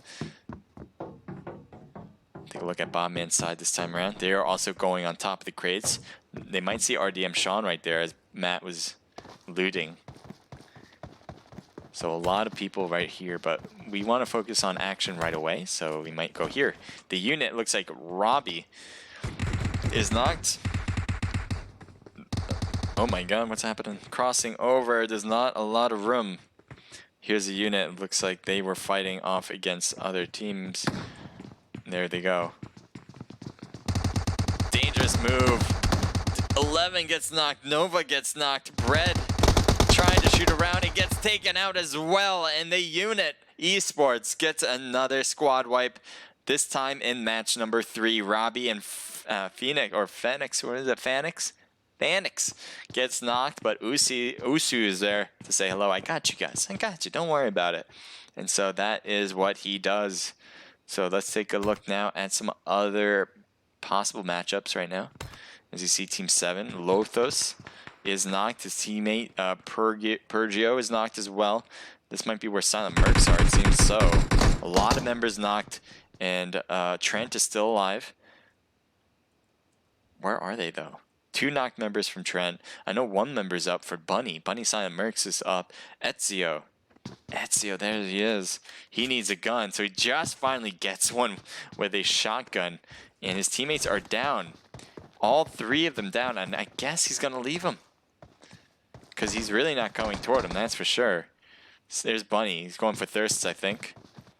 [SPEAKER 2] Take a look at Bobman's side this time around. They are also going on top of the crates. They might see RDM Sean right there as Matt was looting. So a lot of people right here, but we want to focus on action right away, so we might go here. The unit looks like Robbie is knocked. Oh my god, what's happening? Crossing over, there's not a lot of room. Here's a unit, it looks like they were fighting off against other teams. There they go. Dangerous move. 11 gets knocked, Nova gets knocked, Bread trying to shoot around, it gets taken out as well, and the unit Esports gets another squad wipe. This time in match number 3, Robbie and Phoenix, or Phoenix, what is it, Phoenix? Phoenix gets knocked, but Usu is there to say hello. I got you guys, I got you, don't worry about it. And so that is what he does. So let's take a look now at some other possible matchups right now. As you see, Team 7, Lothos is knocked. His teammate Pergio is knocked as well. This might be where Silent Mercs are, it seems so. A lot of members knocked, and Trent is still alive. Where are they, though? 2 knocked members from Trent. I know 1 member's up for Bunny. Bunny Silent Mercs is up. Ezio, there he is. He needs a gun, so he just finally gets one with a shotgun. And his teammates are down. All 3 of them down, and I guess he's going to leave them. Because he's really not going toward him, that's for sure. So there's Bunny. He's going for thirsts, I think.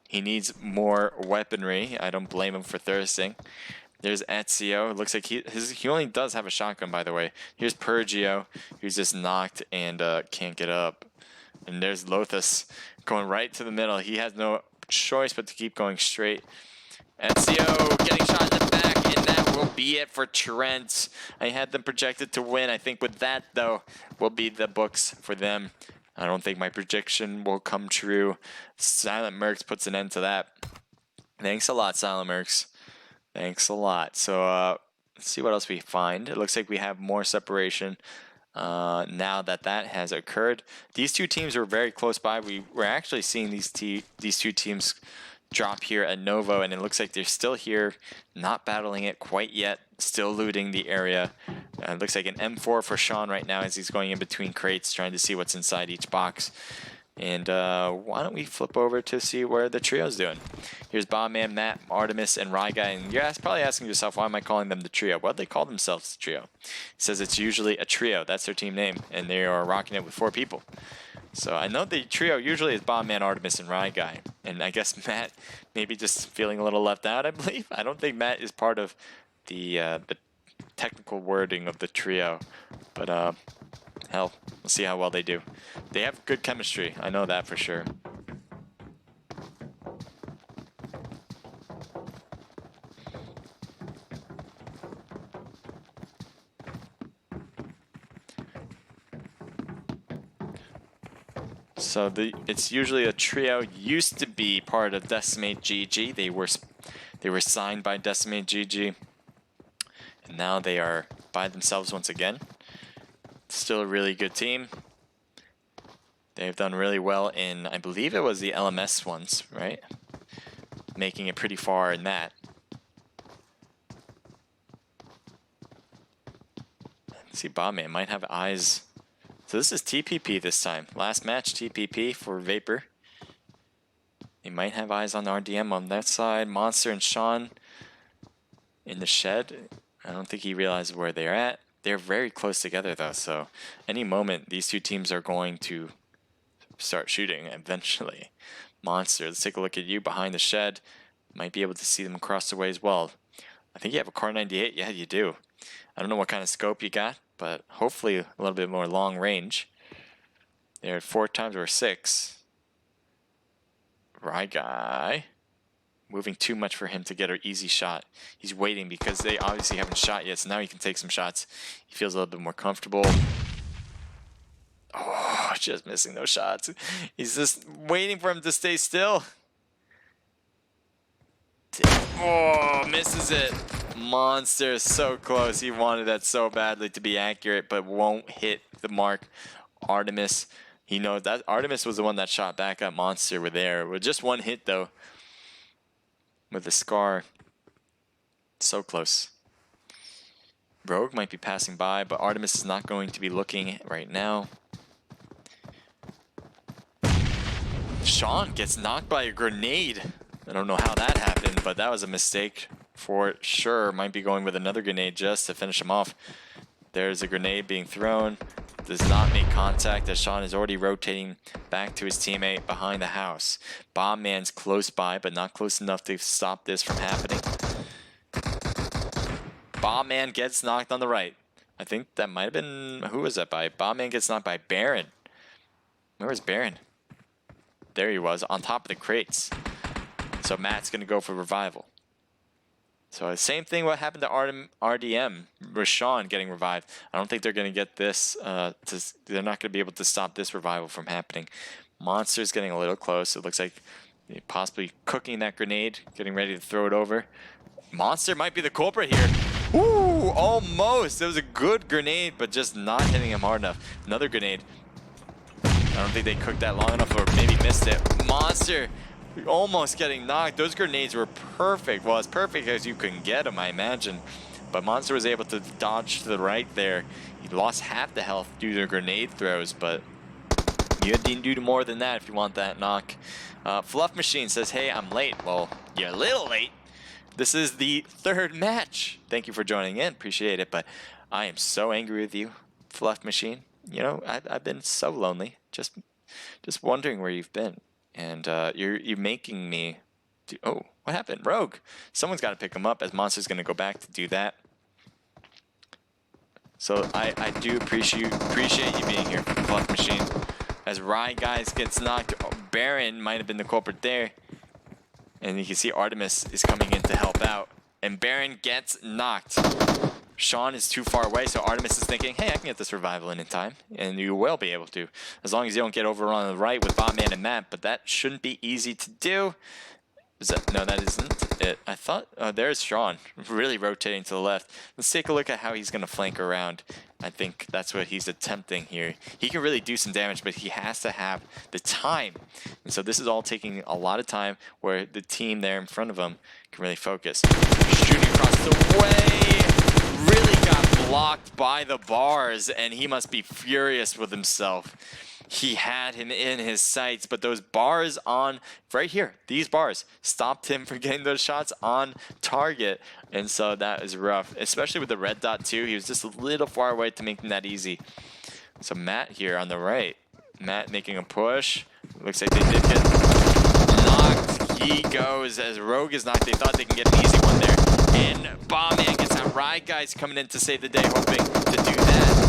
[SPEAKER 2] He needs more weaponry. I don't blame him for thirsting. There's Ezio. It looks like he only does have a shotgun, by the way. Here's Pergio, who's just knocked and can't get up. And there's Lothus going right to the middle. He has no choice but to keep going straight. Ezio getting shot in the back, and that will be it for Trent. I had them projected to win. I think with that, though, will be the books for them. I don't think my prediction will come true. Silent Mercs puts an end to that. Thanks a lot, Silent Mercs. Thanks a lot. So let's see what else we find. It looks like we have more separation now that has occurred. These 2 teams were very close by. We were actually seeing these 2 teams drop here at Novo, and it looks like they're still here, not battling it quite yet, still looting the area. It looks like an M4 for Sean right now as he's going in between crates, trying to see what's inside each box. And why don't we flip over to see where the trio's doing. Here's Bobman, Matt, Artemis, and Rye Guy. And you're probably asking yourself, why am I calling them the trio? Well, they call themselves the trio. It says it's usually a trio. That's their team name. And they are rocking it with 4 people. So I know the trio usually is Bobman, Artemis, and Rye Guy. And I guess Matt maybe just feeling a little left out, I believe. I don't think Matt is part of the technical wording of the trio. But hell, we'll see how well they do. They have good chemistry. I know that for sure. So it's usually a trio. Used to be part of Decimate GG. They were signed by Decimate GG, and now they are by themselves once again. Still a really good team. They've done really well in, I believe it was the LMS ones, right? Making it pretty far in that. Let's see, Bobman might have eyes. So this is TPP this time. Last match, TPP for Vapor. He might have eyes on the RDM on that side. Monster and Sean in the shed. I don't think he realizes where they're at. They're very close together though, so any moment these two teams are going to start shooting eventually. Monster, let's take a look at you behind the shed. Might be able to see them across the way as well. I think you have a Car 98. Yeah, you do. I don't know what kind of scope you got, but hopefully a little bit more long range. They're at 4 times or 6. Right guy. Moving too much for him to get an easy shot. He's waiting because they obviously haven't shot yet, so now he can take some shots. He feels a little bit more comfortable. Oh, just missing those shots. He's just waiting for him to stay still. Oh, misses it. Monster is so close. He wanted that so badly to be accurate, but won't hit the mark. Artemis, he knows that Artemis was the one that shot back at Monster with there. With just one hit though. With the Scar. So close. Rogue might be passing by, but Artemis is not going to be looking right now. Sean gets knocked by a grenade. I don't know how that happened, but that was a mistake for sure. Might be going with another grenade just to finish him off. There's a grenade being thrown. Does not make contact as Sean is already rotating back to his teammate behind the house. Bomb Man's close by, but not close enough to stop this from happening. Bomb Man gets knocked on the right. I think that might have been, who was that by? Bomb Man gets knocked by Baron. Where was Baron? There he was, on top of the crates. So Matt's going to go for revival. So same thing what happened to RDM, Rashawn getting revived. I don't think they're going to get this, they're not going to be able to stop this revival from happening. Monster's getting a little close. It looks like possibly cooking that grenade, getting ready to throw it over. Monster might be the culprit here. Ooh, almost. It was a good grenade, but just not hitting him hard enough. Another grenade. I don't think they cooked that long enough or maybe missed it. Monster almost getting knocked. Those grenades were perfect. Well, as perfect as you can get them, I imagine. But Monster was able to dodge to the right there. He lost half the health due to grenade throws, but you didn't do more than that if you want that knock. Fluff Machine says, hey, I'm late. Well, you're a little late. This is the 3rd match. Thank you for joining in. Appreciate it. But I am so angry with you, Fluff Machine. You know, I've been so lonely. Just wondering where you've been. And you're making me do, oh, what happened? Rogue. Someone's got to pick him up as Monster's going to go back to do that. So I do appreciate you being here, Fluff Machine. As Rye Guys gets knocked, Baron might have been the culprit there. And you can see Artemis is coming in to help out. And Baron gets knocked. Sean is too far away, so Artemis is thinking, hey, I can get this revival in time. And you will be able to, as long as you don't get overrun on the right with Botman and Matt. But that shouldn't be easy to do. Is that, no, that isn't it. I thought, oh, there's Sean, really rotating to the left. Let's take a look at how he's going to flank around. I think that's what he's attempting here. He can really do some damage, but he has to have the time. And so this is all taking a lot of time where the team there in front of him can really focus. Shooting across the way, really got blocked by the bars, and he must be furious with himself. He had him in his sights, but those bars on right here, these bars stopped him from getting those shots on target. And so that is rough, especially with the red dot too. He was just a little far away to making that easy. So Matt here on the right, Matt making a push. Looks like they did get knocked. He goes as Rogue is knocked. They thought they can get an easy one there. And Bombman gets out. Rye Guys coming in to save the day, hoping to do that.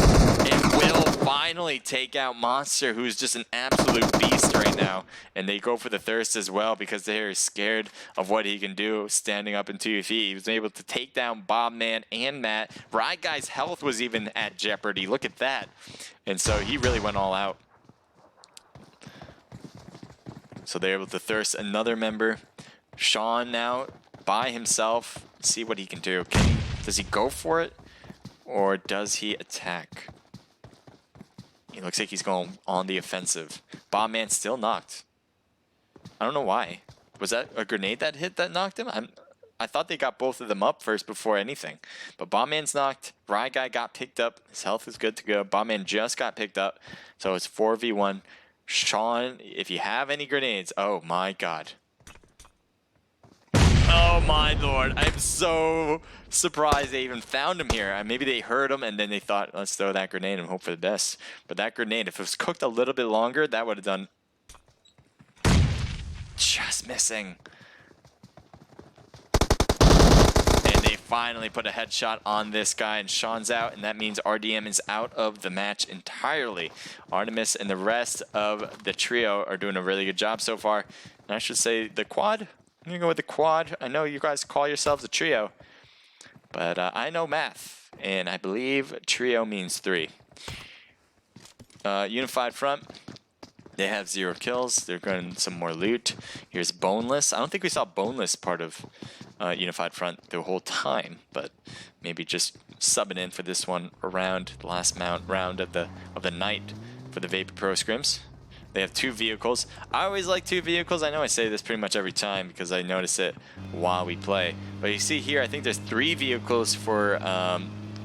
[SPEAKER 2] And will finally take out Monster, who's just an absolute beast right now. And they go for the thirst as well because they're scared of what he can do standing up in 2 feet. He was able to take down Bobman and Matt. Rye Guy's health was even at jeopardy. Look at that. And so he really went all out. So they're able to thirst another member. Sean now by himself. See what he can do. Does he go for it? Or does he attack? He It looks like he's going on the offensive. Bomb Man still knocked. I don't know why. Was that a grenade that hit that knocked him? I thought they got both of them up first before anything. But Bomb Man's knocked. Rye Guy got picked up. His health is good to go. Bomb Man just got picked up. So it's 4v1. Sean, if you have any grenades, oh my god. Oh my lord, I'm so surprised they even found him here. Maybe they heard him and then they thought, let's throw that grenade and hope for the best. But that grenade, if it was cooked a little bit longer, that would have done just missing. And they finally put a headshot on this guy and Sean's out, and that means RDM is out of the match entirely. Artemis and the rest of the trio are doing a really good job so far. And I should say the quad. I'm going to go with the quad. I know you guys call yourselves a trio, but I know math, and I believe trio means 3. Unified front, they have 0 kills. They're getting some more loot. Here's Boneless. I don't think we saw Boneless part of Unified front the whole time, but maybe just subbing in for this one around the last round of the night for the Vapor Pro Scrims. They have 2 vehicles. I always like 2 vehicles. I know I say this pretty much every time because I notice it while we play. But you see here, I think there's 3 vehicles for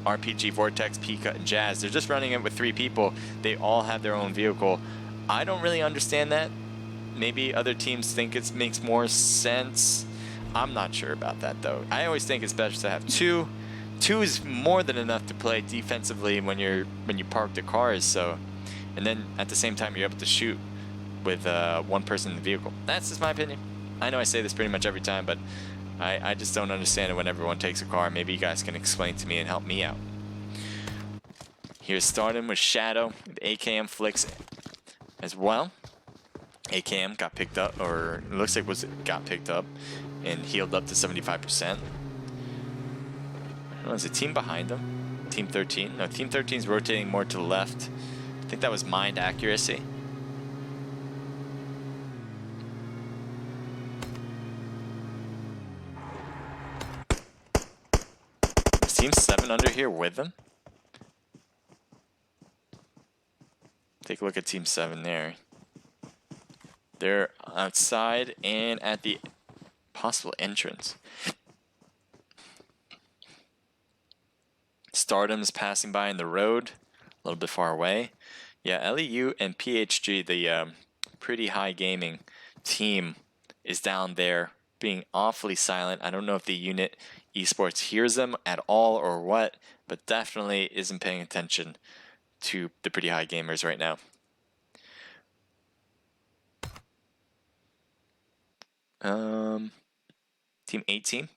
[SPEAKER 2] RPG, Vortex, Pika, and Jazz. They're just running it with 3 people. They all have their own vehicle. I don't really understand that. Maybe other teams think it makes more sense. I'm not sure about that though. I always think it's better to have 2. 2 is more than enough to play defensively when you park the cars. So. And then at the same time, you're able to shoot with 1 person in the vehicle. That's just my opinion. I know I say this pretty much every time, but I just don't understand it when everyone takes a car. Maybe you guys can explain to me and help me out. Here's starting with Shadow. The AKM flicks as well. AKM got picked up, or it looks like got picked up and healed up to 75%. I don't know, is a team behind them? Team 13? No, Team 13 is rotating more to the left. I think that was mind accuracy. Is Team 7 under here with them? Take a look at Team 7 there. They're outside and at the possible entrance. Stardom's passing by in the road, a little bit far away. Yeah, LEU and PHG, the Pretty High Gaming team, is down there being awfully silent. I don't know if the unit esports hears them at all or what, but definitely isn't paying attention to the Pretty High Gamers right now. Team 18.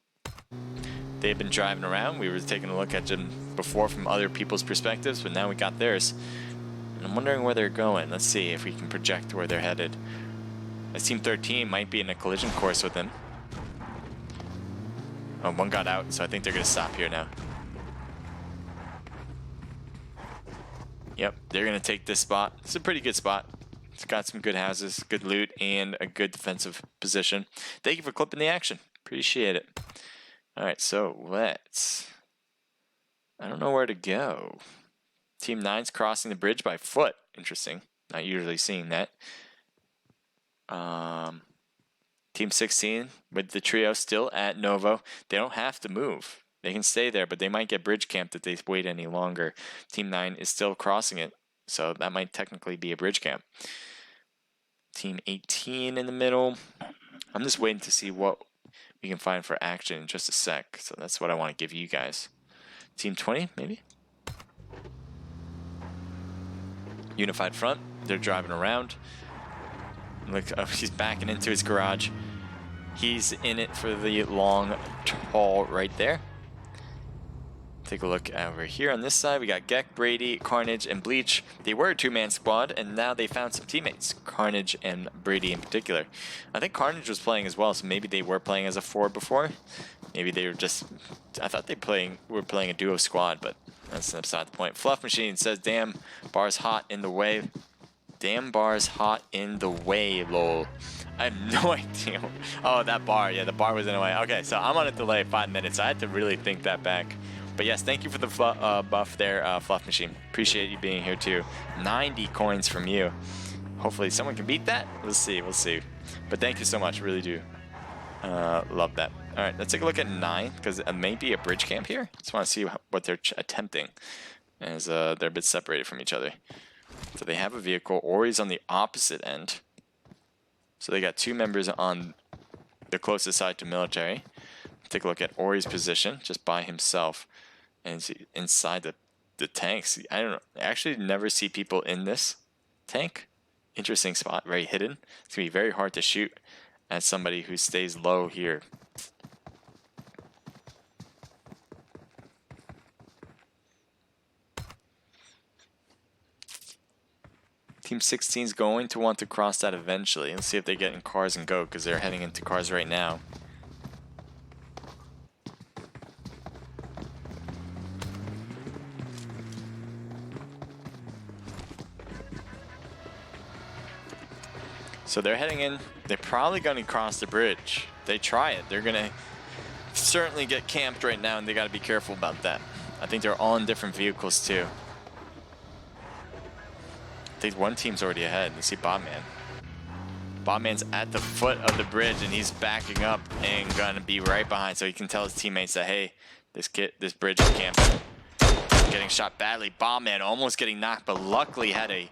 [SPEAKER 2] They've been driving around. We were taking a look at them before from other people's perspectives, but now we got theirs. And I'm wondering where they're going. Let's see if we can project where they're headed. As Team 13 might be in a collision course with them. Oh, 1 got out, so I think they're going to stop here now. Yep, they're going to take this spot. It's a pretty good spot. It's got some good houses, good loot, and a good defensive position. Thank you for clipping the action. Appreciate it. Alright, so let's... I don't know where to go. Team 9's crossing the bridge by foot. Interesting. Not usually seeing that. Team 16 with the trio still at Novo. They don't have to move. They can stay there, but they might get bridge camped if they wait any longer. Team 9 is still crossing it, so that might technically be a bridge camp. Team 18 in the middle. I'm just waiting to see what we can find for action in just a sec. So that's what I want to give you guys. Team 20, maybe? Unified front. They're driving around. Look, oh, he's backing into his garage. He's in it for the long haul right there. Take a look over here on this side. We got Gek, Brady, Carnage, and Bleach. They were a 2-man squad, and now they found some teammates. Carnage and Brady in particular. I think Carnage was playing as well, so maybe they were playing as a 4 before. Maybe they were just... I thought they were playing a duo squad, but that's beside the point. Fluff Machine says, damn, bar's hot in the way. Damn, bar's hot in the way, lol. I have no idea. Oh, that bar. Yeah, the bar was in the way. Okay, so I'm on a delay of 5 minutes. I had to really think that back. But yes, thank you for the buff there, Fluff Machine. Appreciate you being here too. 90 coins from you. Hopefully someone can beat that. We'll see, we'll see. But thank you so much, really do. Love that. All right, let's take a look at 9, because it may be a bridge camp here. Just want to see what they're attempting, as they're a bit separated from each other. So they have a vehicle. Ori's on the opposite end. So they got 2 members on the closest side to military. Take a look at Ori's position, just by himself, and see inside the tanks. I don't know. I actually never see people in this tank. Interesting spot, very hidden. It's gonna be very hard to shoot as somebody who stays low here. Team 16 is going to want to cross that eventually. Let's see if they get in cars and go, because they're heading into cars right now. So they're heading in. They're probably going to cross the bridge. They try it. They're going to certainly get camped right now, and they got to be careful about that. I think they're all in different vehicles too. I think one team's already ahead. You see Bobman. Bobman's at the foot of the bridge, and he's backing up and gonna be right behind, so he can tell his teammates that, hey, this bridge is camping. Getting shot badly. Bobman almost getting knocked, but luckily had a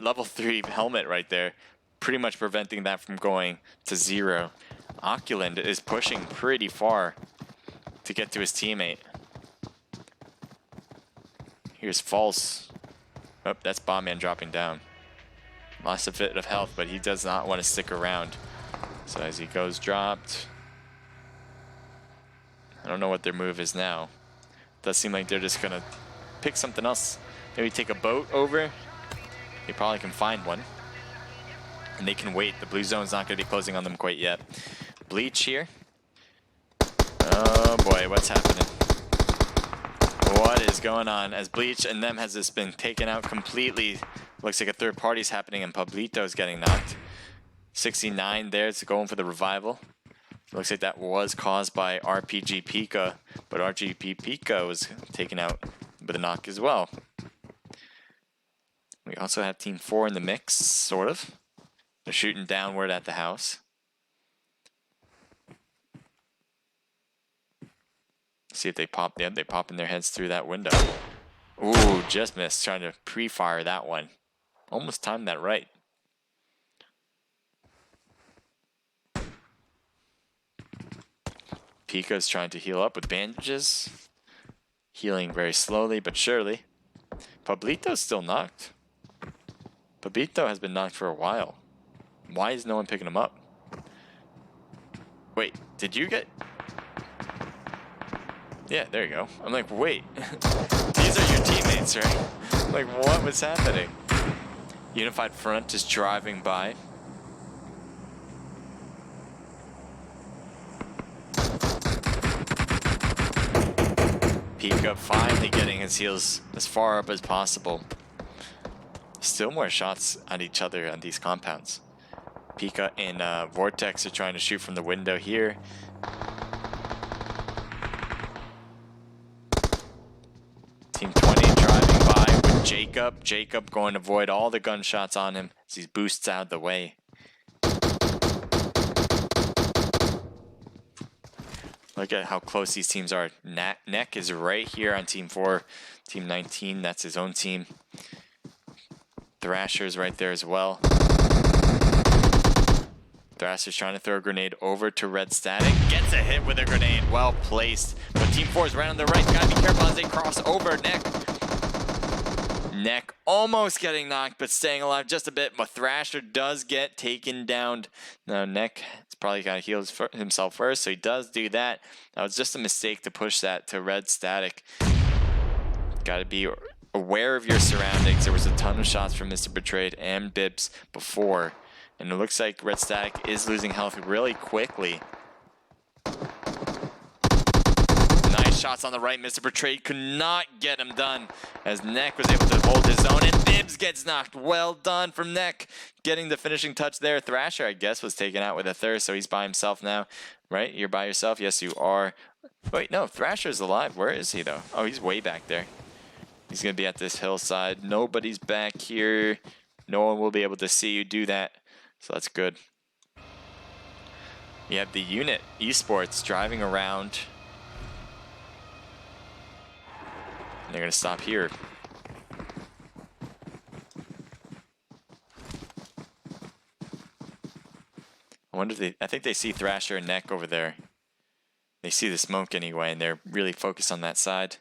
[SPEAKER 2] level 3 helmet right there, pretty much preventing that from going to 0. Oculand is pushing pretty far to get to his teammate. Here's False. Oh, that's Bombman dropping down. Lost a bit of health, but he does not want to stick around. So as he goes dropped. I don't know what their move is now. Does seem like they're just gonna pick something else. Maybe take a boat over. They probably can find one. And they can wait. The blue zone's not gonna be closing on them quite yet. Bleach here. Oh boy, what's happening? What is going on? As Bleach and them has just been taken out completely. Looks like a third party's happening, and Pablito's getting knocked. 69 there, it's going for the revival. Looks like that was caused by RPG Pika, but RPG Pika was taken out with a knock as well. We also have Team 4 in the mix, sort of. They're shooting downward at the house. See if they pop. Yeah, they pop in their heads through that window. Ooh, just missed. Trying to pre-fire that one. Almost timed that right. Pika's trying to heal up with bandages. Healing very slowly but surely. Pablito's still knocked. Pablito has been knocked for a while. Why is no one picking him up? Wait, did you get... Yeah, there you go. I'm like, wait. These are your teammates, right? Like, what was happening? Unified Front is driving by. Pika finally getting his heals as far up as possible. Still more shots at each other on these compounds. Pika and Vortex are trying to shoot from the window here. Team 20 driving by with Jacob. Jacob going to avoid all the gunshots on him as he boosts out of the way. Look at how close these teams are. Neck is right here on Team 4. Team 19, that's his own team. Thrasher's right there as well. Thrasher's trying to throw a grenade over to Red Static. Gets a hit with a grenade. Well placed. But Team 4 is right on the right. Gotta be careful as they cross over. Neck almost getting knocked, but staying alive just a bit. But Thrasher does get taken down. Now Neck has probably got to heal himself first, so he does do that. That was just a mistake to push that to Red Static. Gotta be aware of your surroundings. There was a ton of shots from Mr. Betrayed and Bibbs before. And it looks like Red Static is losing health really quickly. Nice shots on the right. Mr. Betrayed could not get him done as Neck was able to hold his own. And Bibbs gets knocked. Well done from Neck. Getting the finishing touch there. Thrasher, I guess, was taken out with a third, so he's by himself now. Right? You're by yourself? Yes, you are. Wait, no, Thrasher's alive. Where is he, though? Oh, he's way back there. He's going to be at this hillside. Nobody's back here. No one will be able to see you do that. So that's good. You have the unit esports driving around. And they're going to stop here. I wonder if I think they see Thrasher and Neck over there. They see the smoke anyway, and they're really focused on that side.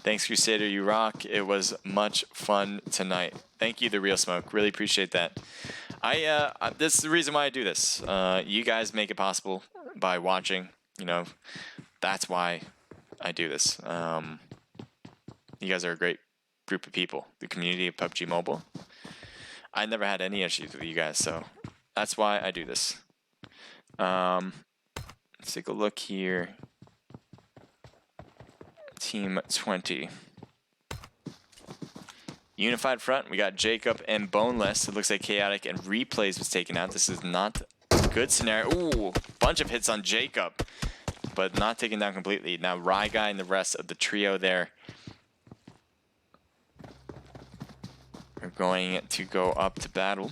[SPEAKER 2] Thanks, Crusader, you rock. It was much fun tonight. Thank you, The Real Smoke. Really appreciate that. This is the reason why I do this. You guys make it possible by watching. You know, that's why I do this. You guys are a great group of people. The community of PUBG Mobile. I never had any issues with you guys, so that's why I do this. Let's take a look here. Team 20. Unified front, we got Jacob and Boneless. It looks like Chaotic and Replays was taken out. This is not a good scenario. Ooh, bunch of hits on Jacob, but not taken down completely. Now Rye Guy and the rest of the trio there are going to go up to battle.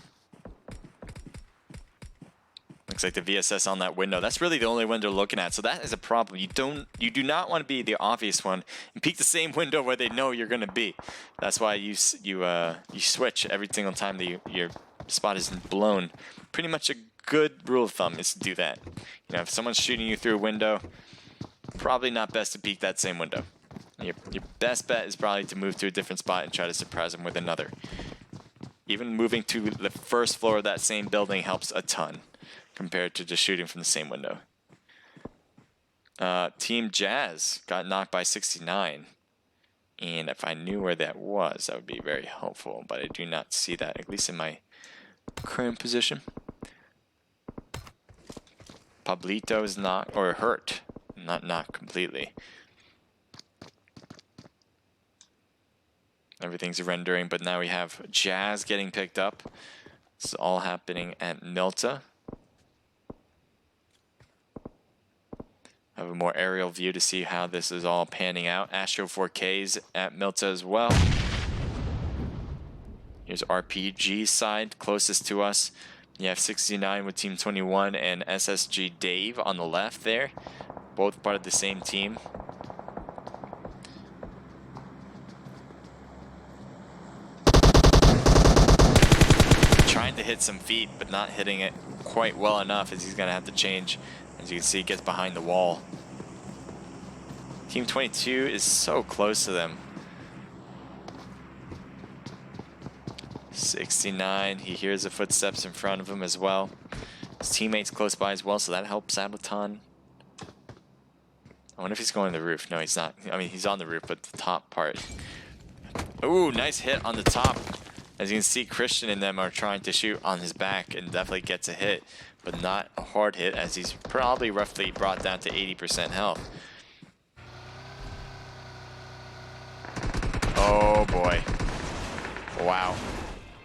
[SPEAKER 2] Looks like the VSS on that window. That's really the only window they're looking at. So that is a problem. You do not want to be the obvious one and peek the same window where they know you're going to be. That's why you switch every single time that your spot is blown. Pretty much a good rule of thumb is to do that. You know, if someone's shooting you through a window, probably not best to peek that same window. Your best bet is probably to move to a different spot and try to surprise them with another. Even moving to the first floor of that same building helps a ton, compared to just shooting from the same window. Team Jazz got knocked by 69. And if I knew where that was, that would be very helpful. But I do not see that, at least in my current position. Pablito is knocked, or hurt. Not knocked completely. Everything's rendering, but now we have Jazz getting picked up. This is all happening at Milta. Have a more aerial view to see how this is all panning out. Astro 4K's at Milta as well. Here's RPG side closest to us. You have 69 with Team 21 and SSG Dave on the left there. Both part of the same team. Trying to hit some feet, but not hitting it quite well enough, as he's going to have to change. As you can see, he gets behind the wall. Team 22 is so close to them. 69, he hears the footsteps in front of him as well. His teammate's close by as well, so that helps out a ton. I wonder if he's going to the roof. No, he's not. I mean, he's on the roof, but the top part. Ooh, nice hit on the top. As you can see, Christian and them are trying to shoot on his back and definitely gets a hit, but not a hard hit, as he's probably roughly brought down to 80% health. Oh boy. Wow.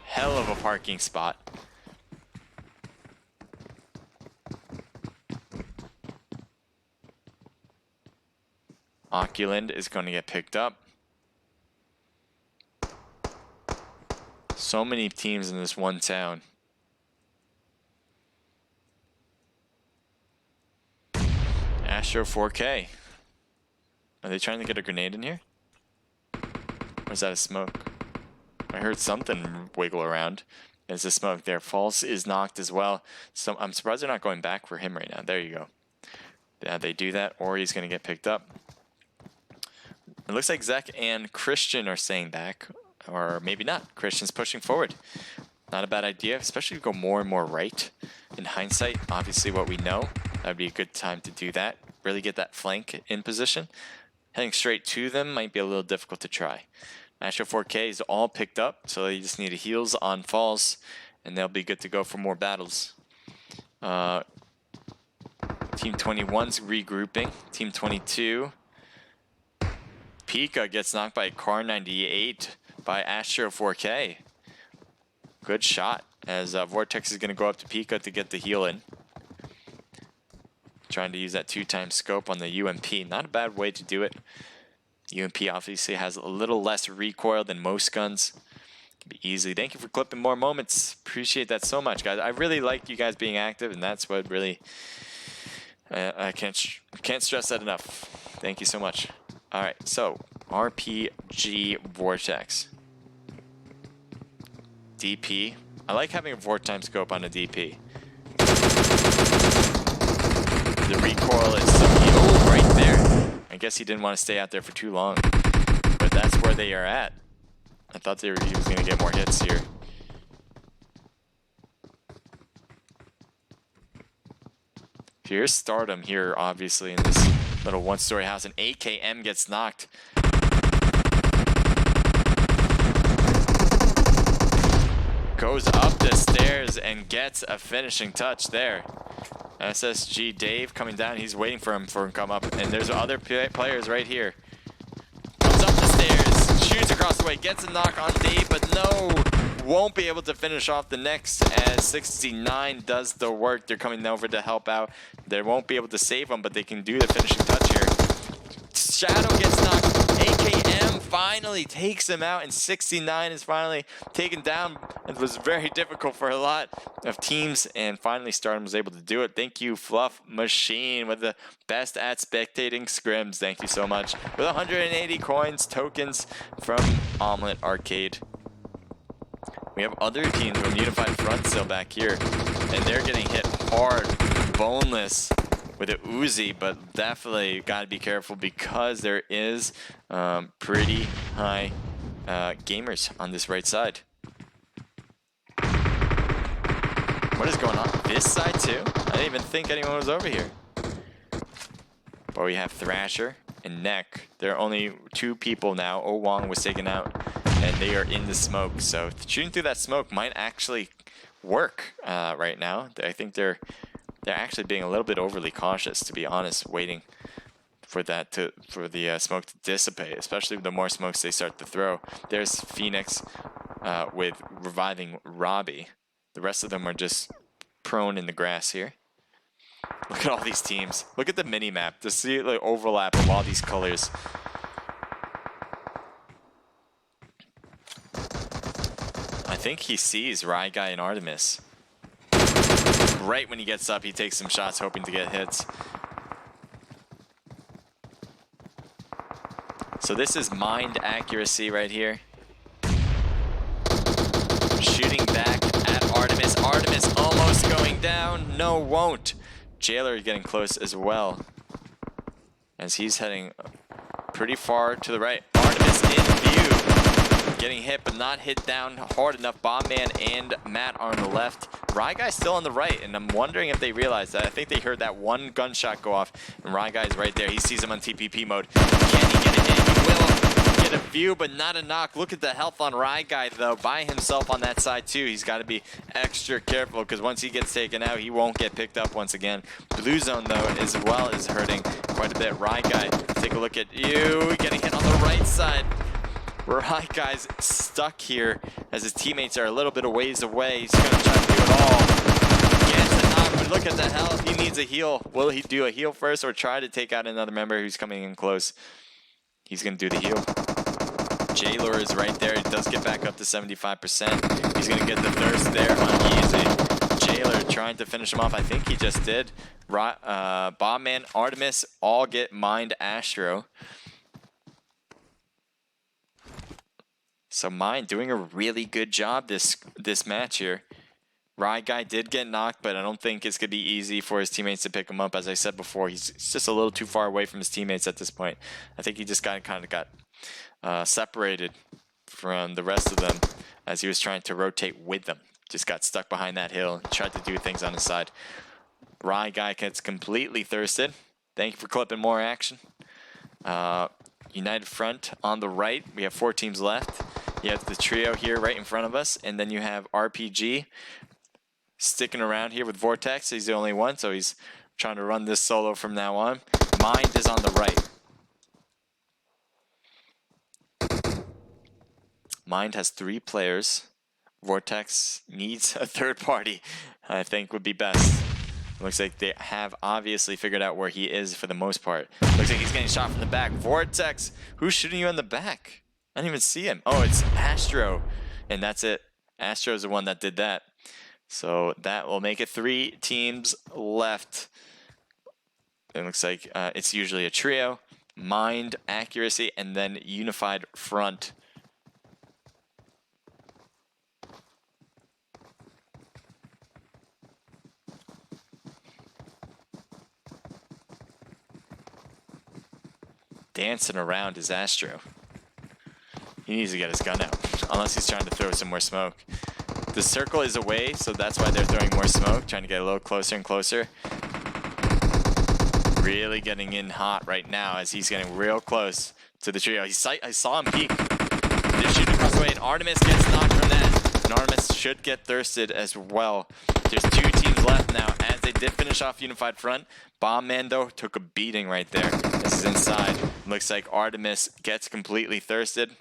[SPEAKER 2] Hell of a parking spot. Oculand is going to get picked up. So many teams in this one town. Astro 4K. Are they trying to get a grenade in here? Or is that a smoke? I heard something wiggle around. There's a smoke there. False is knocked as well. So I'm surprised they're not going back for him right now. There you go. Yeah, they do that, or he's going to get picked up. It looks like Zach and Christian are staying back. Or maybe not. Christian's pushing forward. Not a bad idea, especially if you go more and more right. In hindsight, obviously what we know, that would be a good time to do that. Really get that flank in position. Heading straight to them might be a little difficult to try. Astro 4K is all picked up, so they just need heals on falls, and they'll be good to go for more battles. Team 21's regrouping. Team 22. Pika gets knocked by Car 98 by Astro 4K. Good shot. as Vortex is going to go up to Pika to get the heal in. Trying to use that 2x scope on the UMP. Not a bad way to do it. UMP obviously has a little less recoil than most guns. Can be easy. Thank you for clipping more moments. Appreciate that so much, guys. I really like you guys being active, and that's what really I can't stress that enough. Thank you so much. All right, so RPG Vortex. DP. I like having a 4x scope on a DP. The recoil is so right there. I guess he didn't want to stay out there for too long, but that's where they are at. I thought he was going to get more hits here. Here's Stardom here, obviously, in this little one-story house, and AKM gets knocked. Goes up the stairs and gets a finishing touch there. SSG Dave coming down. He's waiting for him to come up. And there's other players right here. Comes up the stairs. Shoots across the way. Gets a knock on Dave, but no. Won't be able to finish off the next as 69 does the work. They're coming over to help out. They won't be able to save him, but they can do the finishing touch here. Shadow gets knocked. AKM finally takes him out, and 69 is finally taken down. It was very difficult for a lot of teams, and finally Stardom was able to do it. Thank you, Fluff Machine, with the best at spectating scrims. Thank you so much. With 180 coins, tokens from Omlet Arcade. We have other teams from Unified Front still back here, and they're getting hit hard, boneless, with a Uzi, but definitely got to be careful because there is pretty high gamers on this right side. What is going on this side too? I didn't even think anyone was over here. But we have Thrasher and Neck. There are only 2 people now. Oh Wong was taken out, and they are in the smoke. So shooting through that smoke might actually work right now. I think they're actually being a little bit overly cautious, to be honest, waiting for that for the smoke to dissipate, especially the more smokes they start to throw. There's Phoenix with reviving Robbie. The rest of them are just prone in the grass here. Look at all these teams. Look at the mini map to see the overlap of all these colors. I think he sees Rye Guy and Artemis. Right when he gets up, he takes some shots hoping to get hits. So this is mind accuracy right here. Shooting back at Artemis. Artemis almost going down. No, won't. Jailer getting close as well, as he's heading pretty far to the right. Artemis in view. Getting hit, but not hit down hard enough. Bombman and Matt are on the left. Rye Guy's still on the right, and I'm wondering if they realize that. I think they heard that one gunshot go off, and Rye Guy's right there. He sees him on TPP mode. Can he get it in? He will get a view, but not a knock. Look at the health on Rye Guy, though, by himself on that side, too. He's got to be extra careful, because once he gets taken out, he won't get picked up once again. Blue Zone, though, as well is hurting quite a bit. Rye Guy, take a look at you. Getting hit on the right side. Rye Guy's stuck here as his teammates are a little bit of ways away. He's going to try to do it all. Gets a knock, but look at the health. He needs a heal. Will he do a heal first or try to take out another member who's coming in close? He's going to do the heal. Jailer is right there. He does get back up to 75%. He's going to get the thirst there on easy. Jailer trying to finish him off. I think he just did. Bombman, Artemis all get mined Astro. So Mine doing a really good job this match here. Rye Guy did get knocked, but I don't think it's going to be easy for his teammates to pick him up. As I said before, he's just a little too far away from his teammates at this point. I think he just kind of got separated from the rest of them as he was trying to rotate with them. Just got stuck behind that hill. Tried to do things on his side. Rye Guy gets completely thirsted. Thank you for clipping more action. United Front on the right. We have 4 teams left. You have the trio here right in front of us, and then you have RPG sticking around here with Vortex. He's the only one, so he's trying to run this solo from now on. Mind is on the right. Mind has 3 players Vortex needs a third party, I think would be best. Looks like they have obviously figured out where he is for the most part. Looks like he's getting shot from the back. Vortex, who's shooting you in the back? I didn't even see him. Oh, it's Astro. And that's it. Astro's the one that did that. So that will make it 3 teams left. It looks like it's usually a trio. Mind, accuracy, and then unified front. Dancing around is Astro. He needs to get his gun out, unless he's trying to throw some more smoke. The circle is away, so that's why they're throwing more smoke, trying to get a little closer and closer. Really getting in hot right now as he's getting real close to the trio. I saw him peek. They're shooting across the way, and Artemis gets knocked from that. And Artemis should get thirsted as well. There's 2 teams left now, as they did finish off Unified Front. Bomb Mando took a beating right there. This is inside. Looks like Artemis gets completely thirsted.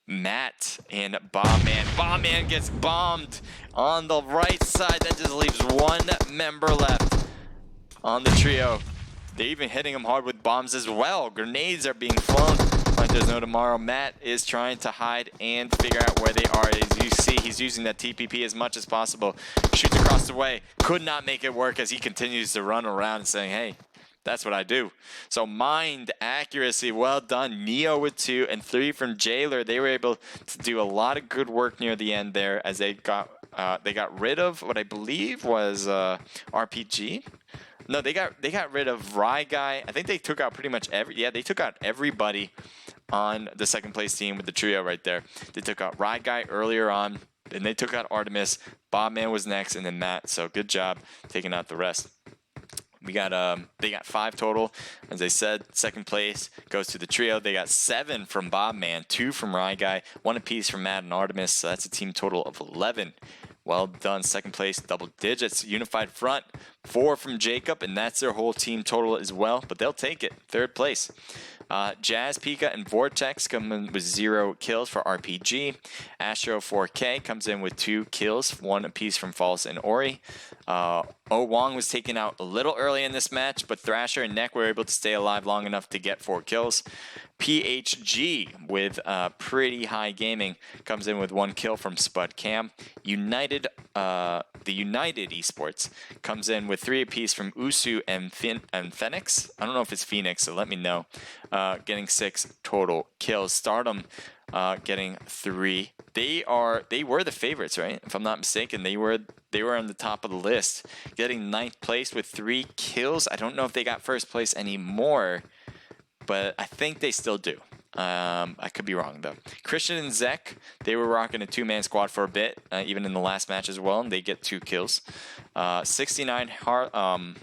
[SPEAKER 2] Matt and Bomb Man. Bomb Man gets bombed on the right side. That just leaves 1 member left on the trio. They're even hitting him hard with bombs as well. Grenades are being flown. Like there's no tomorrow. Matt is trying to hide and figure out where they are. As you see, he's using that TPP as much as possible. Shoots across the way. Could not make it work as he continues to run around and saying, hey, that's what I do. So mind, accuracy, well done. Neo with 2 and 3 from Jailer. They were able to do a lot of good work near the end there as they got rid of what I believe was RPG. No, they got rid of Rye Guy. I think they took out pretty much they took out everybody on the second place team with the trio right there. They took out Rye Guy earlier on, then they took out Artemis. Bobman was next, and then Matt. So good job taking out the rest. We got they got 5 total. As I said, second place goes to the trio. They got 7 from Bobman, 2 from Rye Guy, 1 apiece from Matt and Artemis. So that's a team total of 11. Well done. Second place, double digits. Unified front, 4 from Jacob, and that's their whole team total as well. But they'll take it. Third place. Jazz, Pika, and Vortex come in with 0 kills for RPG. Astro 4K comes in with 2 kills, 1 apiece from False and Ori. O Wong was taken out a little early in this match, but Thrasher and Neck were able to stay alive long enough to get 4 kills. PHG with pretty high gaming comes in with 1 kill from Spud Cam. United, the United Esports comes in with 3 apiece from Usu and Phoenix. I don't know if it's Phoenix, so let me know. Getting 6 total kills. Stardom getting 3. They were the favorites, right? If I'm not mistaken, they were on the top of the list, getting 9th place with 3 kills. I don't know if they got first place anymore, but I think they still do. I could be wrong though. Christian and Zek, they were rocking a 2-man squad for a bit, even in the last match as well, and they get 2 kills. 69 Harlem,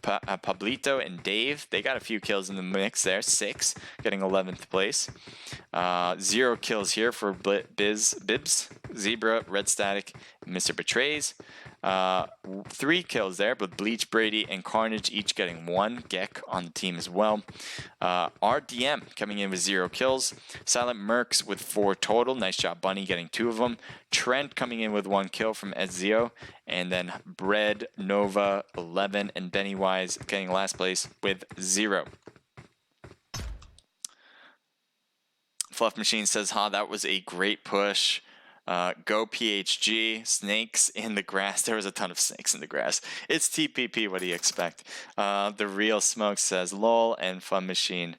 [SPEAKER 2] Pablito, and Dave, they got a few kills in the mix there. 6, getting 11th place. 0 kills here for Bibs, Zebra, Red Static, and Mr. Betrays. 3 kills there, but Bleach, Brady, and Carnage each getting 1. Gek on the team as well. RDM coming in with 0 kills. Silent Mercs with 4 total. Nice job, Bunny, getting 2 of them. Trent coming in with 1 kill from Ezio. And then Bread, Nova, 11, and Bennywise getting last place with 0. Fluff Machine says, that was a great push. Go PHG, snakes in the grass. There was a ton of snakes in the grass. It's TPP, what do you expect? The Real Smoke says, lol, and Fluff Machine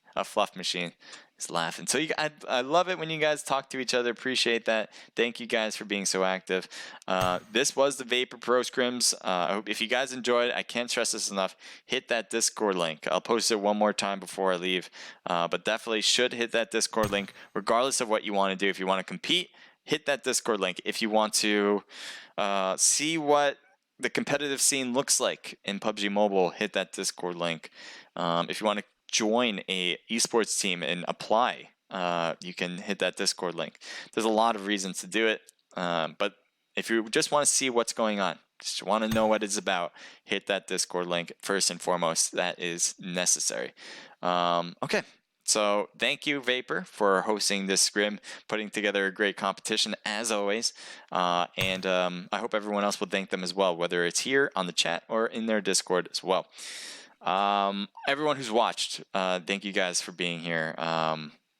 [SPEAKER 2] is laughing. So I love it when you guys talk to each other. Appreciate that. Thank you guys for being so active. This was the Vapor Pro Scrims. I hope if you guys enjoyed, I can't stress this enough, hit that Discord link. I'll post it one more time before I leave, but definitely should hit that Discord link regardless of what you want to do. If you want to compete, hit that Discord link. If you want to see what the competitive scene looks like in PUBG Mobile, hit that Discord link. If you want to join a esports team and apply, you can hit that Discord link. There's a lot of reasons to do it, but if you just want to see what's going on, just want to know what it's about, hit that Discord link first and foremost. That is necessary. Okay. So thank you, Vapor, for hosting this scrim, putting together a great competition as always. And I hope everyone else will thank them as well, whether it's here on the chat or in their Discord as well. Everyone who's watched, thank you guys for being here.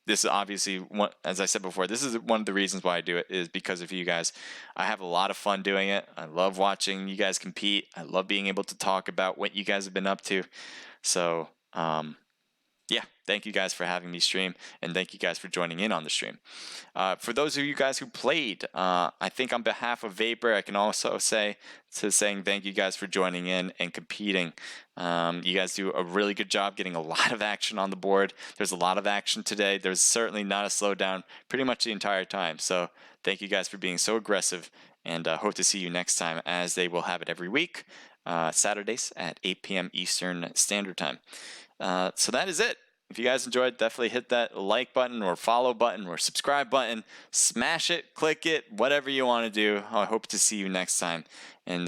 [SPEAKER 2] This is obviously one, as I said before, this is one of the reasons why I do it, is because of you guys. I have a lot of fun doing it. I love watching you guys compete. I love being able to talk about what you guys have been up to. So, yeah, thank you guys for having me stream, and thank you guys for joining in on the stream. For those of you guys who played, I think on behalf of Vapor, I can also saying thank you guys for joining in and competing. You guys do a really good job getting a lot of action on the board. There's a lot of action today. There's certainly not a slowdown pretty much the entire time. So thank you guys for being so aggressive, and hope to see you next time, as they will have it every week, Saturdays at 8 p.m. Eastern Standard Time. So that is it. If you guys enjoyed, definitely hit that like button or follow button or subscribe button. Smash it, click it, whatever you want to do. I hope to see you next time. And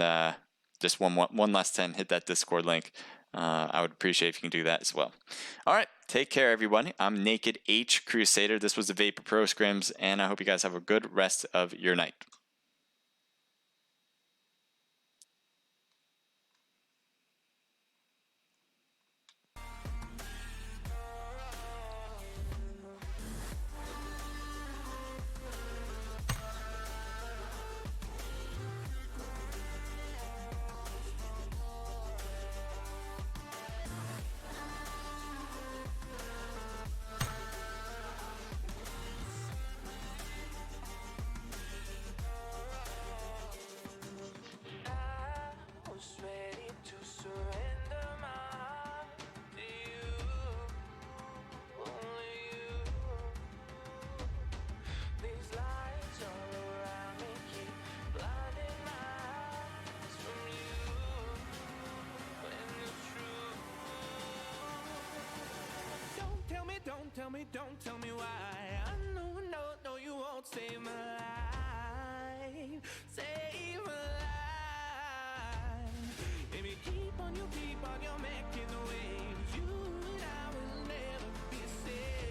[SPEAKER 2] just one last time, hit that Discord link. I would appreciate if you can do that as well. All right, take care, everybody. I'm Naked H Crusader. This was the Vapor Pro Scrims, and I hope you guys have a good rest of your night.
[SPEAKER 3] I was ready to surrender my heart to you, only you. These lights all around me keep blinding my eyes from you and the truth. Don't tell me why. I know you won't save my life. Save my life. Baby, keep on, you making the waves. You and I will never be saved.